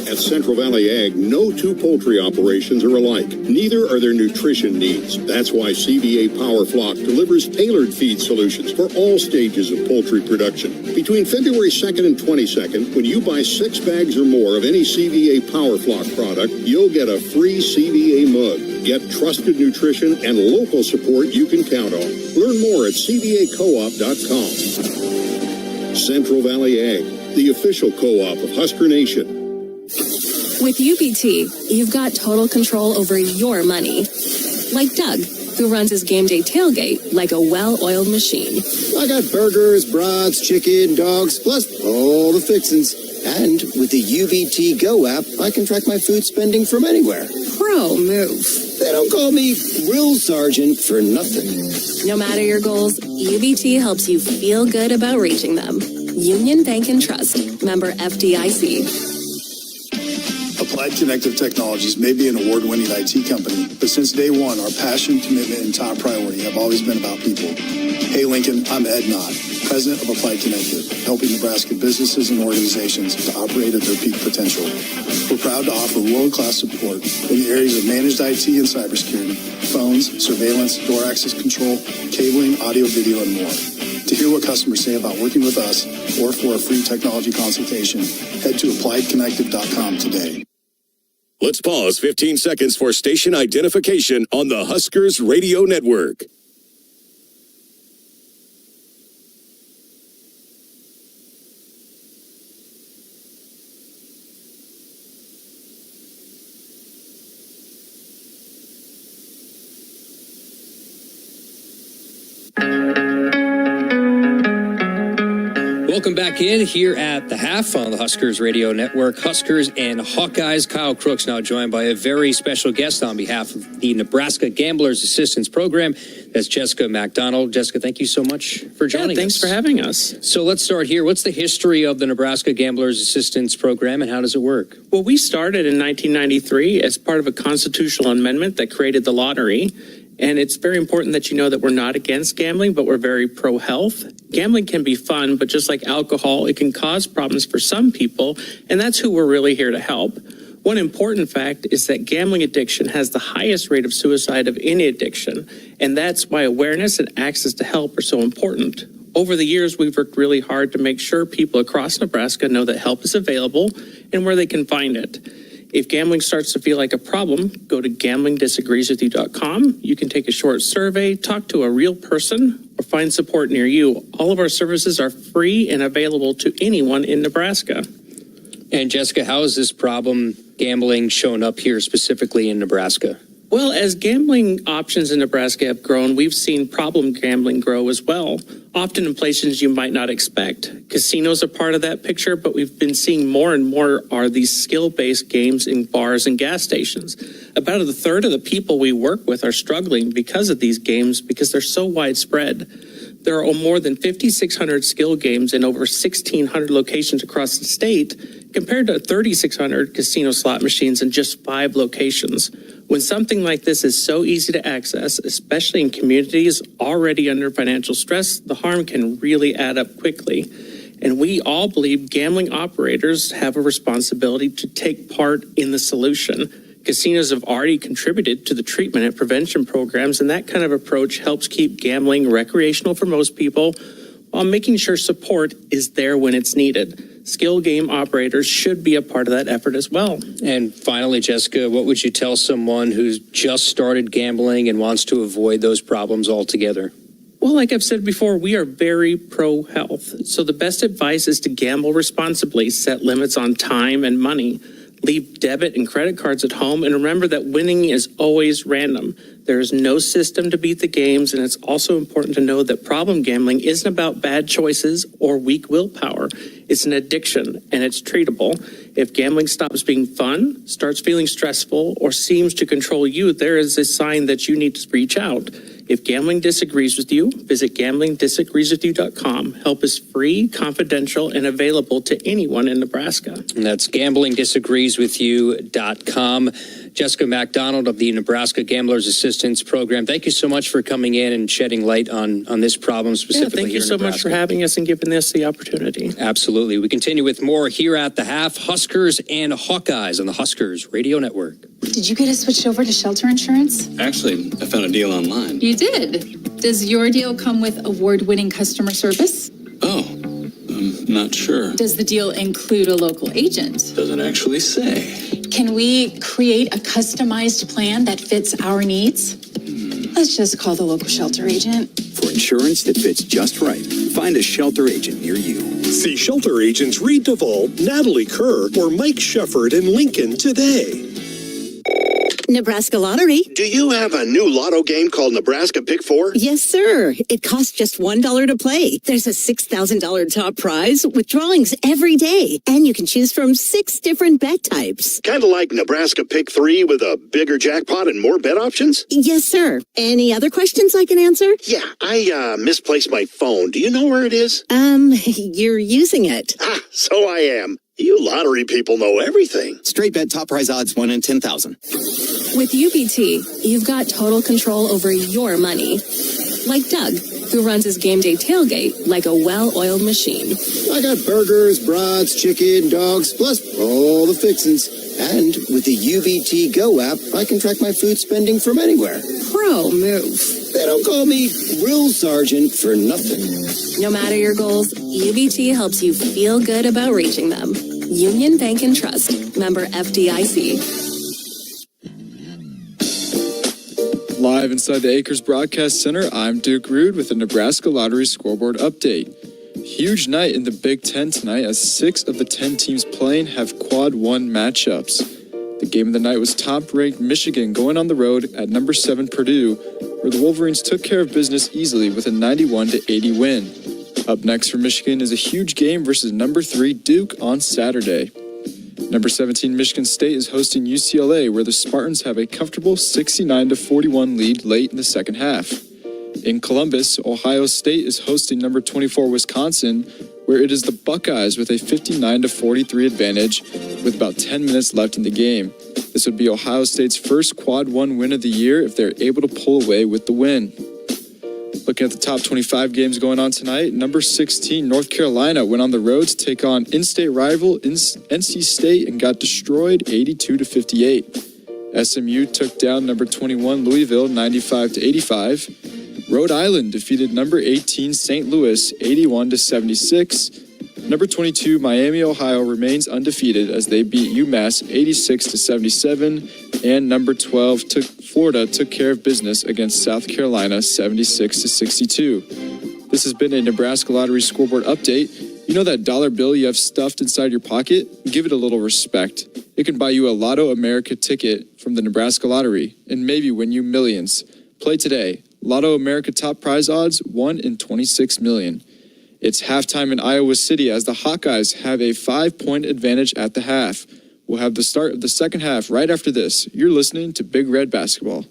At Central Valley Ag, no two poultry operations are alike. Neither are their nutrition needs. That's why CVA Power Flock delivers tailored feed solutions for all stages of poultry production. Between February 2nd and 22nd, when you buy 6 bags or more of any CVA Power Flock product, you'll get a free CVA mug. Get trusted nutrition and local support you can count on. Learn more at cvacoop.com. Central Valley Ag, the official co-op of Husker Nation. With UBT, you've got total control over your money. Like Doug, who runs his game day tailgate like a well-oiled machine. I got burgers, brats, chicken, dogs, plus all the fixins. And with the UBT Go app, I can track my food spending from anywhere. Pro move. They don't call me Grill Sergeant for nothing. No matter your goals, UBT helps you feel good about reaching them. Union Bank and Trust, member FDIC. Applied Connective Technologies may be an award-winning IT company, but since day one, our passion, commitment, and top priority have always been about people. Hey, Lincoln, I'm Ed Knott, president of Applied Connective, helping Nebraska businesses and organizations to operate at their peak potential. We're proud to offer world-class support in the areas of managed IT and cybersecurity, phones, surveillance, door access control, cabling, audio, video, and more. To hear what customers say about working with us or for a free technology consultation, head to appliedconnective.com today. Let's pause 15 seconds for station identification on the Huskers Radio Network. Welcome back in here at the half on the Huskers Radio Network. Huskers and Hawkeyes. Kyle Crooks now joined by a very special guest on behalf of the Nebraska Gamblers Assistance Program. That's Jessica McDonald. Jessica, thank you so much for joining us. Thanks for having us. So let's start here. What's the history of the Nebraska Gamblers Assistance Program and how does it work? Well, we started in 1993 as part of a constitutional amendment that created the lottery. And it's very important that you know that we're not against gambling, but we're very pro-health. Gambling can be fun, but just like alcohol, it can cause problems for some people, and that's who we're really here to help. One important fact is that gambling addiction has the highest rate of suicide of any addiction, and that's why awareness and access to help are so important. Over the years, we've worked really hard to make sure people across Nebraska know that help is available and where they can find it. If gambling starts to feel like a problem, go to gamblingdisagreeswithyou.com. You can take a short survey, talk to a real person, or find support near you. All of our services are free and available to anyone in Nebraska. And Jessica, how has this problem, gambling, shown up here specifically in Nebraska? Well, as gambling options in Nebraska have grown, we've seen problem gambling grow as well, often in places you might not expect. Casinos are part of that picture, but we've been seeing more and more are these skill-based games in bars and gas stations. About a third of the people we work with are struggling because of these games because they're so widespread. There are more than 5,600 skill games in over 1,600 locations across the state, compared to 3,600 casino slot machines in just 5 locations. When something like this is so easy to access, especially in communities already under financial stress, the harm can really add up quickly. And we all believe gambling operators have a responsibility to take part in the solution. Casinos have already contributed to the treatment and prevention programs, and that kind of approach helps keep gambling recreational for most people while making sure support is there when it's needed. Skilled game operators should be a part of that effort as well. And finally, Jessica, what would you tell someone who's just started gambling and wants to avoid those problems altogether? Well, like I've said before, we are very pro-health. So the best advice is to gamble responsibly, set limits on time and money, leave debit and credit cards at home, and remember that winning is always random. There is no system to beat the games, and it's also important to know that problem gambling isn't about bad choices or weak willpower. It's an addiction, and it's treatable. If gambling stops being fun, starts feeling stressful, or seems to control you, there is a sign that you need to reach out. If gambling disagrees with you, visit gamblingdisagreeswithyou.com. Help is free, confidential, and available to anyone in Nebraska. And that's gamblingdisagreeswithyou.com. Jessica McDonald of the Nebraska Gamblers Assistance Program, thank you so much for coming in and shedding light on this problem specifically. Thank you so much for having us and giving us the opportunity. Absolutely. We continue with more here at the half. Huskers and Hawkeyes on the Huskers Radio Network. Did you get us switched over to shelter insurance? Actually, I found a deal online. You did? Does your deal come with award-winning customer service? Oh, I'm not sure. Does the deal include a local agent? Doesn't actually say. Can we create a customized plan that fits our needs? Let's just call the local shelter agent. For insurance that fits just right, find a shelter agent near you. See shelter agents Reed Duvall, Natalie Kerr, or Mike Shefford in Lincoln today. Nebraska Lottery. Do you have a new lotto game called Nebraska Pick 4? Yes, sir. It costs just $1 to play. There's a $6,000 top prize with drawings every day, and you can choose from 6 different bet types. Kind of like Nebraska Pick 3 with a bigger jackpot and more bet options? Yes, sir. Any other questions I can answer? Yeah, I misplaced my phone. Do you know where it is? You're using it. Ah, so I am. You lottery people know everything. Straight bet top prize odds 1 in 10,000. With UBT, you've got total control over your money. Like Doug, who runs his game day tailgate like a well-oiled machine. I got burgers, brats, chicken, dogs, plus all the fixins. And with the UBT Go app, I can track my food spending from anywhere. Pro move. They don't call me Drill Sergeant for nothing. No matter your goals, UBT helps you feel good about reaching them. Union Bank and Trust. Member FDIC. Live inside the Acres Broadcast Center, I'm Duke Rude with the Nebraska Lottery Scoreboard Update. Huge night in the Big Ten tonight as 6 of the 10 teams playing have quad 1 matchups. The game of the night was top-ranked Michigan going on the road at number 7 Purdue, where the Wolverines took care of business easily with a 91-80 win. Up next for Michigan is a huge game versus number 3 Duke on Saturday. Number 17 Michigan State is hosting UCLA, where the Spartans have a comfortable 69-41 lead late in the second half. In Columbus, Ohio State is hosting number 24 Wisconsin, where it is the Buckeyes with a 59-43 advantage with about 10 minutes left in the game. This would be Ohio State's first quad 1 win of the year if they're able to pull away with the win. Looking at the top 25 games going on tonight, number 16 North Carolina went on the road to take on in-state rival NC State and got destroyed 82-58. SMU took down number 21 Louisville 95-85. Rhode Island defeated number 18 St. Louis 81-76. Number 22 Miami, Ohio remains undefeated as they beat UMass 86-77, and number 12 Florida took care of business against South Carolina 76-62. This has been a Nebraska Lottery Scoreboard Update. You know that dollar bill you have stuffed inside your pocket? Give it a little respect. It can buy you a Lotto America ticket from the Nebraska Lottery and maybe win you millions. Play today. Lotto America top prize odds 1 in 26 million. It's halftime in Iowa City as the Hawkeyes have a 5-point advantage at the half. We'll have the start of the second half right after this. You're listening to Big Red Basketball.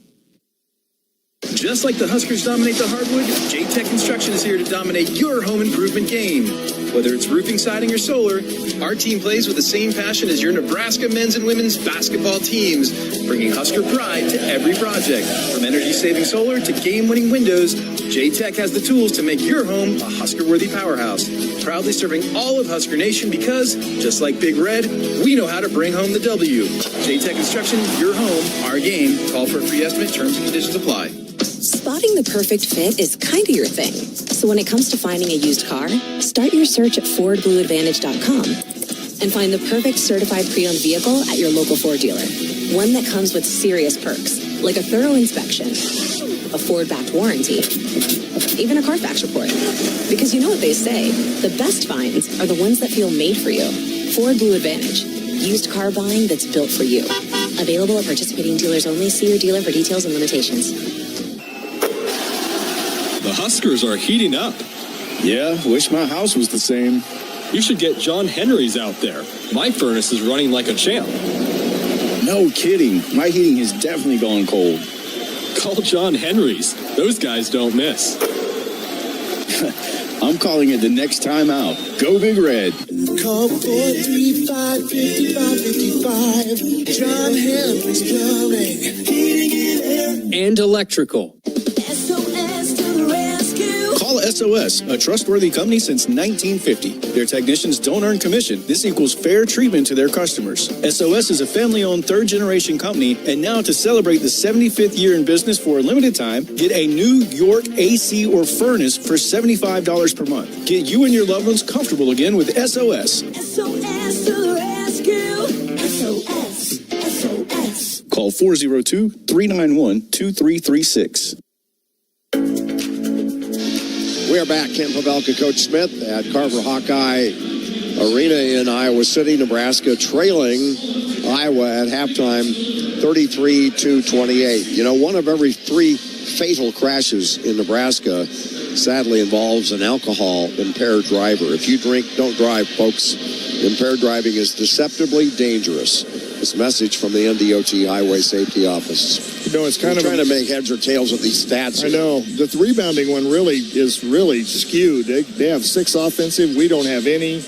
Just like the Huskers dominate the hardwood, J-Tech Construction is here to dominate your home improvement game. Whether it's roofing, siding, or solar, our team plays with the same passion as your Nebraska men's and women's basketball teams, bringing Husker pride to every project. From energy-saving solar to game-winning windows, J-Tech has the tools to make your home a Husker-worthy powerhouse. Proudly serving all of Husker Nation because, just like Big Red, we know how to bring home the W. J-Tech Construction, your home, our game. Call for a free estimate. Terms and conditions apply. Spotting the perfect fit is kind of your thing. So when it comes to finding a used car, start your search at FordBlueAdvantage.com and find the perfect certified pre-owned vehicle at your local Ford dealer. One that comes with serious perks, like a thorough inspection, a Ford-backed warranty, even a Carfax report. Because you know what they say, the best finds are the ones that feel made for you. Ford Blue Advantage, used car buying that's built for you. Available at participating dealers only. See your dealer for details and limitations. The Huskers are heating up. Yeah, wish my house was the same. You should get John Henry's out there. My furnace is running like a champ. No kidding. My heating has definitely gone cold. Call John Henry's. Those guys don't miss. I'm calling it the next time out. Go Big Red. Call 435-5555. John Henry's Plumbing. Heating and air. And electrical. SOS to the rescue. Call SOS, a trustworthy company since 1950. Their technicians don't earn commission. This equals fair treatment to their customers. SOS is a family-owned third-generation company, and now to celebrate the 75th year in business for a limited time, get a New York AC or furnace for $75 per month. Get you and your loved ones comfortable again with SOS. SOS to the rescue. SOS. SOS. Call 402-391-2336. We are back. Ken Pavelka, Coach Smith at Carver Hawkeye Arena in Iowa City, Nebraska, trailing Iowa at halftime 33-28. You know, one of every 3 fatal crashes in Nebraska sadly involves an alcohol-impaired driver. If you drink, don't drive, folks. Impaired driving is deceptively dangerous. This message from the NDOT Highway Safety Office. You know, it's kind of trying to make heads or tails of these stats. I know. The rebounding one is really skewed. They have 6 offensive. We don't have any.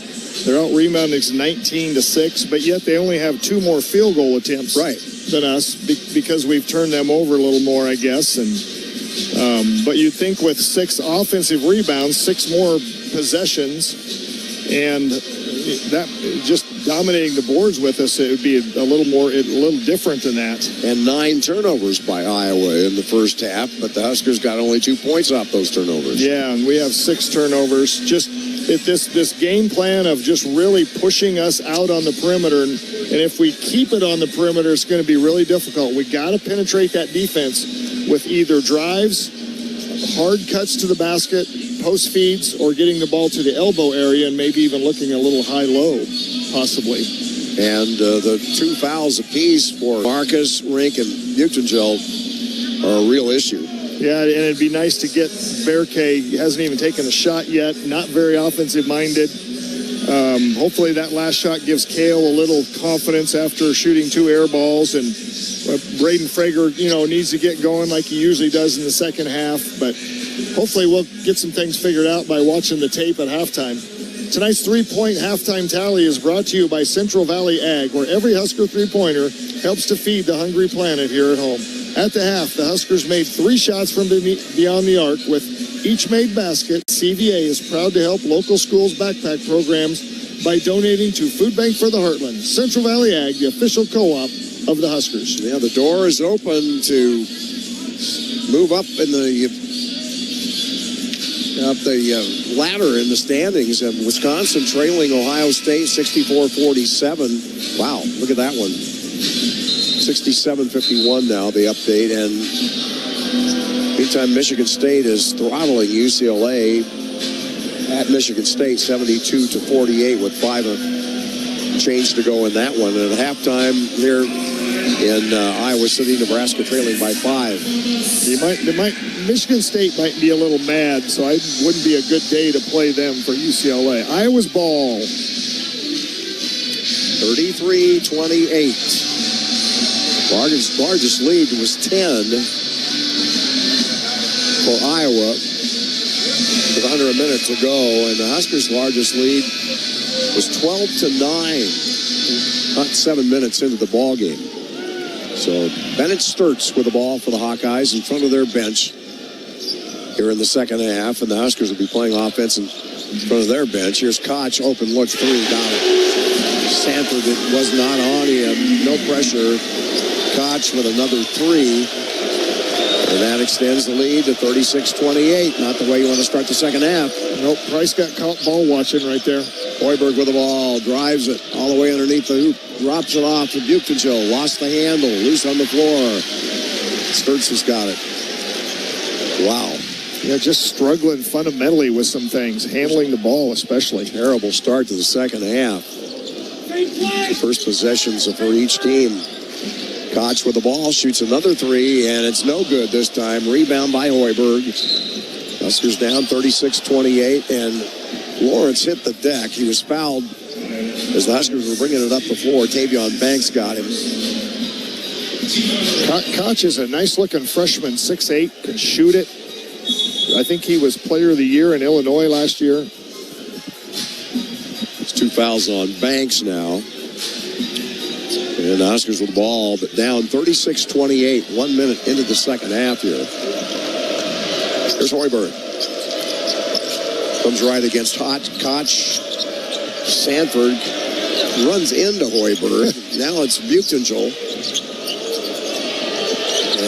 Their out rebounding is 19-6, but yet they only have 2 more field goal attempts than us because we've turned them over a little more, I guess. And but you'd think with 6 offensive rebounds, 6 more possessions, and that just dominating the boards with us, it would be a little different than that. And 9 turnovers by Iowa in the first half, but the Huskers got only 2 points off those turnovers. Yeah, and we have 6 turnovers. Just this game plan of just really pushing us out on the perimeter, and if we keep it on the perimeter, it's going to be really difficult. We got to penetrate that defense with either drives, hard cuts to the basket, post feeds, or getting the ball to the elbow area and maybe even looking a little high-low, possibly. And the 2 fouls apiece for Marcus, Rink, and Butengill are a real issue. Yeah, and it'd be nice to get Berke. He hasn't even taken a shot yet, not very offensive-minded. Hopefully that last shot gives Kale a little confidence after shooting 2 air balls, and Braden Frager, needs to get going like he usually does in the second half, but hopefully we'll get some things figured out by watching the tape at halftime. Tonight's 3-point halftime tally is brought to you by Central Valley Ag, where every Husker 3-pointer helps to feed the hungry planet here at home. At the half, the Huskers made 3 shots from beyond the arc with each made basket. CVA is proud to help local schools' backpack programs by donating to Food Bank for the Heartland. Central Valley Ag, the official co-op of the Huskers. Yeah, the door is open to move up in the ladder in the standings. And Wisconsin trailing Ohio State 64-47. Wow, look at that one. 67-51 now, the update. And meantime, Michigan State is throttling UCLA at Michigan State 72-48 with 5 change to go in that one. And at halftime here in Iowa City, Nebraska trailing by 5. Michigan State might be a little mad, so it wouldn't be a good day to play them for UCLA. Iowa's ball. 33-28. Largest lead was 10 for Iowa. with under a minute to go, and the Huskers' largest lead was 12-9, not 7 minutes into the ball game. So Bennett Sturtz with the ball for the Hawkeyes in front of their bench here in the second half, and the Huskers will be playing offense in front of their bench. Here's Koch, open look, three, got it. Sanford, it was not on him, no pressure. Koch with another three. And that extends the lead to 36-28. Not the way you want to start the second half. Nope, Price got caught ball watching right there. Hoiberg with the ball, drives it all the way underneath the hoop, drops it off to Buchtenschel, lost the handle, loose on the floor. Sturtz has got it. Wow. Yeah, just struggling fundamentally with some things, handling the ball especially. Terrible start to the second half. First possessions for each team. Koch with the ball, shoots another three, and it's no good this time. Rebound by Hoiberg. Huskers down 36-28, and Lawrence hit the deck. He was fouled as the Huskers were bringing it up the floor. Tavion Banks got him. Koch is a nice-looking freshman, 6'8", can shoot it. I think he was Player of the Year in Illinois last year. It's 2 fouls on Banks now. And the Huskers with the ball, but down 36-28, 1 minute into the second half here. Here's Hoiberg. Comes right against Koch. Sanford runs into Hoiberg. Now it's Buchtenschel.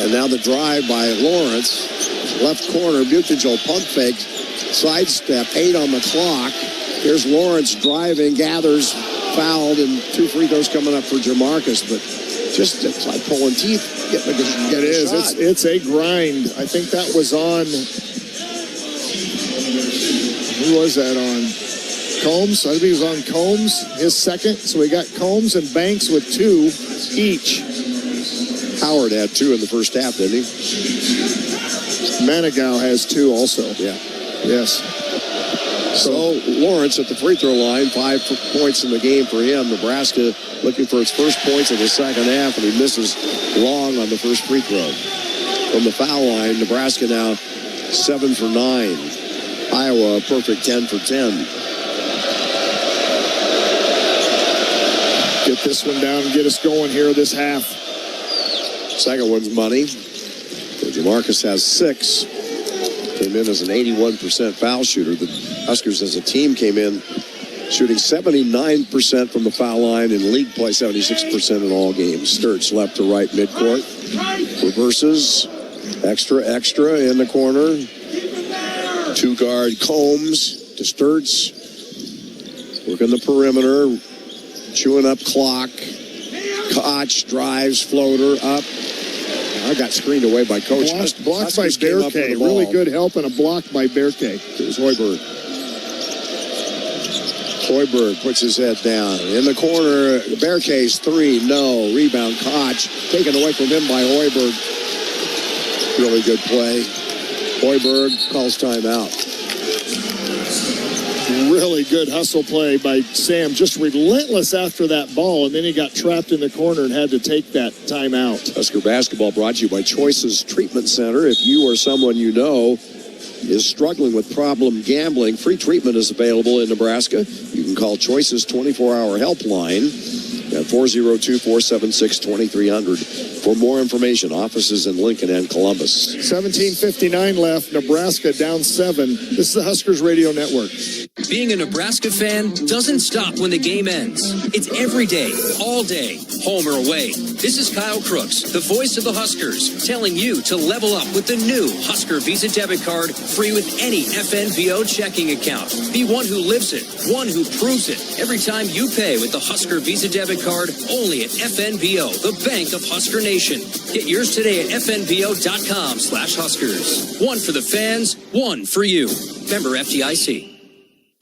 And now the drive by Lawrence. Left corner, Buchtenschel pump fake. Sidestep, 8 on the clock. Here's Lawrence driving, gathers, fouled, and 2 free throws coming up for Jamarcus, but just it's like pulling teeth getting a shot. It's a grind. I think that was on. Who was that on? Combs. I think it was on Combs, his second. So we got Combs and Banks with 2 each. Howard had 2 in the first half, didn't he? Manigault has 2 also. Yeah. Yes. So Lawrence at the free throw line, 5 points in the game for him. Nebraska looking for its first points in the second half, and he misses long on the first free throw. From the foul line, Nebraska now 7 for 9. Iowa a perfect 10 for 10. Get this one down and get us going here this half. Second one's money. Jamarcus has 6. Came in as an 81% foul shooter. The Huskers as a team came in shooting 79% from the foul line, in league play 76% in all games. Sturtz left to right midcourt. Reverses. Extra in the corner. 2 guard Combs to Sturtz. Working the perimeter. Chewing up clock. Koch drives, floater up. I got screened away by Coach. Blocked by Berkay. Really good help and a block by Berkay. Here's Hoiberg. Hoiberg puts his head down. In the corner, Berkay's 3, no. Rebound, Koch. Taken away from him by Hoiberg. Really good play. Hoiberg calls timeout. Really good hustle play by Sam. Just relentless after that ball, and then he got trapped in the corner and had to take that timeout. Husker basketball brought to you by Choices Treatment Center. If you or someone you know is struggling with problem gambling, free treatment is available in Nebraska. You can call Choices 24-hour helpline at 402-476-2300. For more information, offices in Lincoln and Columbus. 17:59 left. Nebraska down 7. This is the Huskers Radio Network. Being a Nebraska fan doesn't stop when the game ends. It's every day, all day, home or away. This is Kyle Crooks, the voice of the Huskers, telling you to level up with the new Husker Visa debit card, free with any FNBO checking account. Be one who lives it, one who proves it. Every time you pay with the Husker Visa debit card, only at FNBO, the bank of Husker Nation. Get yours today at FNBO.com/Huskers. One for the fans, one for you. Member FDIC.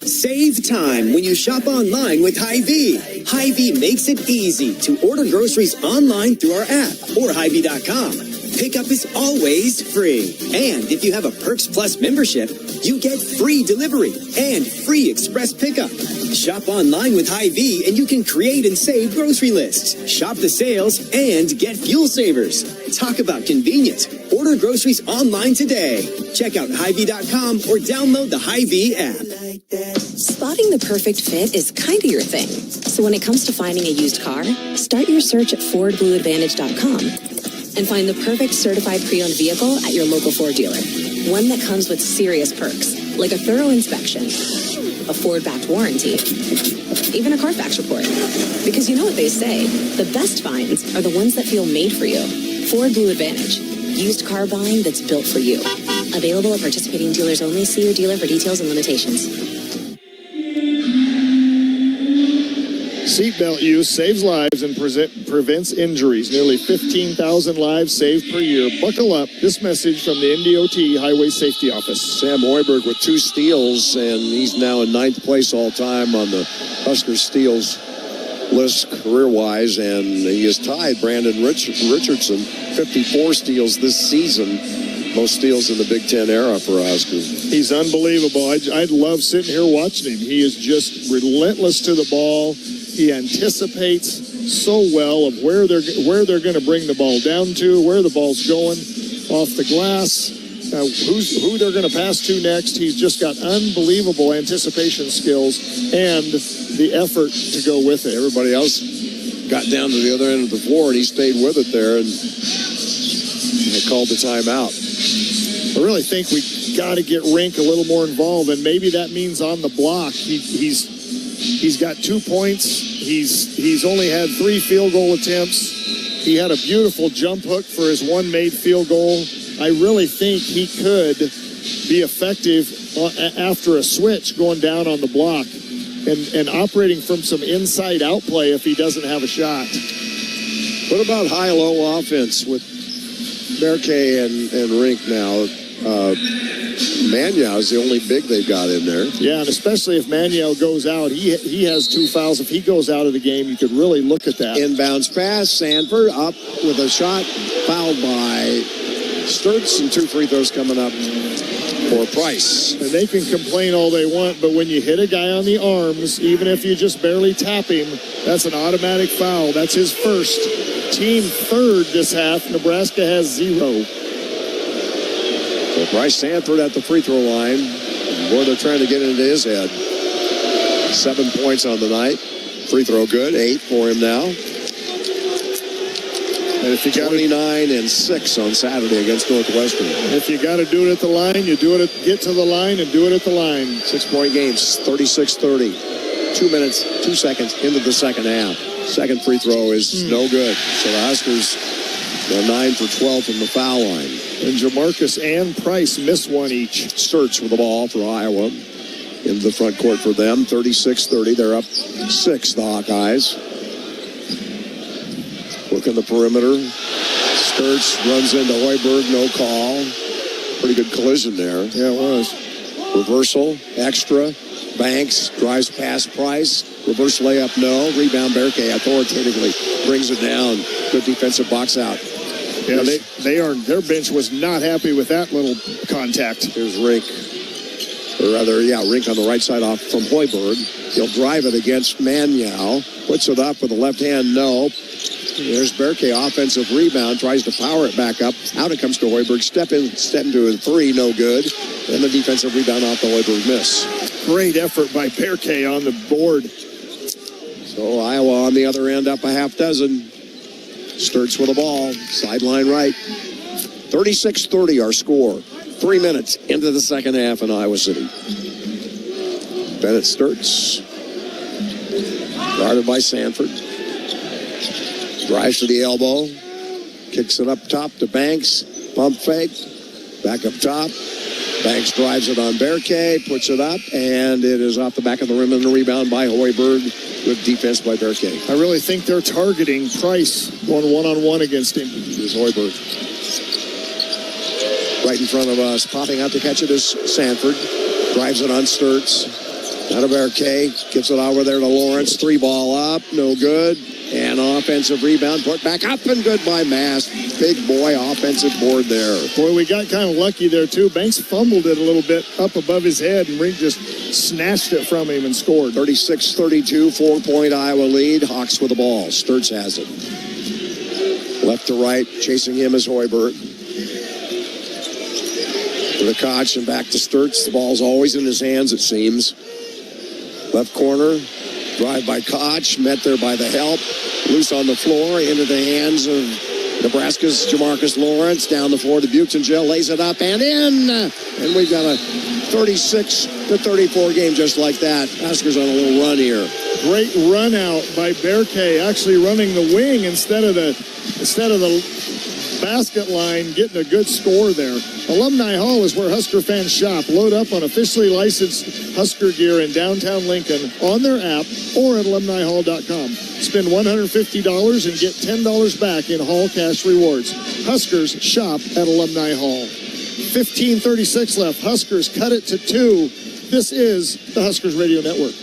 Save time when you shop online with Hy-Vee. Hy-Vee makes it easy to order groceries online through our app or Hy-Vee.com. pickup is always free. And if you have a Perks Plus membership, you get free delivery and free express pickup. Shop online with Hy-Vee and you can create and save grocery lists. Shop the sales and get fuel savers. Talk about convenience. Order groceries online today. Check out Hy-Vee.com or download the Hy-Vee app. Spotting the perfect fit is kind of your thing. So when it comes to finding a used car, start your search at FordBlueAdvantage.com and find the perfect certified pre-owned vehicle at your local Ford dealer. One that comes with serious perks, like a thorough inspection, a Ford-backed warranty, even a Carfax report. Because you know what they say, the best finds are the ones that feel made for you. Ford Blue Advantage. Used car buying that's built for you. Available at participating dealers only. See your dealer for details and limitations. Seatbelt use saves lives and prevents injuries. Nearly 15,000 lives saved per year. Buckle up. This message from the NDOT Highway Safety Office. Sam Hoiberg with 2 steals, and he's now in 9th place all time on the Huskers steals list career-wise, and he has tied Brandon Richardson, 54 steals this season. Most steals in the Big Ten era for Huskers. He's unbelievable. I'd love sitting here watching him. He is just relentless to the ball. He anticipates so well of where they're going to bring the ball down to, where the ball's going, off the glass, who they're going to pass to next. He's just got unbelievable anticipation skills and the effort to go with it. Everybody else got down to the other end of the floor, and he stayed with it there, and they called the timeout. I really think we got to get Rink a little more involved, and maybe that means on the block. He's got 2 points. He's only had 3 field goal attempts. He had a beautiful jump hook for his one made field goal. I really think he could be effective after a switch going down on the block and operating from some inside out play if he doesn't have a shot. What about high-low offense with Berke and Rink now? Manyao is the only big they've got in there. Yeah, and especially if Manyao goes out, he has 2 fouls. If he goes out of the game, you could really look at that. Inbounds pass, Sanford up with a shot, fouled by Sturts, and 2 free throws coming up for Price. And they can complain all they want, but when you hit a guy on the arms, even if you just barely tap him, that's an automatic foul. That's his first. Team third this half. Nebraska has 0. So Bryce Sanford at the free throw line. Boy, they're trying to get into his head. 7 points on the night. Free throw good. 8 for him now. And if you got 29 and 6 on Saturday against Northwestern. If you got to do it at the line, you do it. Get to the line and do it at the line. 6-point games, 36-30. 2 minutes, 2 seconds into the second half. Second free throw is no good. So the Huskers, they're 9 for 12 from the foul line. And Jamarcus and Price miss one each. Sturts with the ball for Iowa. Into the front court for them, 36-30. They're up 6, the Hawkeyes. Working the perimeter. Sturts runs into Hoiberg, no call. Pretty good collision there. Yeah, it was. Reversal, extra. Banks drives past Price. Reverse layup, no. Rebound, Berke authoritatively brings it down. Good defensive box out. Yeah, their bench was not happy with that little contact. Here's Rink. Or rather, Rink on the right side off from Hoiberg. He'll drive it against Manyao. Puts it up with the left hand, no. There's Berke, offensive rebound, tries to power it back up. Out it comes to Hoiberg. Step into a 3, no good. And the defensive rebound off the Hoiberg miss. Great effort by Berke on the board. So Iowa on the other end up a half dozen. Sturts with the ball, sideline right. 36-30 our score. 3 minutes into the second half in Iowa City. Bennett Sturts. Guarded by Sanford. Drives to the elbow. Kicks it up top to Banks. Pump fake. Back up top. Banks drives it on Berke. Puts it up. And it is off the back of the rim and a rebound by Hoiberg. Good defense by Berke. I really think they're targeting Price going one-on-one against him. Here's Hoiberg. Right in front of us. Popping out to catch it is Sanford. Drives it on Sturts. Out of Berke. Gets it over there to Lawrence. 3 ball up. No good. And offensive rebound. Put back up and good by Mast. big boy offensive board there. Boy, we got kind of lucky there, too. Banks fumbled it a little bit up above his head, and Rink just snatched it from him and scored. 36-32, 4-point Iowa lead. Hawks with the ball. Sturts has it. Left to right, chasing him is Hoiberg. To the Koch and back to Sturts. The ball's always in his hands, it seems. Left corner, drive by Koch, met there by the help. Loose on the floor, into the hands of Nebraska's Jamarcus Lawrence. Down the floor to Buchengel, lays it up and in. And we've got a 36-34 game just like that. Huskers on a little run here. Great run out by Berkay, actually running the wing instead of the basket line, getting a good score there. Alumni Hall is where Husker fans shop. Load up on officially licensed Husker gear in downtown Lincoln on their app or at alumnihall.com. Spend $150 and get $10 back in Hall cash rewards. Huskers shop at Alumni Hall. 15:36 left. Huskers cut it to 2. This is the Huskers Radio Network.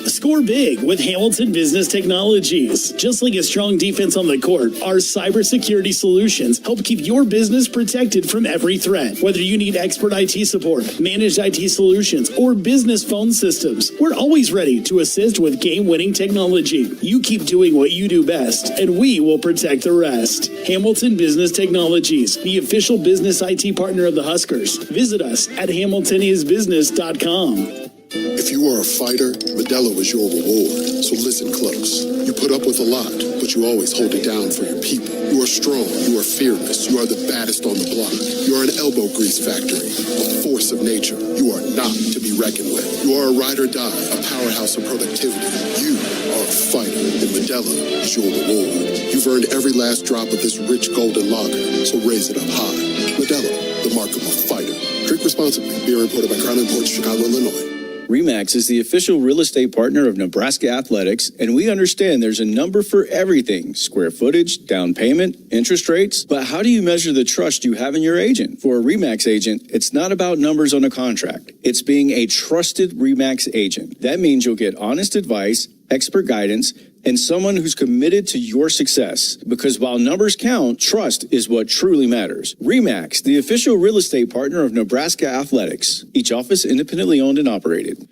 Score big with Hamilton Business Technologies. Just like a strong defense on the court, our cybersecurity solutions help keep your business protected from every threat. Whether you need expert IT support, managed IT solutions, or business phone systems, we're always ready to assist with game-winning technology. You keep doing what you do best, and we will protect the rest. Hamilton Business Technologies, the official business IT partner of the Huskers. Visit us at hamiltonisbusiness.com. If you are a fighter, Modelo is your reward. So listen close. You put up with a lot, but you always hold it down for your people. You are strong. You are fearless. You are the baddest on the block. You are an elbow grease factory, a force of nature. You are not to be reckoned with. You are a ride or die, a powerhouse of productivity. You are a fighter, and Modelo is your reward. You've earned every last drop of this rich golden lager, so raise it up high. Modelo, the mark of a fighter. Drink responsibly. Beer imported by Crown Imports, Chicago, Illinois. RE/MAX is the official real estate partner of Nebraska Athletics, and we understand there's a number for everything: square footage, down payment, interest rates. But how do you measure the trust you have in your agent? For a RE/MAX agent, it's not about numbers on a contract. It's being a trusted RE/MAX agent. That means you'll get honest advice, expert guidance, and someone who's committed to your success. Because while numbers count, trust is what truly matters. RE/MAX, the official real estate partner of Nebraska Athletics. Each office independently owned and operated.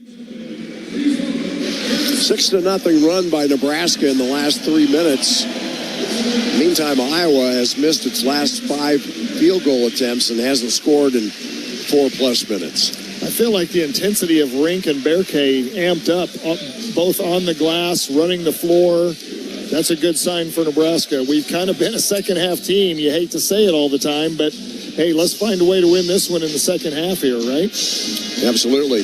6-0 run by Nebraska in the last 3 minutes. Meantime, Iowa has missed its last 5 field goal attempts and hasn't scored in 4+ minutes. I feel like the intensity of Rink and Berkay amped up, both on the glass, running the floor. That's a good sign for Nebraska. We've kind of been a second-half team. You hate to say it all the time, but, hey, let's find a way to win this one in the second half here, right? Absolutely.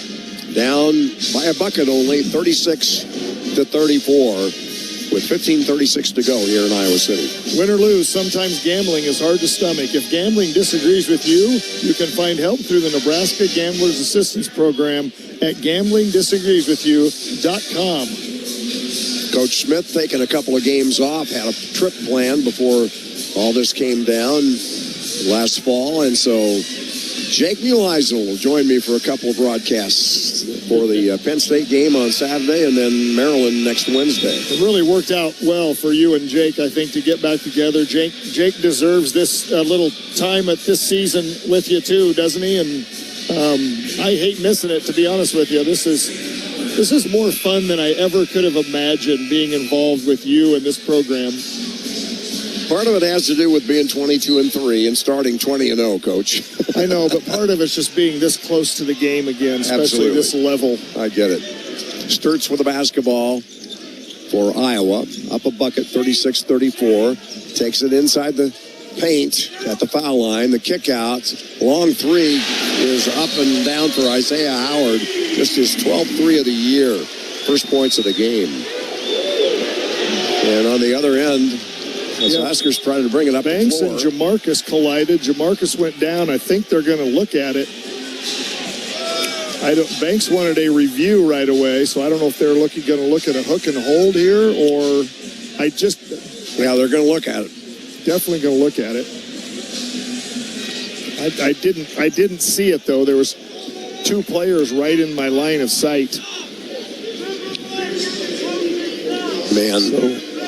Down by a bucket only, 36-34, with 15:36 to go here in Iowa City. Win or lose, sometimes gambling is hard to stomach. If gambling disagrees with you, you can find help through the Nebraska Gamblers Assistance Program at gamblingdisagreeswithyou.com. Coach Smith taking a couple of games off, had a trip planned before all this came down last fall, and so Jake Muehlheisel will join me for a couple of broadcasts for the Penn State game on Saturday and then Maryland next Wednesday. It really worked out well for you and Jake, I think, to get back together. Jake deserves this little time at this season with you too, doesn't he? And I hate missing it, to be honest with you. This is more fun than I ever could have imagined, being involved with you in this program. Part of it has to do with being 22-3 and starting 20-0, Coach. I know, but part of it's just being this close to the game again, especially Absolutely. this level. I get it. Sturts with the basketball for Iowa. Up a bucket, 36-34. Takes it inside the paint at the foul line. The kick out. Long three is up and down for Isaiah Howard. Just his 12th three of the year. First points of the game. And on the other end, as Huskers trying to bring it up. Banks and Jamarcus collided. Jamarcus went down. I think they're going to look at it. Banks wanted a review right away, so I don't know if they're going to look at a hook and hold here, or yeah, they're going to look at it. Definitely going to look at it. I didn't see it though. There was 2 players right in my line of sight. Man,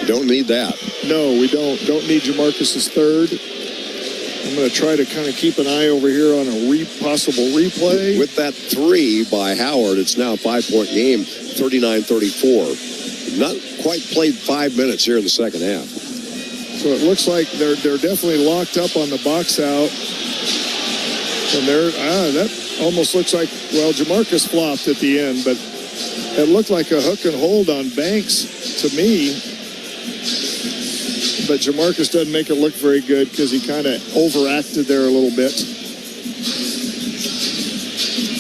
don't need that. No, we don't. Don't need Jamarcus's third. I'm going to try to kind of keep an eye over here on a possible replay. With that 3 by Howard, it's now a 5-point game, 39-34. Not quite played 5 minutes here in the second half. So it looks like they're definitely locked up on the box out. And that almost looks like, well, Jamarcus flopped at the end, but it looked like a hook and hold on Banks to me. But Jamarcus doesn't make it look very good because he kind of overacted there a little bit.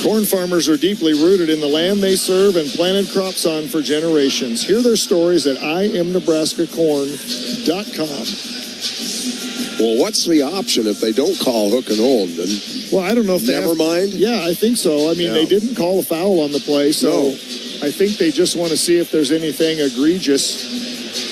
Corn farmers are deeply rooted in the land they serve and planted crops on for generations. Hear their stories at IamNebraskaCorn.com. Well, what's the option if they don't call hook and hold? Well, I don't know if they never mind. Yeah, I think so. I mean, they didn't call a foul on the play, so I think they just want to see if there's anything egregious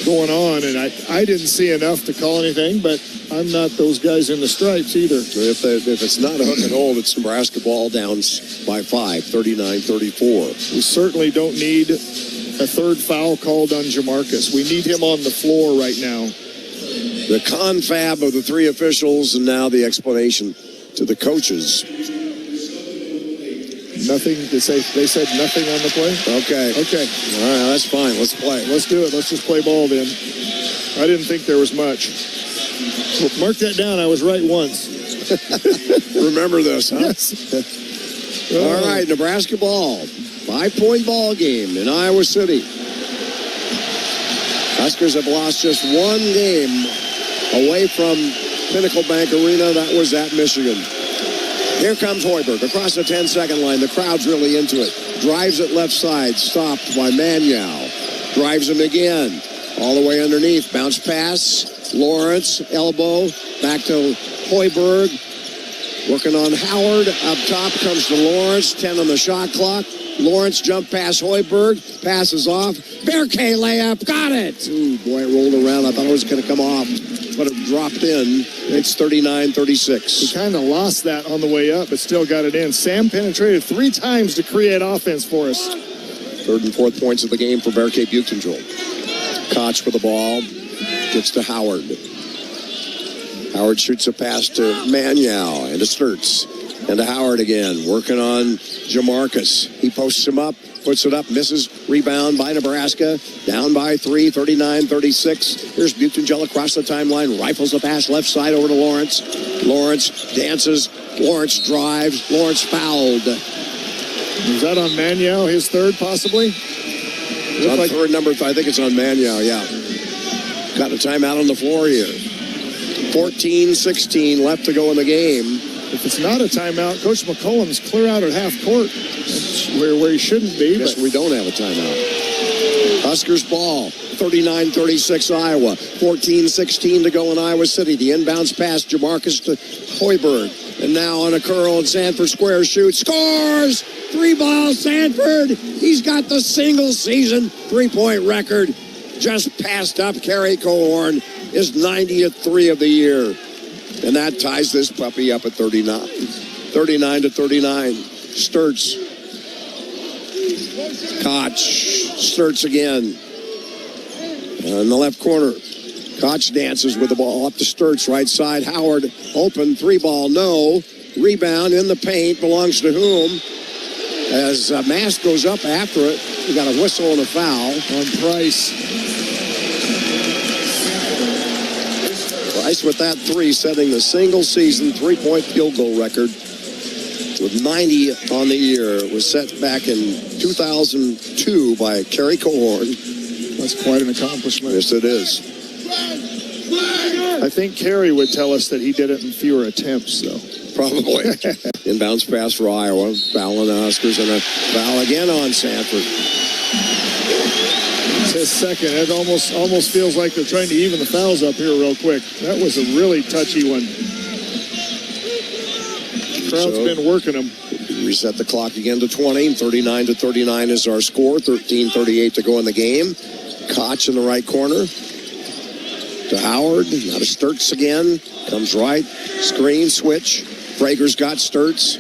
going on. And I didn't see enough to call anything, but I'm not those guys in the stripes either. If it's not a hook and hold, it's Nebraska ball down by 5, 39-34. We certainly don't need a third foul called on Jamarcus. We need him on the floor right now. The confab of the 3 officials, and now the explanation to the coaches. Nothing to say. They said nothing on the play? Okay. All right, that's fine. Let's play. Let's do it. Let's just play ball then. I didn't think there was much. Well, mark that down. I was right once. Remember this, huh? Yes. All right, Nebraska ball. 5-point ball game in Iowa City. Huskers have lost just one game away from Pinnacle Bank Arena. That was at Michigan. Here comes Hoiberg across the 10-second line. The crowd's really into it. Drives it left side. Stopped by Manyow. Drives him again. All the way underneath. Bounce pass. Lawrence. Elbow. Back to Hoiberg. Working on Howard. Up top comes to Lawrence. 10 on the shot clock. Lawrence jumped past Hoiberg. Passes off. Bear K layup. Got it. Ooh, boy, it rolled around. I thought it was going to come off, but it dropped in. It's 39-36. He kind of lost that on the way up, but still got it in. Sam penetrated 3 times to create offense for us. 3rd and 4th points of the game for Bear K Buchtentrol. Koch with the ball. Gets to Howard. Howard shoots a pass to Manyow and to Sturtz. And to Howard again, working on Jamarcus. He posts him up, puts it up, misses. Rebound by Nebraska. Down by 3, 39-36. Here's Buchtentrol across the timeline. Rifles the pass left side over to Lawrence. Lawrence dances. Lawrence drives. Lawrence fouled. Is that on Manyow, his third possibly? It's on third number, I think it's on Manyow, yeah. Got a timeout on the floor here. 14-16 left to go in the game. If it's not a timeout, Coach McCollum's clear out at half court. That's where he shouldn't be. Yes, we don't have a timeout. Huskers ball, 39-36 Iowa. 14-16 to go in Iowa City. The inbounds pass, Jamarcus to Hoiberg. And now on a curl, and Sanford Square shoots, scores! 3-ball Sanford. He's got the single season 3-point record. Just passed up Kerry Cohorn, his 90th 3 of the year. And that ties this puppy up at 39. 39-39. Sturtz. Koch. Sturtz again. In the left corner. Koch dances with the ball up to Sturtz, right side. Howard, open, 3-ball, no. Rebound in the paint, belongs to whom? As Mask goes up after it, we got a whistle and a foul on Price. Price with that 3, setting the single season 3-point field goal record with 90 on the year. It was set back in 2002 by Kerry Cohorn. That's quite an accomplishment. Yes, it is. I think Kerry would tell us that he did it in fewer attempts, though. Probably. Inbounds pass for Iowa. Foul on the Huskers and a foul again on Sanford. It's his second. It almost feels like they're trying to even the fouls up here real quick. That was a really touchy one. Crowd's been working them. Reset the clock again to 20. 39-39 is our score. 13:38 to go in the game. Koch in the right corner. To Howard. Now to Sturtz again. Comes right. Screen switch. Prager's got Sturtz.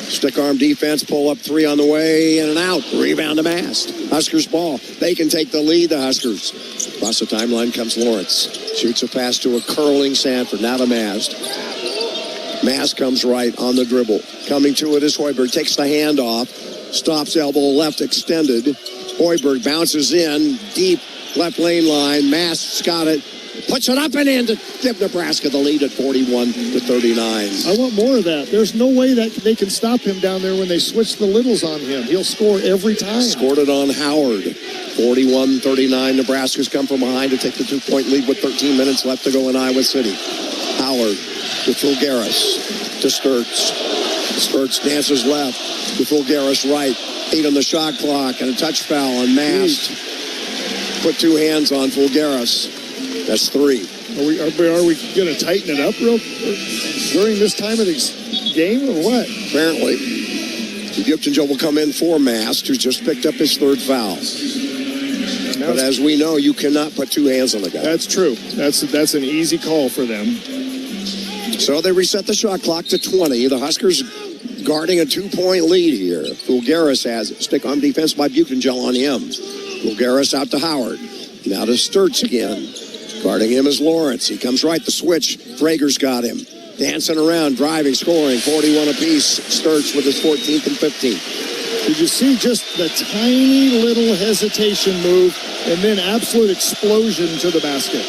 Stick arm defense, pull up three on the way, in and out. Rebound to Mast. Huskers ball. They can take the lead, the Huskers. Across the timeline comes Lawrence. Shoots a pass to a curling Sanford. Now to Mast. Mast comes right on the dribble. Coming to it is Hoiberg. Takes the handoff. Stops elbow left extended. Hoiberg bounces in. Deep left lane line. Mast's got it. Puts it up and in to give Nebraska the lead at 41-39. I want more of that. There's no way that they can stop him down there when they switch the littles on him. He'll score every time. Scored it on Howard. 41-39. Nebraska's come from behind to take the 2-point lead with 13 minutes left to go in Iowa City. Howard to Fulgaris to Sturts. Sturts dances left to Fulgaris right. 8 on the shot clock and a touch foul on Mast. Put two hands on Fulgaris. That's 3. Are we going to tighten it up during this time of the game or what? Apparently. Gibson Joe will come in for Mast, who's just picked up his 3rd foul. But as we know, you cannot put two hands on the guy. That's true. That's an easy call for them. So they reset the shot clock to 20. The Huskers guarding a 2-point lead here. Fulgaris has it. Stick on defense by Buchenjel on him. Fulgaris out to Howard. Now to Sturts again. Guarding him is Lawrence. He comes right, the switch. Frager's got him. Dancing around, driving, scoring. 41 apiece. Sturts with his 14th and 15th. Did you see just the tiny little hesitation move and then absolute explosion to the basket?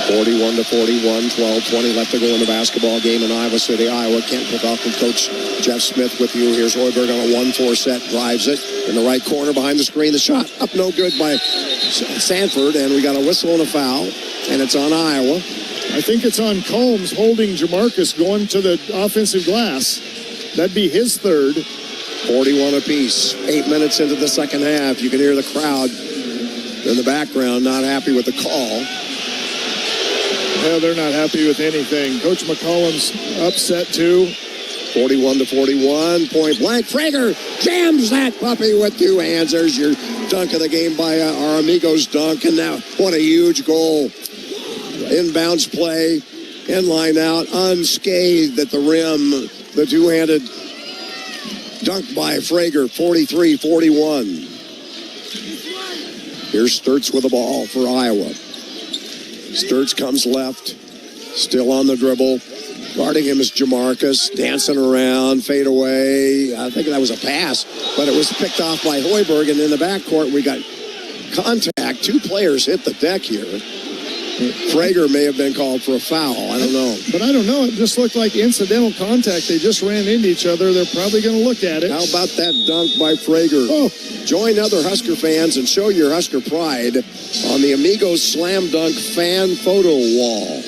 41-41, 12-20 left to go in the basketball game in Iowa City, Iowa. Kent Pavlov and Coach Jeff Smith with you. Here's Hoiberg on a 1-4 set, drives it in the right corner behind the screen. The shot up no good by Sanford, and we got a whistle and a foul, and it's on Iowa. I think it's on Combs holding Jamarcus going to the offensive glass. That'd be his 3rd. 41 apiece. 8 minutes into the second half. You can hear the crowd in the background not happy with the call. Well, they're not happy with anything. Coach McCollum's upset too. 41-41, point blank. Frager jams that puppy with two hands. There's your dunk of the game by our amigos dunk. And now, what a huge goal. Inbounds play, in line out, unscathed at the rim. The two-handed dunk by Frager, 43-41. Here's Sturts with the ball for Iowa. Sturts comes left, still on the dribble. Guarding him is Jamarcus, dancing around, fade away. I think that was a pass, but it was picked off by Hoiberg. And in the backcourt, we got contact. 2 players hit the deck here. Frager may have been called for a foul. I don't know. But I don't know. It just looked like incidental contact. They just ran into each other. They're probably going to look at it. How about that dunk by Frager? Oh. Join other Husker fans and show your Husker pride on the Amigos Slam Dunk fan photo wall.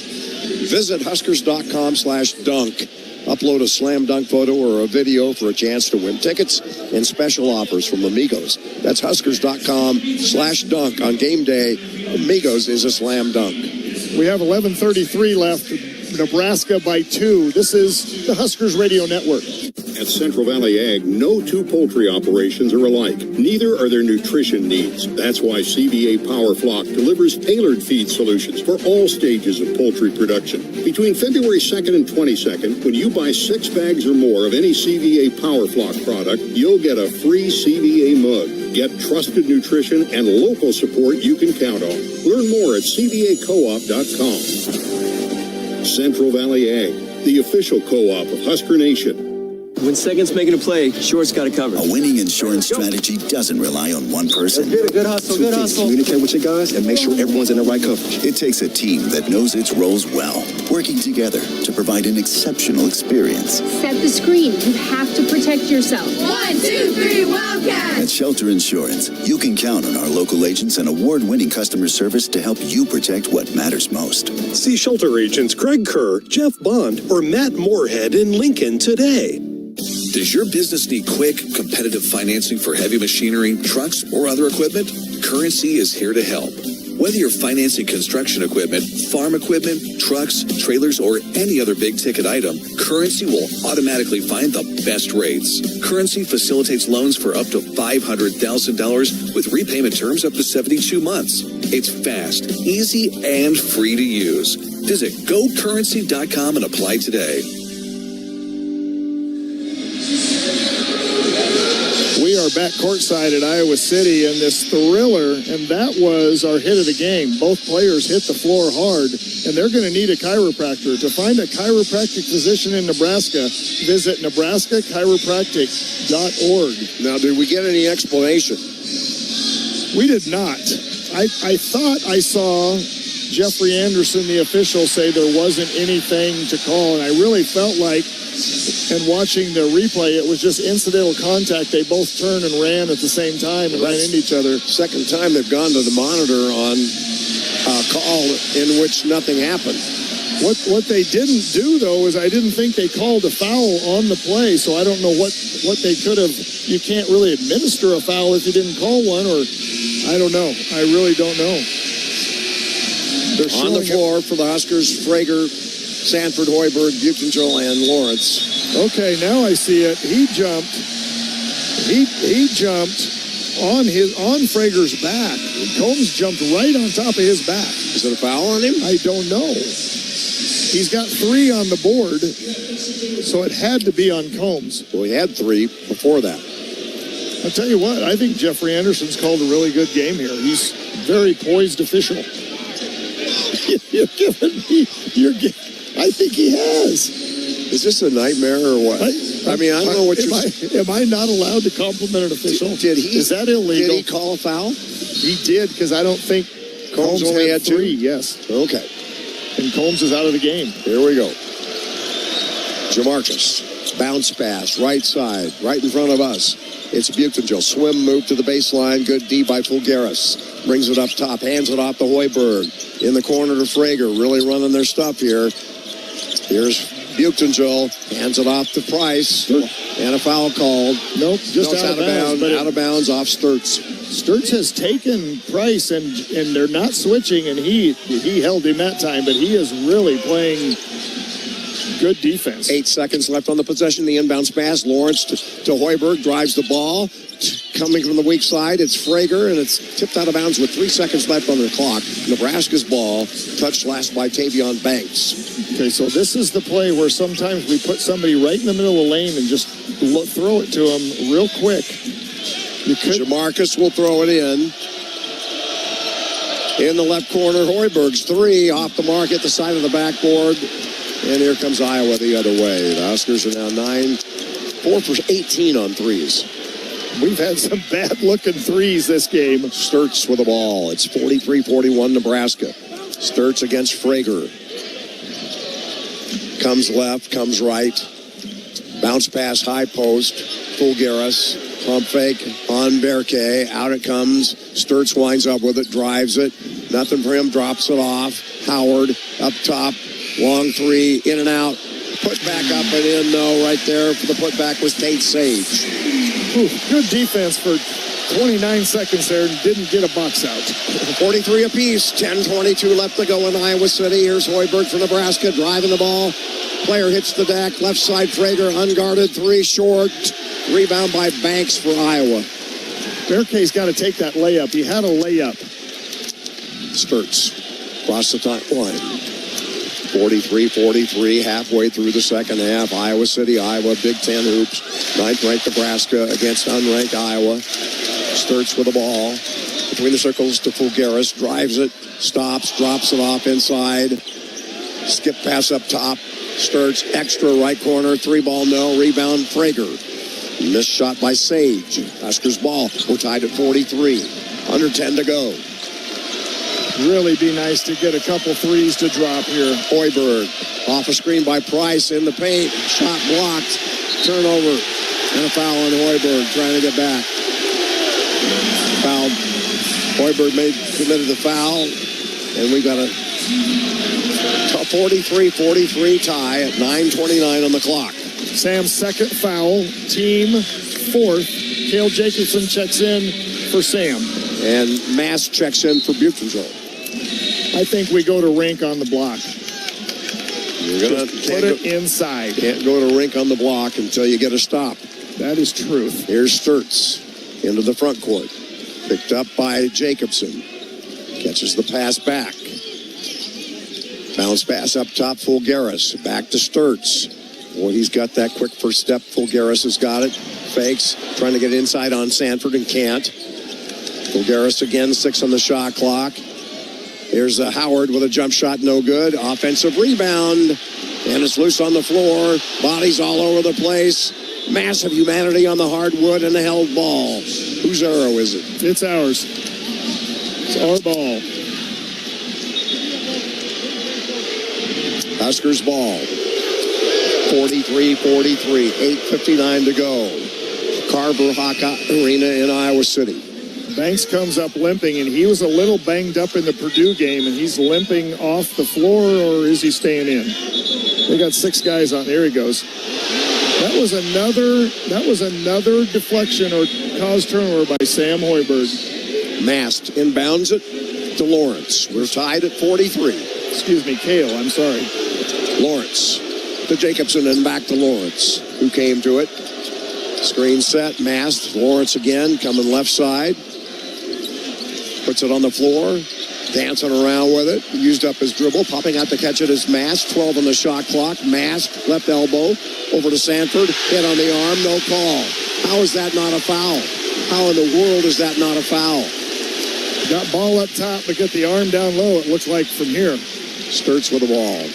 Visit Huskers.com/dunk. Upload a slam dunk photo or a video for a chance to win tickets and special offers from Amigos. That's Huskers.com/dunk. On game day, Amigos is a slam dunk. We have 11:33 left. Nebraska by 2. This is the Huskers Radio Network. At Central Valley Ag, no 2 poultry operations are alike. Neither are their nutrition needs. That's why CVA Power Flock delivers tailored feed solutions for all stages of poultry production. Between February 2nd and 22nd, when you buy 6 bags or more of any CVA Power Flock product, you'll get a free CVA mug. Get trusted nutrition and local support you can count on. Learn more at cvacoop.com. Central Valley Ag, the official co-op of Husker Nation. When second's making a play, short's got it covered. A winning insurance strategy doesn't rely on one person. Good hustle, good hustle. Communicate with your guys and make sure everyone's in the right coverage. It takes a team that knows its roles well, working together to provide an exceptional experience. Set the screen. You have to protect yourself. 1, 2, 3, Wildcat! At Shelter Insurance, you can count on our local agents and award-winning customer service to help you protect what matters most. See Shelter agents Craig Kerr, Jeff Bond, or Matt Moorhead in Lincoln today. Does your business need quick, competitive financing for heavy machinery, trucks, or other equipment? Currency is here to help. Whether you're financing construction equipment, farm equipment, trucks, trailers, or any other big-ticket item, Currency will automatically find the best rates. Currency facilitates loans for up to $500,000 with repayment terms up to 72 months. It's fast, easy, and free to use. Visit GoCurrency.com and apply today. are back courtside at Iowa City in this thriller, and that was our hit of the game. Both players hit the floor hard, and they're going to need a chiropractor. To find a chiropractic physician in Nebraska, visit nebraskachiropractic.org. Now, did we get any explanation? We did not. I thought I saw Jeffrey Anderson, the official, say there wasn't anything to call, and I really felt like, and watching the replay, it was just incidental contact. They both turned and ran at the same time and ran into each other. Second time they've gone to the monitor on a call in which nothing happened. What they didn't do, though, is I didn't think they called a foul on the play, so I don't know what they could have. You can't really administer a foul if you didn't call one, or I don't know. I really don't know. They're on the floor for the Huskers, Frager, Sanford, Hoiberg, Buchengel, and Lawrence. Okay, now I see it. He jumped. He jumped on Frager's back. Combs jumped right on top of his back. Is it a foul on him? I don't know. He's got 3 on the board, so it had to be on Combs. Well, he had 3 before that. I'll tell you what, I think Jeffrey Anderson's called a really good game here. He's very poised official. You're giving me I think he has. Is this a nightmare or what? I mean, I don't know what you're saying. Am I not allowed to compliment an official? Is that illegal? Did he call a foul? He did, because I don't think Combs only had 2? Yes. Okay. And Combs is out of the game. Here we go. Jamarcus. Bounce pass. Right side. Right in front of us. It's Buchengel. Swim move to the baseline. Good D by Fulgaris. Brings it up top. Hands it off to Hoiberg. In the corner to Frager. Really running their stuff here. Here's Buchengel. Hands it off to Price. And a foul called. Nope. Just out of bounds. Out of bounds off Sturts. Sturts has taken Price, and they're not switching, and he held him that time, but he is really playing good defense. 8 seconds left on the possession. The inbounds pass. Lawrence to Hoiberg. Drives the ball. Coming from the weak side, it's Frager, and it's tipped out of bounds with 3 seconds left on the clock. Nebraska's ball, touched last by Tavion Banks. Okay, so this is the play where sometimes we put somebody right in the middle of the lane and just throw it to him real quick. Jamarcus will throw it in. In the left corner, Hoiberg's 3 off the mark at the side of the backboard. And here comes Iowa the other way. The Huskers are now 4 for 18 on threes. We've had some bad-looking threes this game. Sturts with the ball. It's 43-41 Nebraska. Sturts against Frager. Comes left, comes right. Bounce pass, high post. Fulgaris. Pump fake on Berke. Out it comes. Sturts winds up with it, drives it. Nothing for him, drops it off. Howard up top. Long 3, in and out. Put back up and in, though, right there. For the putback was Tate Sage. Ooh, good defense for 29 seconds there and didn't get a box out. 43 apiece. 10:22 left to go in Iowa City. Here's Hoiberg for Nebraska, driving the ball. Player hits the deck. Left side, Frager, unguarded. 3 short. Rebound by Banks for Iowa. Berke's got to take that layup. He had a layup. Sturts across the top line. 43-43, halfway through the second half. Iowa City, Iowa, Big Ten hoops. 9th-ranked Nebraska against unranked Iowa. Sturts with the ball. Between the circles to Fulgaris. Drives it, stops, drops it off inside. Skip pass up top. Sturts, extra right corner. 3-ball, no. Rebound, Frager. Missed shot by Sage. Huskers ball. We're tied at 43. Under 10 to go. Really be nice to get a couple threes to drop here. Hoiberg off a screen by Price in the paint. Shot blocked. Turnover. And a foul on Hoiberg trying to get back. Fouled. Hoiberg committed the foul. And we got a 43-43 tie at 9:29 on the clock. Sam's second foul. Team 4th. Cale Jacobson checks in for Sam. And Mass checks in for Buchengel. I think we go to rink on the block. You're gonna put it inside. Can't go to rink on the block until you get a stop. That is truth. Here's Sturts into the front court. Picked up by Jacobson. Catches the pass back. Bounce pass up top, Fulgaris. Back to Sturts. Well, he's got that quick first step. Fulgaris has got it. Fakes, trying to get inside on Sanford and can't. Fulgaris again, 6 on the shot clock. Here's Howard with a jump shot, no good. Offensive rebound, and it's loose on the floor. Bodies all over the place. Massive humanity on the hardwood and the held ball. Whose arrow is it? It's ours. It's our ball. Huskers ball. 43-43. 8:59 to go. Carver Hawkeye Arena in Iowa City. Banks comes up limping, and he was a little banged up in the Purdue game, and he's limping off the floor, or is he staying in? They got 6 guys on. There he goes. That was another deflection or caused turnover by Sam Hoiberg. Mast inbounds it to Lawrence. We're tied at 43. Excuse me, Cale, I'm sorry. Lawrence to Jacobson and back to Lawrence, who came to it. Screen set, Mast. Lawrence again, coming left side. Puts it on the floor, dancing around with it. Used up his dribble, popping out to catch it as Mast. 12 on the shot clock. Mast, left elbow, over to Sanford. Hit on the arm, no call. How is that not a foul? How in the world is that not a foul? Got ball up top, but get the arm down low, it looks like from here. Sturts with the ball.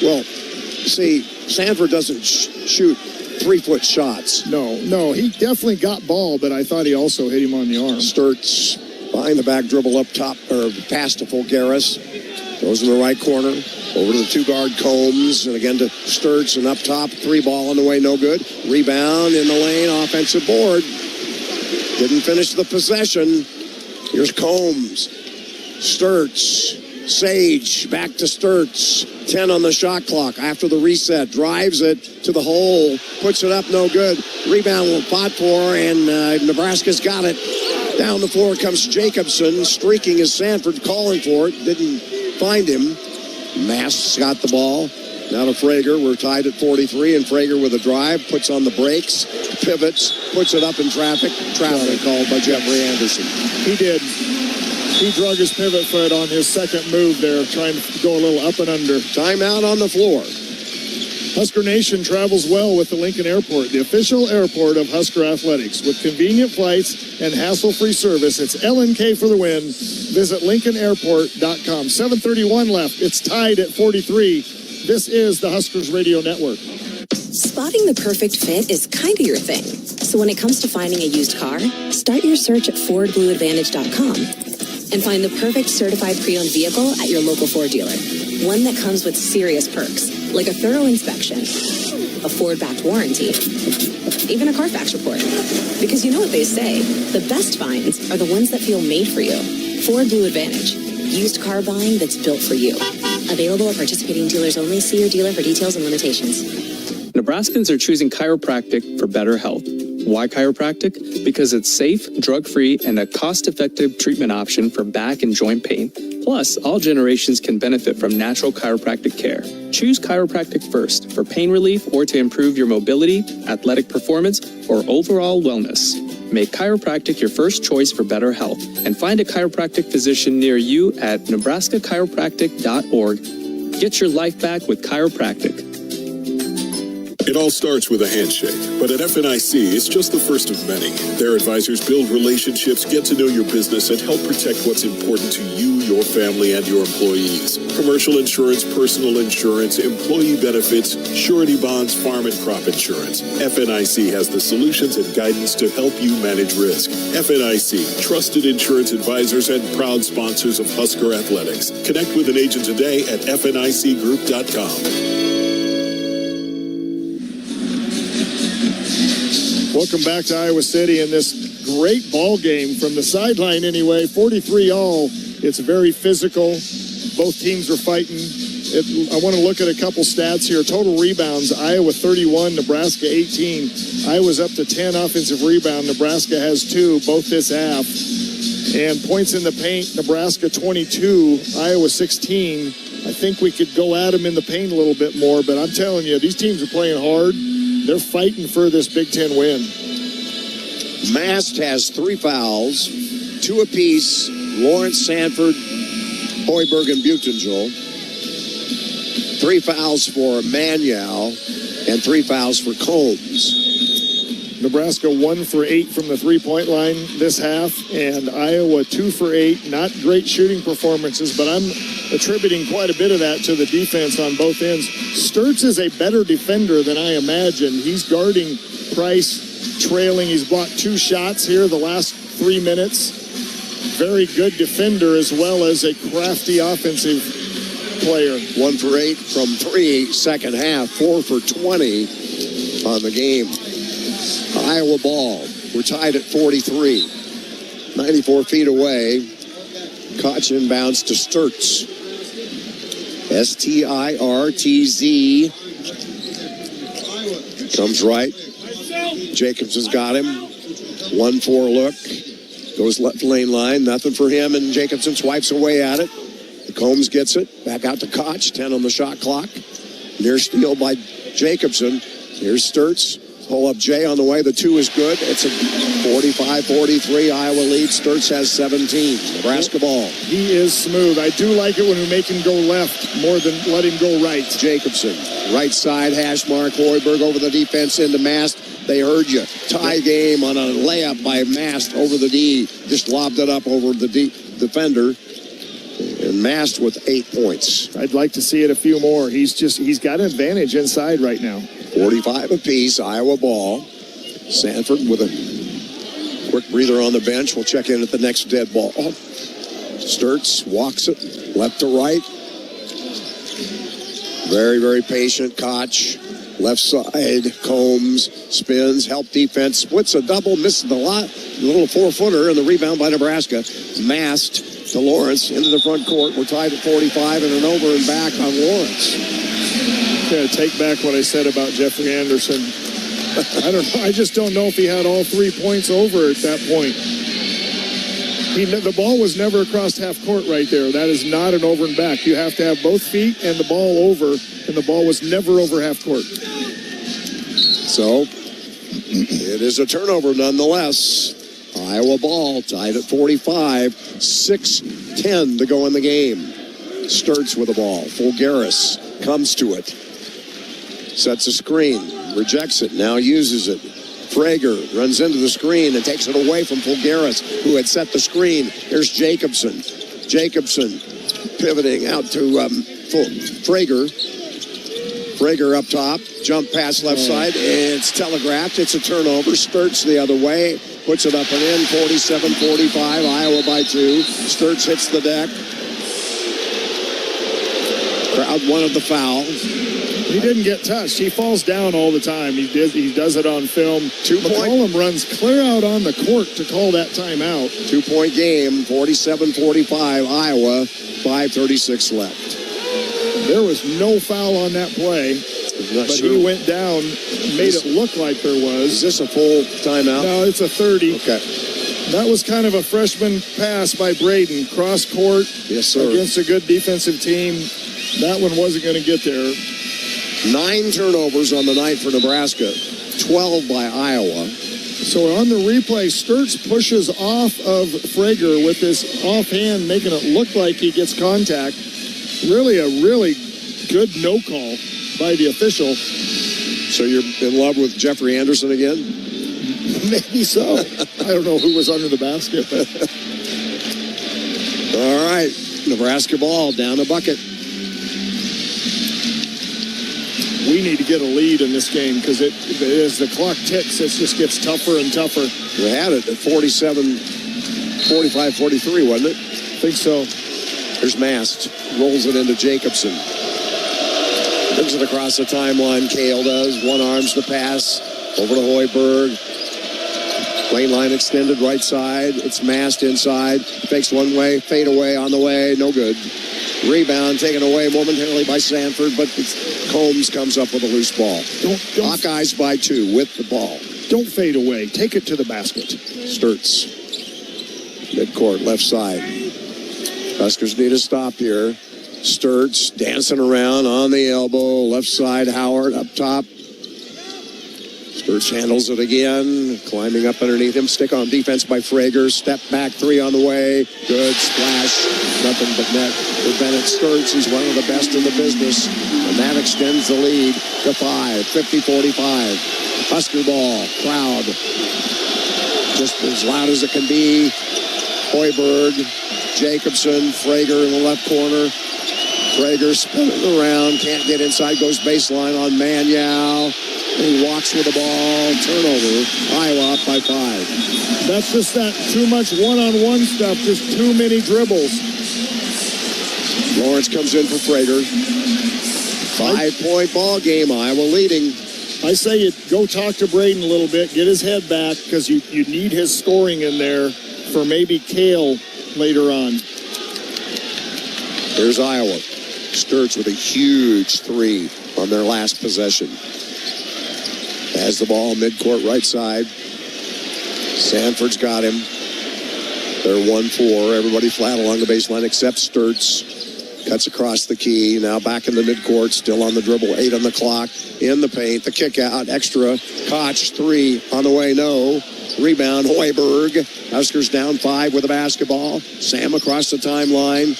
Well, see, Sanford doesn't shoot 3-foot shots. No, he definitely got ball, but I thought he also hit him on the arm. Sturts behind the back dribble up top, or pass to Fulgaris. Goes in the right corner. Over to the 2-guard Combs, and again to Sturts, and up top, 3 ball on the way, no good. Rebound in the lane, offensive board. Didn't finish the possession. Here's Combs. Sturts. Sage, back to Sturts. 10 on the shot clock after the reset. Drives it to the hole. Puts it up, no good. Rebound will fought for, and Nebraska's got it. Down the floor comes Jacobson, streaking as Sanford, calling for it. Didn't find him. Mast's got the ball. Now to Frager. We're tied at 43, and Frager with a drive, puts on the brakes, pivots, puts it up in traffic. Traffic called by Jeffrey Anderson. He did. He drug his pivot foot on his second move there, trying to go a little up and under. Timeout on the floor. Husker Nation travels well with the Lincoln Airport, the official airport of Husker Athletics. With convenient flights and hassle-free service, it's LNK for the win. Visit LincolnAirport.com. 7:31 left. It's tied at 43. This is the Huskers Radio Network. Spotting the perfect fit is kind of your thing. So when it comes to finding a used car, start your search at FordBlueAdvantage.com and find the perfect certified pre-owned vehicle at your local Ford dealer. One that comes with serious perks, like a thorough inspection, a Ford-backed warranty, even a Carfax report. Because you know what they say, the best finds are the ones that feel made for you. Ford Blue Advantage, used car buying that's built for you. Available at participating dealers only. See your dealer for details and limitations. Nebraskans are choosing chiropractic for better health. Why chiropractic? Because it's safe, drug-free, and a cost-effective treatment option for back and joint pain. Plus, all generations can benefit from natural chiropractic care. Choose chiropractic first for pain relief or to improve your mobility, athletic performance, or overall wellness. Make chiropractic your first choice for better health, and find a chiropractic physician near you at NebraskaChiropractic.org. Get your life back with chiropractic. It all starts with a handshake, but at FNIC, it's just the first of many. Their advisors build relationships, get to know your business, and help protect what's important to you, your family, and your employees. Commercial insurance, personal insurance, employee benefits, surety bonds, farm and crop insurance. FNIC has the solutions and guidance to help you manage risk. FNIC, trusted insurance advisors and proud sponsors of Husker Athletics. Connect with an agent today at FNICgroup.com. Welcome back to Iowa City in this great ball game from the sideline anyway. 43-all. It's very physical. Both teams are fighting. I want to look at a couple stats here. Total rebounds, Iowa 31, Nebraska 18. Iowa's up to 10 offensive rebound. Nebraska has 2, both this half. And points in the paint, Nebraska 22, Iowa 16. I think we could go at them in the paint a little bit more, but I'm telling you, these teams are playing hard. They're fighting for this Big Ten win. Mast has 3 fouls, 2 apiece. Lawrence, Sanford, Hoiberg, and Butengel. 3 fouls for Maniau. and 3 fouls for Combs. Nebraska 1 for 8 from the three-point line this half, and Iowa 2 for 8. Not great shooting performances, but I'm attributing quite a bit of that to the defense on both ends. Sturtz is a better defender than I imagined. He's guarding Price, trailing. He's blocked 2 shots here the last 3 minutes. Very good defender as well as a crafty offensive player. 1 for 8 from 3 second half, 4 for 20 on the game. Iowa ball. We're tied at 43. 94 feet away. Koch inbounds to Sturtz. Stirtz. Comes right. Jacobson's got him. 1-4 look. Goes left lane line. Nothing for him, and Jacobson swipes away at it. Combs gets it. Back out to Koch. 10 on the shot clock. Near steal by Jacobson. Here's Sturtz. Pull up Jay on the way. The 2 is good. It's a 45-43. Iowa lead. Sturtz has 17. Nebraska ball. He is smooth. I do like it when we make him go left more than let him go right. Jacobson. Right side hash mark. Hoiberg over the defense into Mast. They heard you. Tie game on a layup by Mast over the D. Just lobbed it up over the defender. And Mast with 8 points. I'd like to see it a few more. He's got an advantage inside right now. 45 apiece, Iowa ball. Sanford with a quick breather on the bench. We'll check in at the next dead ball. Sturtz walks it left to right. Very, very patient. Koch, left side. Combs, spins, help defense, splits a double, misses the little 4-footer, and the rebound by Nebraska. Mast to Lawrence into the front court. We're tied at 45 and an over and back on Lawrence. I'm going to take back what I said about Jeffrey Anderson. I don't know. I just don't know if he had all 3 points over at that point. The ball was never across half court right there. That is not an over and back. You have to have both feet and the ball over, and the ball was never over half court. So it is a turnover nonetheless. Iowa ball tied at 45. 6:10 to go in the game. Sturtz with the ball. Fulgaris comes to it. Sets a screen. Rejects it. Now uses it. Prager runs into the screen and takes it away from Fulgaris, who had set the screen. Here's Jacobson. Jacobson pivoting out to Prager. Prager up top. Jump pass left side. It's telegraphed. It's a turnover. Sturtz the other way. Puts it up and in. 47-45. Iowa by 2. Sturtz hits the deck. Crowd wanted the foul. He didn't get touched. He falls down all the time. He does it on film. 2 point. McCollum runs clear out on the court to call that timeout. 2-point game. 47-45. Iowa. 5:36 left. There was no foul on that play. But sure. He went down, made it look like there was. Is this a full timeout? No, it's a 30. Okay. That was kind of a freshman pass by Braden. Cross court. Yes, sir. Against a good defensive team. That one wasn't going to get there. 9 turnovers on the night for Nebraska. 12 by Iowa. So on the replay, Sturtz pushes off of Prager with this offhand, making it look like he gets contact. Really a really good no call by the official. So you're in love with Jeffrey Anderson again? Maybe so. I don't know who was under the basket. But. All right. Nebraska ball down the bucket. We need to get a lead in this game because as the clock ticks, it just gets tougher and tougher. We had it at 45-43, wasn't it? I think so. There's Mast. Rolls it into Jacobson. Brings it across the timeline. Kale does. One arms the pass. Over to Hoiberg. Lane line extended right side. It's Mast inside. Fakes one way. Fade away on the way. No good. Rebound taken away momentarily by Sanford, but Combs comes up with a loose ball. Hawkeyes by 2 with the ball. Don't fade away. Take it to the basket. Sturtz. Midcourt, left side. Huskers need a stop here. Sturtz dancing around on the elbow. Left side, Howard up top. Sturts handles it again, climbing up underneath him. Stick on defense by Frager. Step back three on the way. Good splash. Nothing but net for Bennett Sturts. He's one of the best in the business. And that extends the lead to 50-45. Husker ball. Crowd just as loud as it can be. Hoiberg, Jacobson, Frager in the left corner. Frager spinning around, can't get inside, goes baseline on Manyao. He walks with the ball. Turnover. Iowa up by 5. That's just that too much one-on-one stuff, just too many dribbles. Lawrence comes in for Frager. 5-point ball game. Iowa leading. I say you go talk to Braden a little bit, get his head back, because you need his scoring in there for maybe Kale later on. Here's Iowa. Sturts with a huge 3 on their last possession. Has the ball midcourt right side. Sanford's got him. They're 1-4. Everybody flat along the baseline except Sturts. Cuts across the key. Now back in the midcourt. Still on the dribble. 8 on the clock. In the paint. The kick out. Extra. Koch 3 on the way. No. Rebound. Hoiberg. Huskers down 5 with the basketball. Sam across the timeline.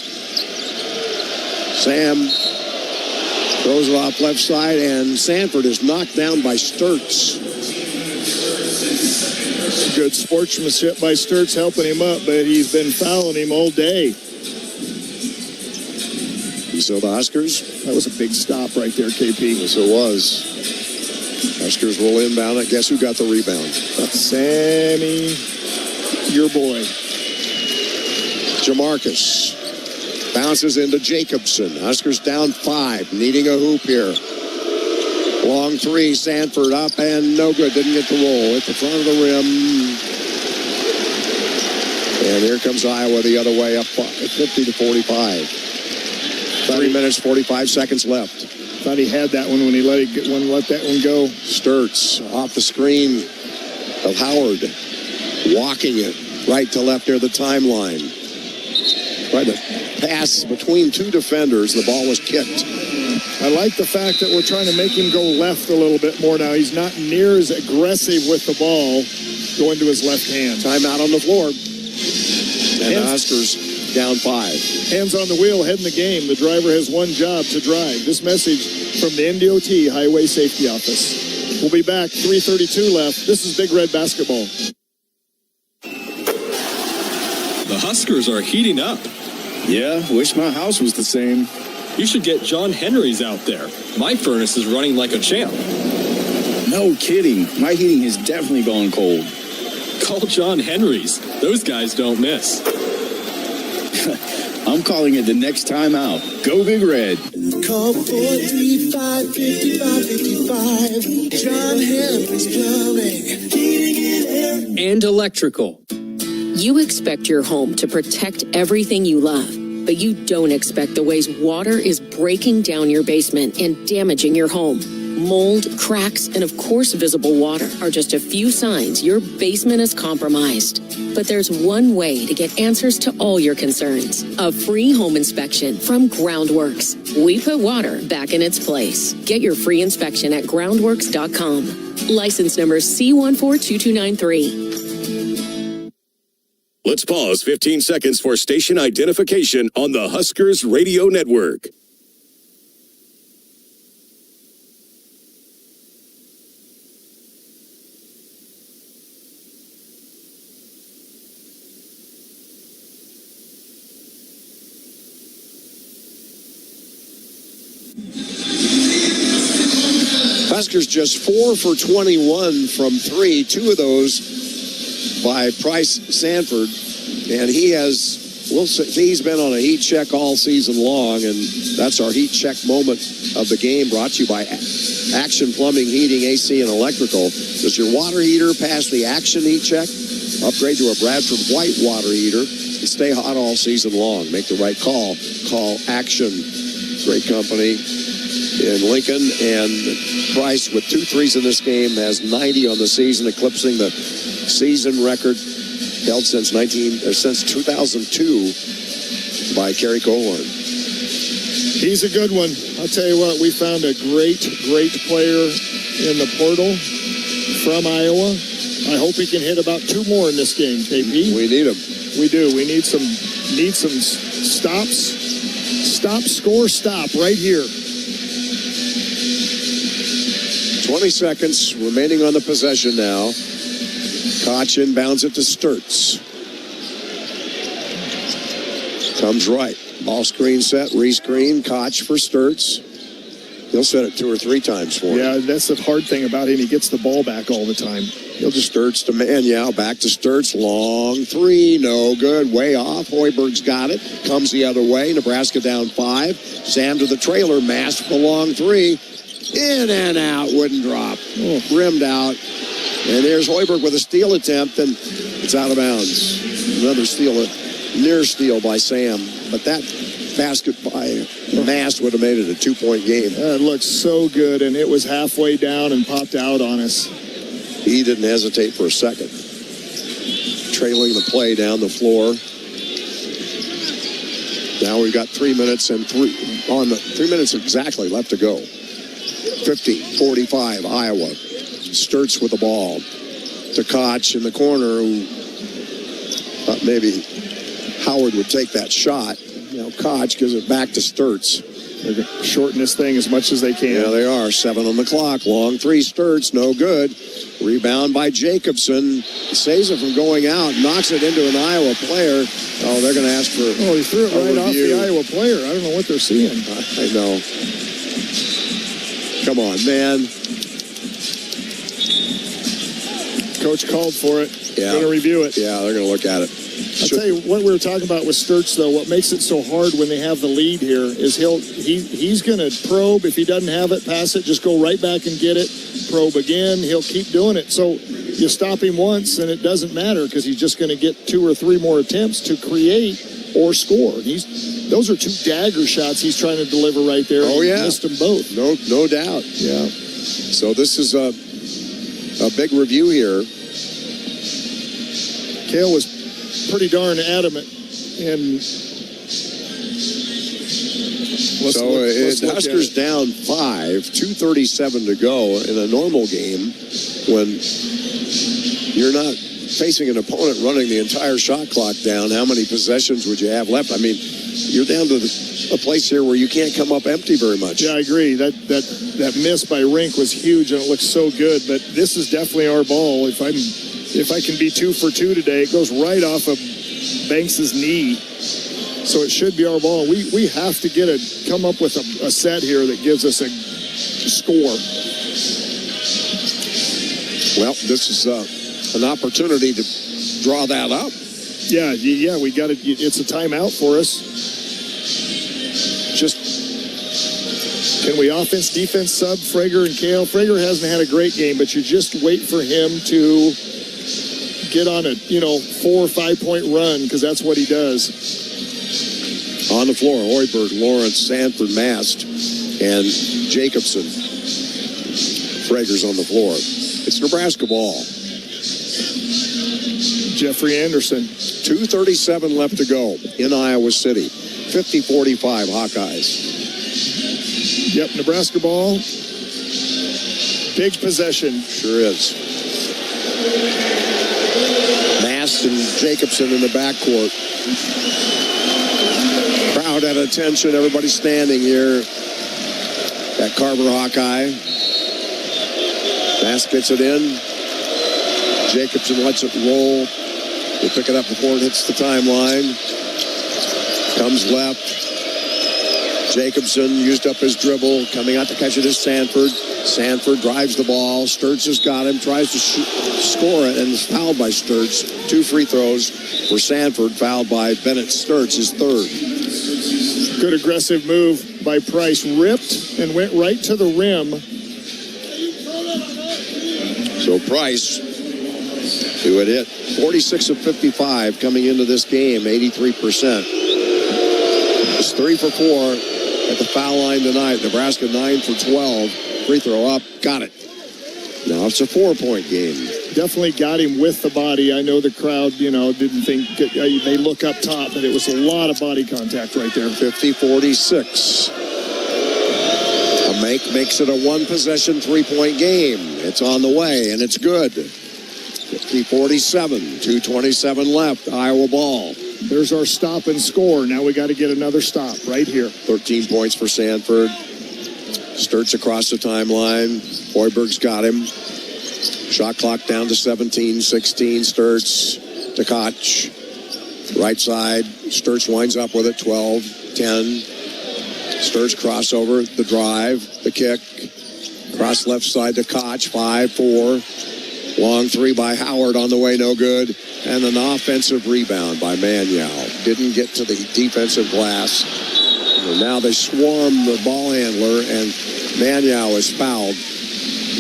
Sam throws it off left side, and Sanford is knocked down by Sturts. Good sportsmanship by Sturts helping him up, but he's been fouling him all day. So the Huskers, that was a big stop right there, KP. Yes, it was. Huskers will inbound it. Guess who got the rebound? Sammy, your boy. Jamarcus bounces into Jacobson. Huskers down 5, needing a hoop here. Long 3, Sanford up and no good. Didn't get the roll. At the front of the rim. And here comes Iowa the other way up 50-45. 30 minutes, 45 seconds left. Thought he had that one when he let that one go. Sturts off the screen of Howard. Walking it right to left near the timeline. Tried to pass between 2 defenders. The ball was kicked. I like the fact that we're trying to make him go left a little bit more now. He's not near as aggressive with the ball going to his left hand. Timeout on the floor. And the Huskers down 5. Hands on the wheel, head in the game. The driver has one job, to drive. This message from the NDOT Highway Safety Office. We'll be back. 3:32 left. This is Big Red Basketball. The Huskers are heating up. Yeah, wish my house was the same. You should get John Henry's out there. My furnace is running like a champ. No kidding. My heating has definitely gone cold. Call John Henry's. Those guys don't miss. I'm calling it the next time out. Go Big Red. Call 435-5555. John Henry's Plumbing. Heating and air. And electrical. You expect your home to protect everything you love, but you don't expect the ways water is breaking down your basement and damaging your home. Mold, cracks, and of course visible water are just a few signs your basement is compromised. But there's one way to get answers to all your concerns. A free home inspection from Groundworks. We put water back in its place. Get your free inspection at groundworks.com. License number C142293. Let's pause 15 seconds for station identification on the Huskers Radio Network. Huskers just 4 for 21 from 3. 2 of those by Price Sanford. And he's been on a heat check all season long. And that's our heat check moment of the game, brought to you by Action Plumbing, Heating, AC, and Electrical. Does your water heater pass the Action heat check? Upgrade to a Bradford White water heater and stay hot all season long. Make the right call. Call Action. Great company in Lincoln, and Price with 2 threes in this game has 90 on the season, eclipsing the season record held since 2002 by Kerry Cohorn. He's a good one. I'll tell you what, we found a great player in the portal. from Iowa. I hope he can hit about 2 more in this game, KP. We need him. We do. We need some stops. Stop, score, stop right here. 20 seconds remaining on the possession now. Koch inbounds it to Sturts. Comes right. Ball screen set, rescreen. Koch for Sturts. He'll set it 2 or 3 times for him. Yeah, that's the hard thing about him. He gets the ball back all the time. He'll just Sturts to Manyao. Back to Sturts. Long 3. No good. Way off. Hoiberg's got it. Comes the other way. Nebraska down 5. Sam to the trailer. Mass for the long 3. In and out. Wouldn't drop. Rimmed out. And there's Hoiberg with a steal attempt, and it's out of bounds. Another steal, near steal by Sam. But that basket by Mass would have made it a 2-point game. It looked so good, and it was halfway down and popped out on us. He didn't hesitate for a second. Trailing the play down the floor. Now we've got 3 minutes and 3 minutes exactly left to go. 50-45, Iowa. Sturts with the ball to Koch in the corner, who thought maybe Howard would take that shot. Koch gives it back to Sturts. They're going to shorten this thing as much as they can. Yeah, they are. 7 on the clock. Long 3, Sturts, no good. Rebound by Jacobson. Saves it from going out. Knocks it into an Iowa player. Oh, they're going to ask for he threw it right off the Iowa player. I don't know what they're seeing. I know. Come on, man. Coach called for it. Yeah. Going to review it. Yeah, they're going to look at it. I'll tell you what we were talking about with Sturts, though. What makes it so hard when they have the lead here is he's going to probe. If he doesn't have it, pass it. Just go right back and get it. Probe again. He'll keep doing it. So you stop him once, and it doesn't matter because he's just going to get 2 or 3 more attempts to create or score. Those are 2 dagger shots he's trying to deliver right there. Oh, yeah. He missed them both. No doubt. Yeah. So this is a big review here. Cale was pretty darn adamant, and Huskers down 5, 2:37 to go in a normal game. When you're not facing an opponent running the entire shot clock down, how many possessions would you have left? I mean, you're down to a place here where you can't come up empty very much. Yeah, I agree. That miss by Rink was huge, and it looks so good. But this is definitely our ball. If I can be 2 for 2 today, it goes right off of Banks's knee. So it should be our ball. We have to come up with a set here that gives us a score. Well, this is an opportunity to draw that up. Yeah, we got it. It's a timeout for us. Just can we offense, defense sub Frager and Cale? Frager hasn't had a great game, but you just wait for him to get on a 4 or 5 point run because that's what he does. On the floor, Hoiberg, Lawrence, Sanford, Mast, and Jacobson. Frager's on the floor. It's Nebraska ball. Jeffrey Anderson. 2:37 left to go in Iowa City. 50-45 Hawkeyes. Yep, Nebraska ball. Big possession. Sure is. Mast and Jacobson in the backcourt. Crowd at attention. Everybody standing here at Carver Hawkeye. Mast gets it in. Jacobson lets it roll. They pick it up before it hits the timeline. Comes left. Jacobson used up his dribble. Coming out to catch it is Sanford. Sanford drives the ball. Sturts has got him. Tries to score it and is fouled by Sturts. 2 free throws for Sanford. Fouled by Bennett. Sturts, his 3rd. Good aggressive move by Price. Ripped and went right to the rim. So Price, who had hit 46 of 55 coming into this game, 83%. It's 3 for 4 at the foul line tonight. Nebraska 9 for 12. Free throw up, got it. Now it's a 4-point game. Definitely got him with the body. I know the crowd, didn't think they look up top, but it was a lot of body contact right there. 50-46. A makes it a one-possession, three-point game. It's on the way, and it's good. 50-47, 2:27 left, Iowa ball. There's our stop and score. Now we got to get another stop right here. 13 points for Sanford. Sturts across the timeline. Hoiberg's got him. Shot clock down to 17-16. Sturts to Koch. Right side. Sturts winds up with it. 12-10. Sturts crossover. The drive. The kick. Cross left side to Koch. 5-4. Long three by Howard on the way. No good. And an offensive rebound by Maniau. Didn't get to the defensive glass. And now they swarm the ball handler, and Maniau is fouled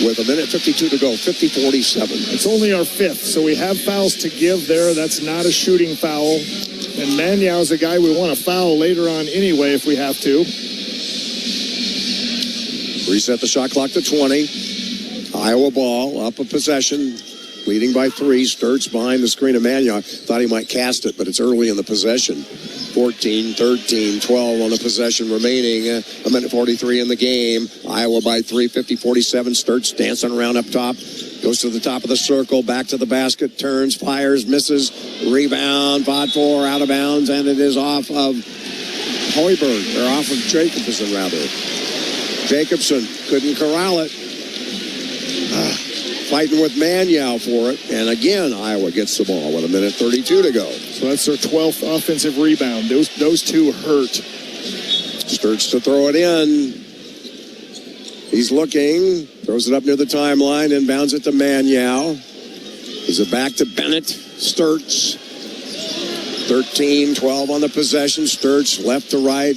with 1:52 to go, 50-47. It's only our fifth, so we have fouls to give there. That's not a shooting foul. And Maniau's a guy we want to foul later on anyway if we have to. Reset the shot clock to 20. Iowa ball, up a possession. Leading by 3. Sturts behind the screen of Maniau. Thought he might cast it, but it's early in the possession. 14, 13, 12 on the possession remaining. 1:43 in the game. Iowa by 3, 50-47. Sturts dancing around up top. Goes to the top of the circle. Back to the basket. Turns, fires, misses. Rebound. 5-4 out of bounds. And it is off of Hoiberg. Or off of Jacobson, rather. Jacobson couldn't corral it. Fighting with Maniau for it. And again, Iowa gets the ball with 1:32 to go. So that's their 12th offensive rebound. Those two hurt. Sturts to throw it in. He's looking. Throws it up near the timeline. Inbounds it to Maniau. Is it back to Bennett? Sturts. 13-12 on the possession. Sturts left to right.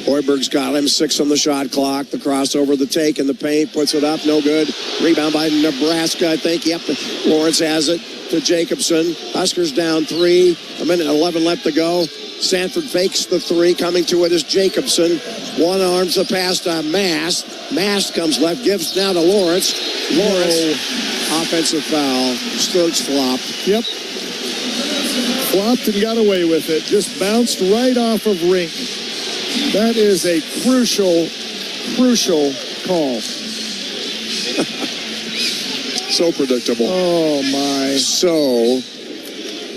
Hoiberg's got him. 6 on the shot clock. The crossover, the take in the paint. Puts it up. No good. Rebound by Nebraska, I think. Yep. Lawrence has it to Jacobson. Huskers down 3. 1:11 left to go. Sanford fakes the 3. Coming to it is Jacobson. One arms the pass to Mast. Mast comes left. Gives now to Lawrence. Lawrence. Offensive foul. Sturts flop. Yep. Flopped and got away with it. Just bounced right off of Rink. That is a crucial call. So predictable. Oh, my. So,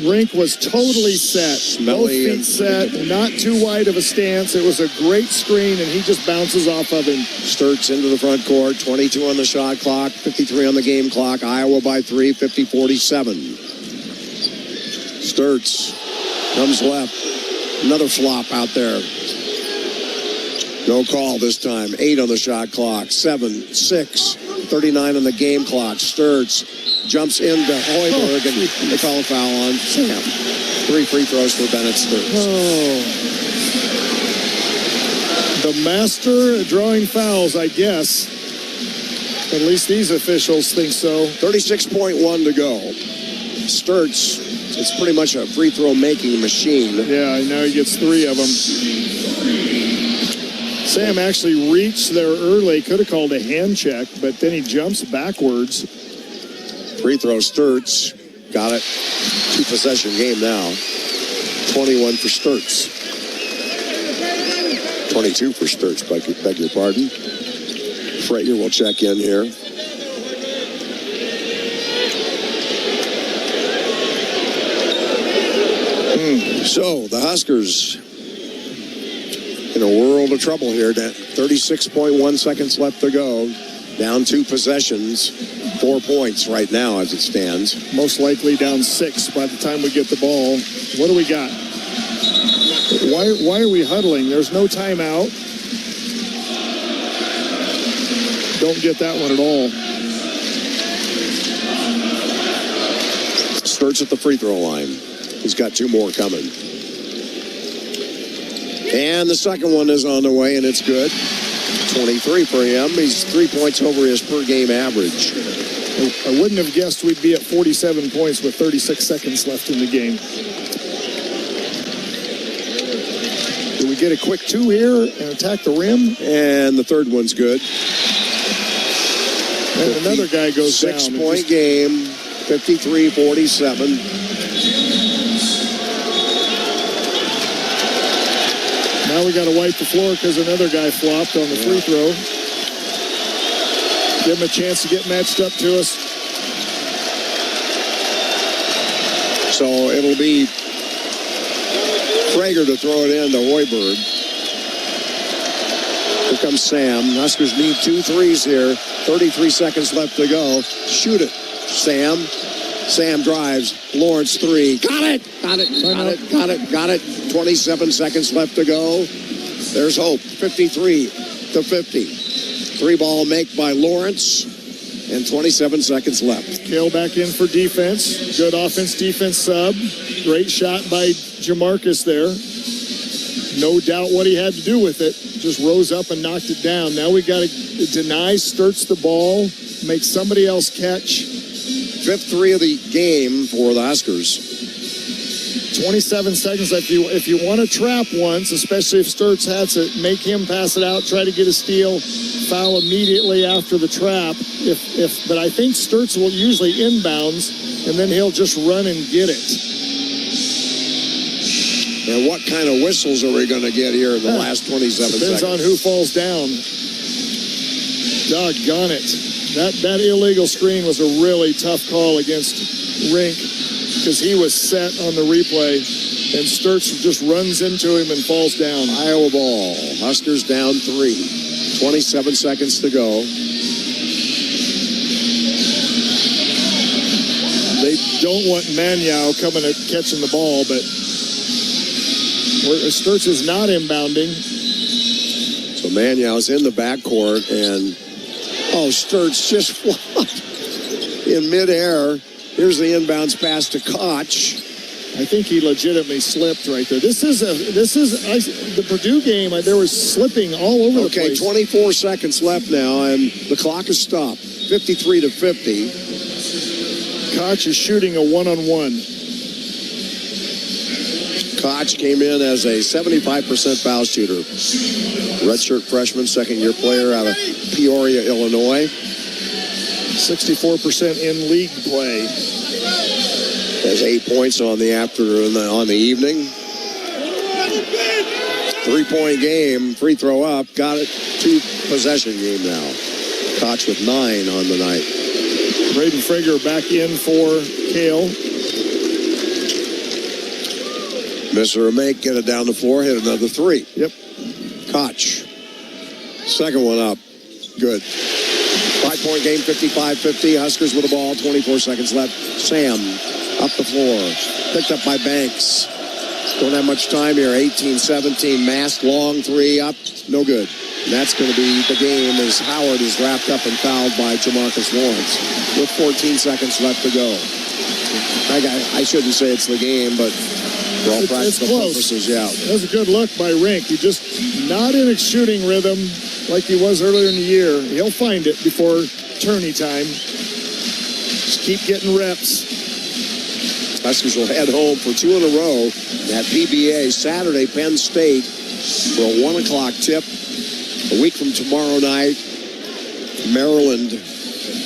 Rink was totally set. Both feet set. Not too wide of a stance. It was a great screen, and he just bounces off of him. Sturts into the front court. 22 on the shot clock. 53 on the game clock. Iowa by 3. 50-47. Sturts comes left. Another flop out there. No call this time. 8 on the shot clock. 7, 6, 39 on the game clock. Sturts jumps into Hoiberg, and they call a foul on Sam. 3 free throws for Bennett Sturts. Oh. The master at drawing fouls, I guess. At least these officials think so. 36.1 to go. Sturts, it's pretty much a free throw making machine. Yeah, now he gets 3 of them. Sam actually reached there early, could have called a hand check, but then he jumps backwards. Free throw Sturts. Got it. 2-possession game now. 21 for Sturts. 22 for Sturts, beg your pardon. Frater will check in here. So, the Huskers in a world of trouble here. 36.1 seconds left to go. Down 2 possessions. 4 points right now as it stands. Most likely down 6 by the time we get the ball. What do we got? Why are we huddling? There's no timeout. Don't get that one at all. Sturts at the free throw line. He's got 2 more coming. And the second one is on the way, and it's good. 23 for him. He's 3 points over his per-game average. I wouldn't have guessed we'd be at 47 points with 36 seconds left in the game. Do we get a quick 2 here and attack the rim? And the third one's good. And another guy goes down. 6-point game, 53-47. Now we got to wipe the floor because another guy flopped on the free throw. Give him a chance to get matched up to us. So it'll be Prager to throw it in to Hoiberg. Here comes Sam. Huskers need 2 threes here. 33 seconds left to go. Shoot it, Sam. Sam drives. Lawrence 3. Got it! Got it. 27 seconds left to go. There's hope. 53 to 50. 3-ball make by Lawrence. And 27 seconds left. Kale back in for defense. Good offense-defense sub. Great shot by Jamarcus there. No doubt what he had to do with it. Just rose up and knocked it down. Now we got to deny Sturts the ball. Make somebody else catch. 5th 3 of the game for the Huskers. 27 seconds. If you want to trap once, especially if Sturts has it, make him pass it out, try to get a steal, foul immediately after the trap. But I think Sturts will usually inbounds, and then he'll just run and get it. And what kind of whistles are we going to get here in the last 27 Depends seconds? on who falls down. Doggone it. That illegal screen was a really tough call against Rink because he was set on the replay, and Sturts just runs into him and falls down. Iowa ball. Huskers down 3. 27 seconds to go. They don't want Maniau coming at catching the ball, but Sturts is not inbounding. So Maniau's in the backcourt, and Sturts just flopped in midair. Here's the inbounds pass to Koch. I think he legitimately slipped right there. This is the Purdue game. There was slipping all over the place. 24 seconds left now, and the clock is stopped. 53 to 50. Koch is shooting a one-on-one. Koch came in as a 75% foul shooter. Redshirt freshman, second-year player out of Peoria, Illinois. 64% in league play. Has 8 points on the evening. 3-point game, free throw up. Got it. 2-possession game now. Koch with 9 on the night. Braden Frager back in for Kale. Miss or a make, get it down the floor, hit another 3. Yep. Koch. Second one up. Good. 5-point game, 55-50. Huskers with the ball, 24 seconds left. Sam up the floor. Picked up by Banks. Don't have much time here. 18-17. Mask, long 3 up. No good. And that's going to be the game as Howard is wrapped up and fouled by Jamarcus Lawrence with 14 seconds left to go. I shouldn't say it's the game, but for all practical purposes, yeah. That was a good look by Rink. He just not in a shooting rhythm like he was earlier in the year. He'll find it before tourney time. Just keep getting reps. Huskers will head home for 2 in a row at PBA Saturday, Penn State for a 1 o'clock tip. A week from tomorrow night, Maryland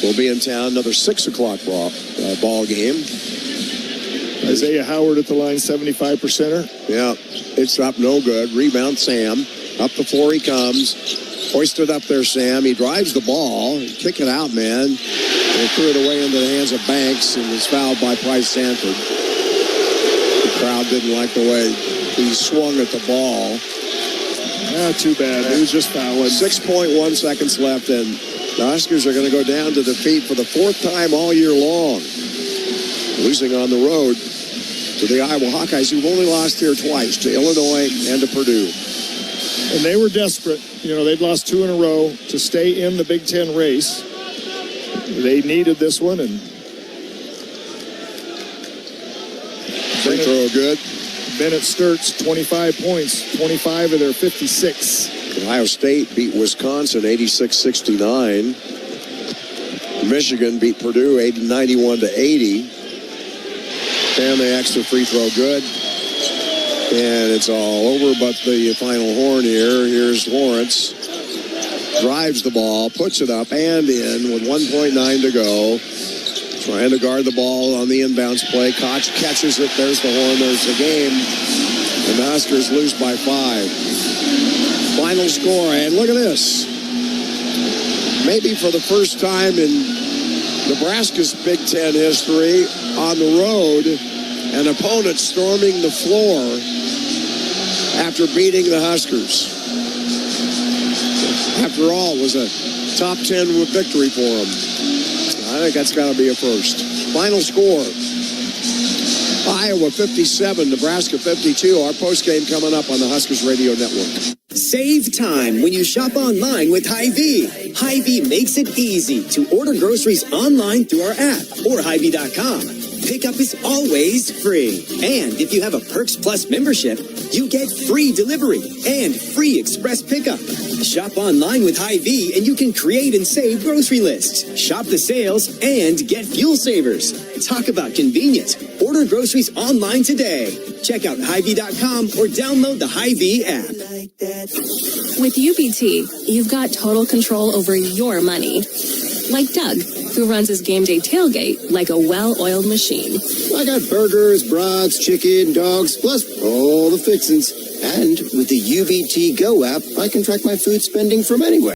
will be in town. Another 6 o'clock ball game. Isaiah Howard at the line, 75%er. Yeah, it's up, no good. Rebound, Sam. Up the floor he comes. Hoisted up there, Sam. He drives the ball. Kick it out, man. And threw it away into the hands of Banks and was fouled by Price Sanford. The crowd didn't like the way he swung at the ball. Too bad. He was just fouling. 6.1 seconds left, and the Huskers are going to go down to defeat for the 4th time all year long. Losing on the road to the Iowa Hawkeyes, who've only lost here twice, to Illinois and to Purdue. And they were desperate. They'd lost 2 in a row to stay in the Big Ten race. They needed this one, and free throw good. Bennett Sturts, 25 points, 25 of their 56. Ohio State beat Wisconsin 86-69. Michigan beat Purdue 91-80. And the extra free throw good. And it's all over but the final horn here. Here's Lawrence. Drives the ball, puts it up and in with 1.9 to go. Trying to guard the ball on the inbounds play. Koch catches it. There's the horn. There's the game. And the Huskers lose by 5. Final score, and look at this. Maybe for the first time in Nebraska's Big Ten history, on the road, an opponent storming the floor after beating the Huskers. After all, it was a top 10 victory for them. I think that's got to be a first. Final score, Iowa 57, Nebraska 52. Our postgame coming up on the Huskers Radio Network. Save time when you shop online with Hy-Vee. Hy-Vee makes it easy to order groceries online through our app or Hy-Vee.com. Pickup is always free. And if you have a Perks Plus membership, you get free delivery and free express pickup. Shop online with Hy-Vee and you can create and save grocery lists. Shop the sales and get fuel savers. Talk about convenience. Order groceries online today. Check out Hy-Vee.com or download the Hy-Vee app. With UBT, you've got total control over your money. Like Doug, who runs his game day tailgate like a well-oiled machine. I got burgers, brats, chicken, dogs, plus all the fixins. And with the UBT Go app, I can track my food spending from anywhere.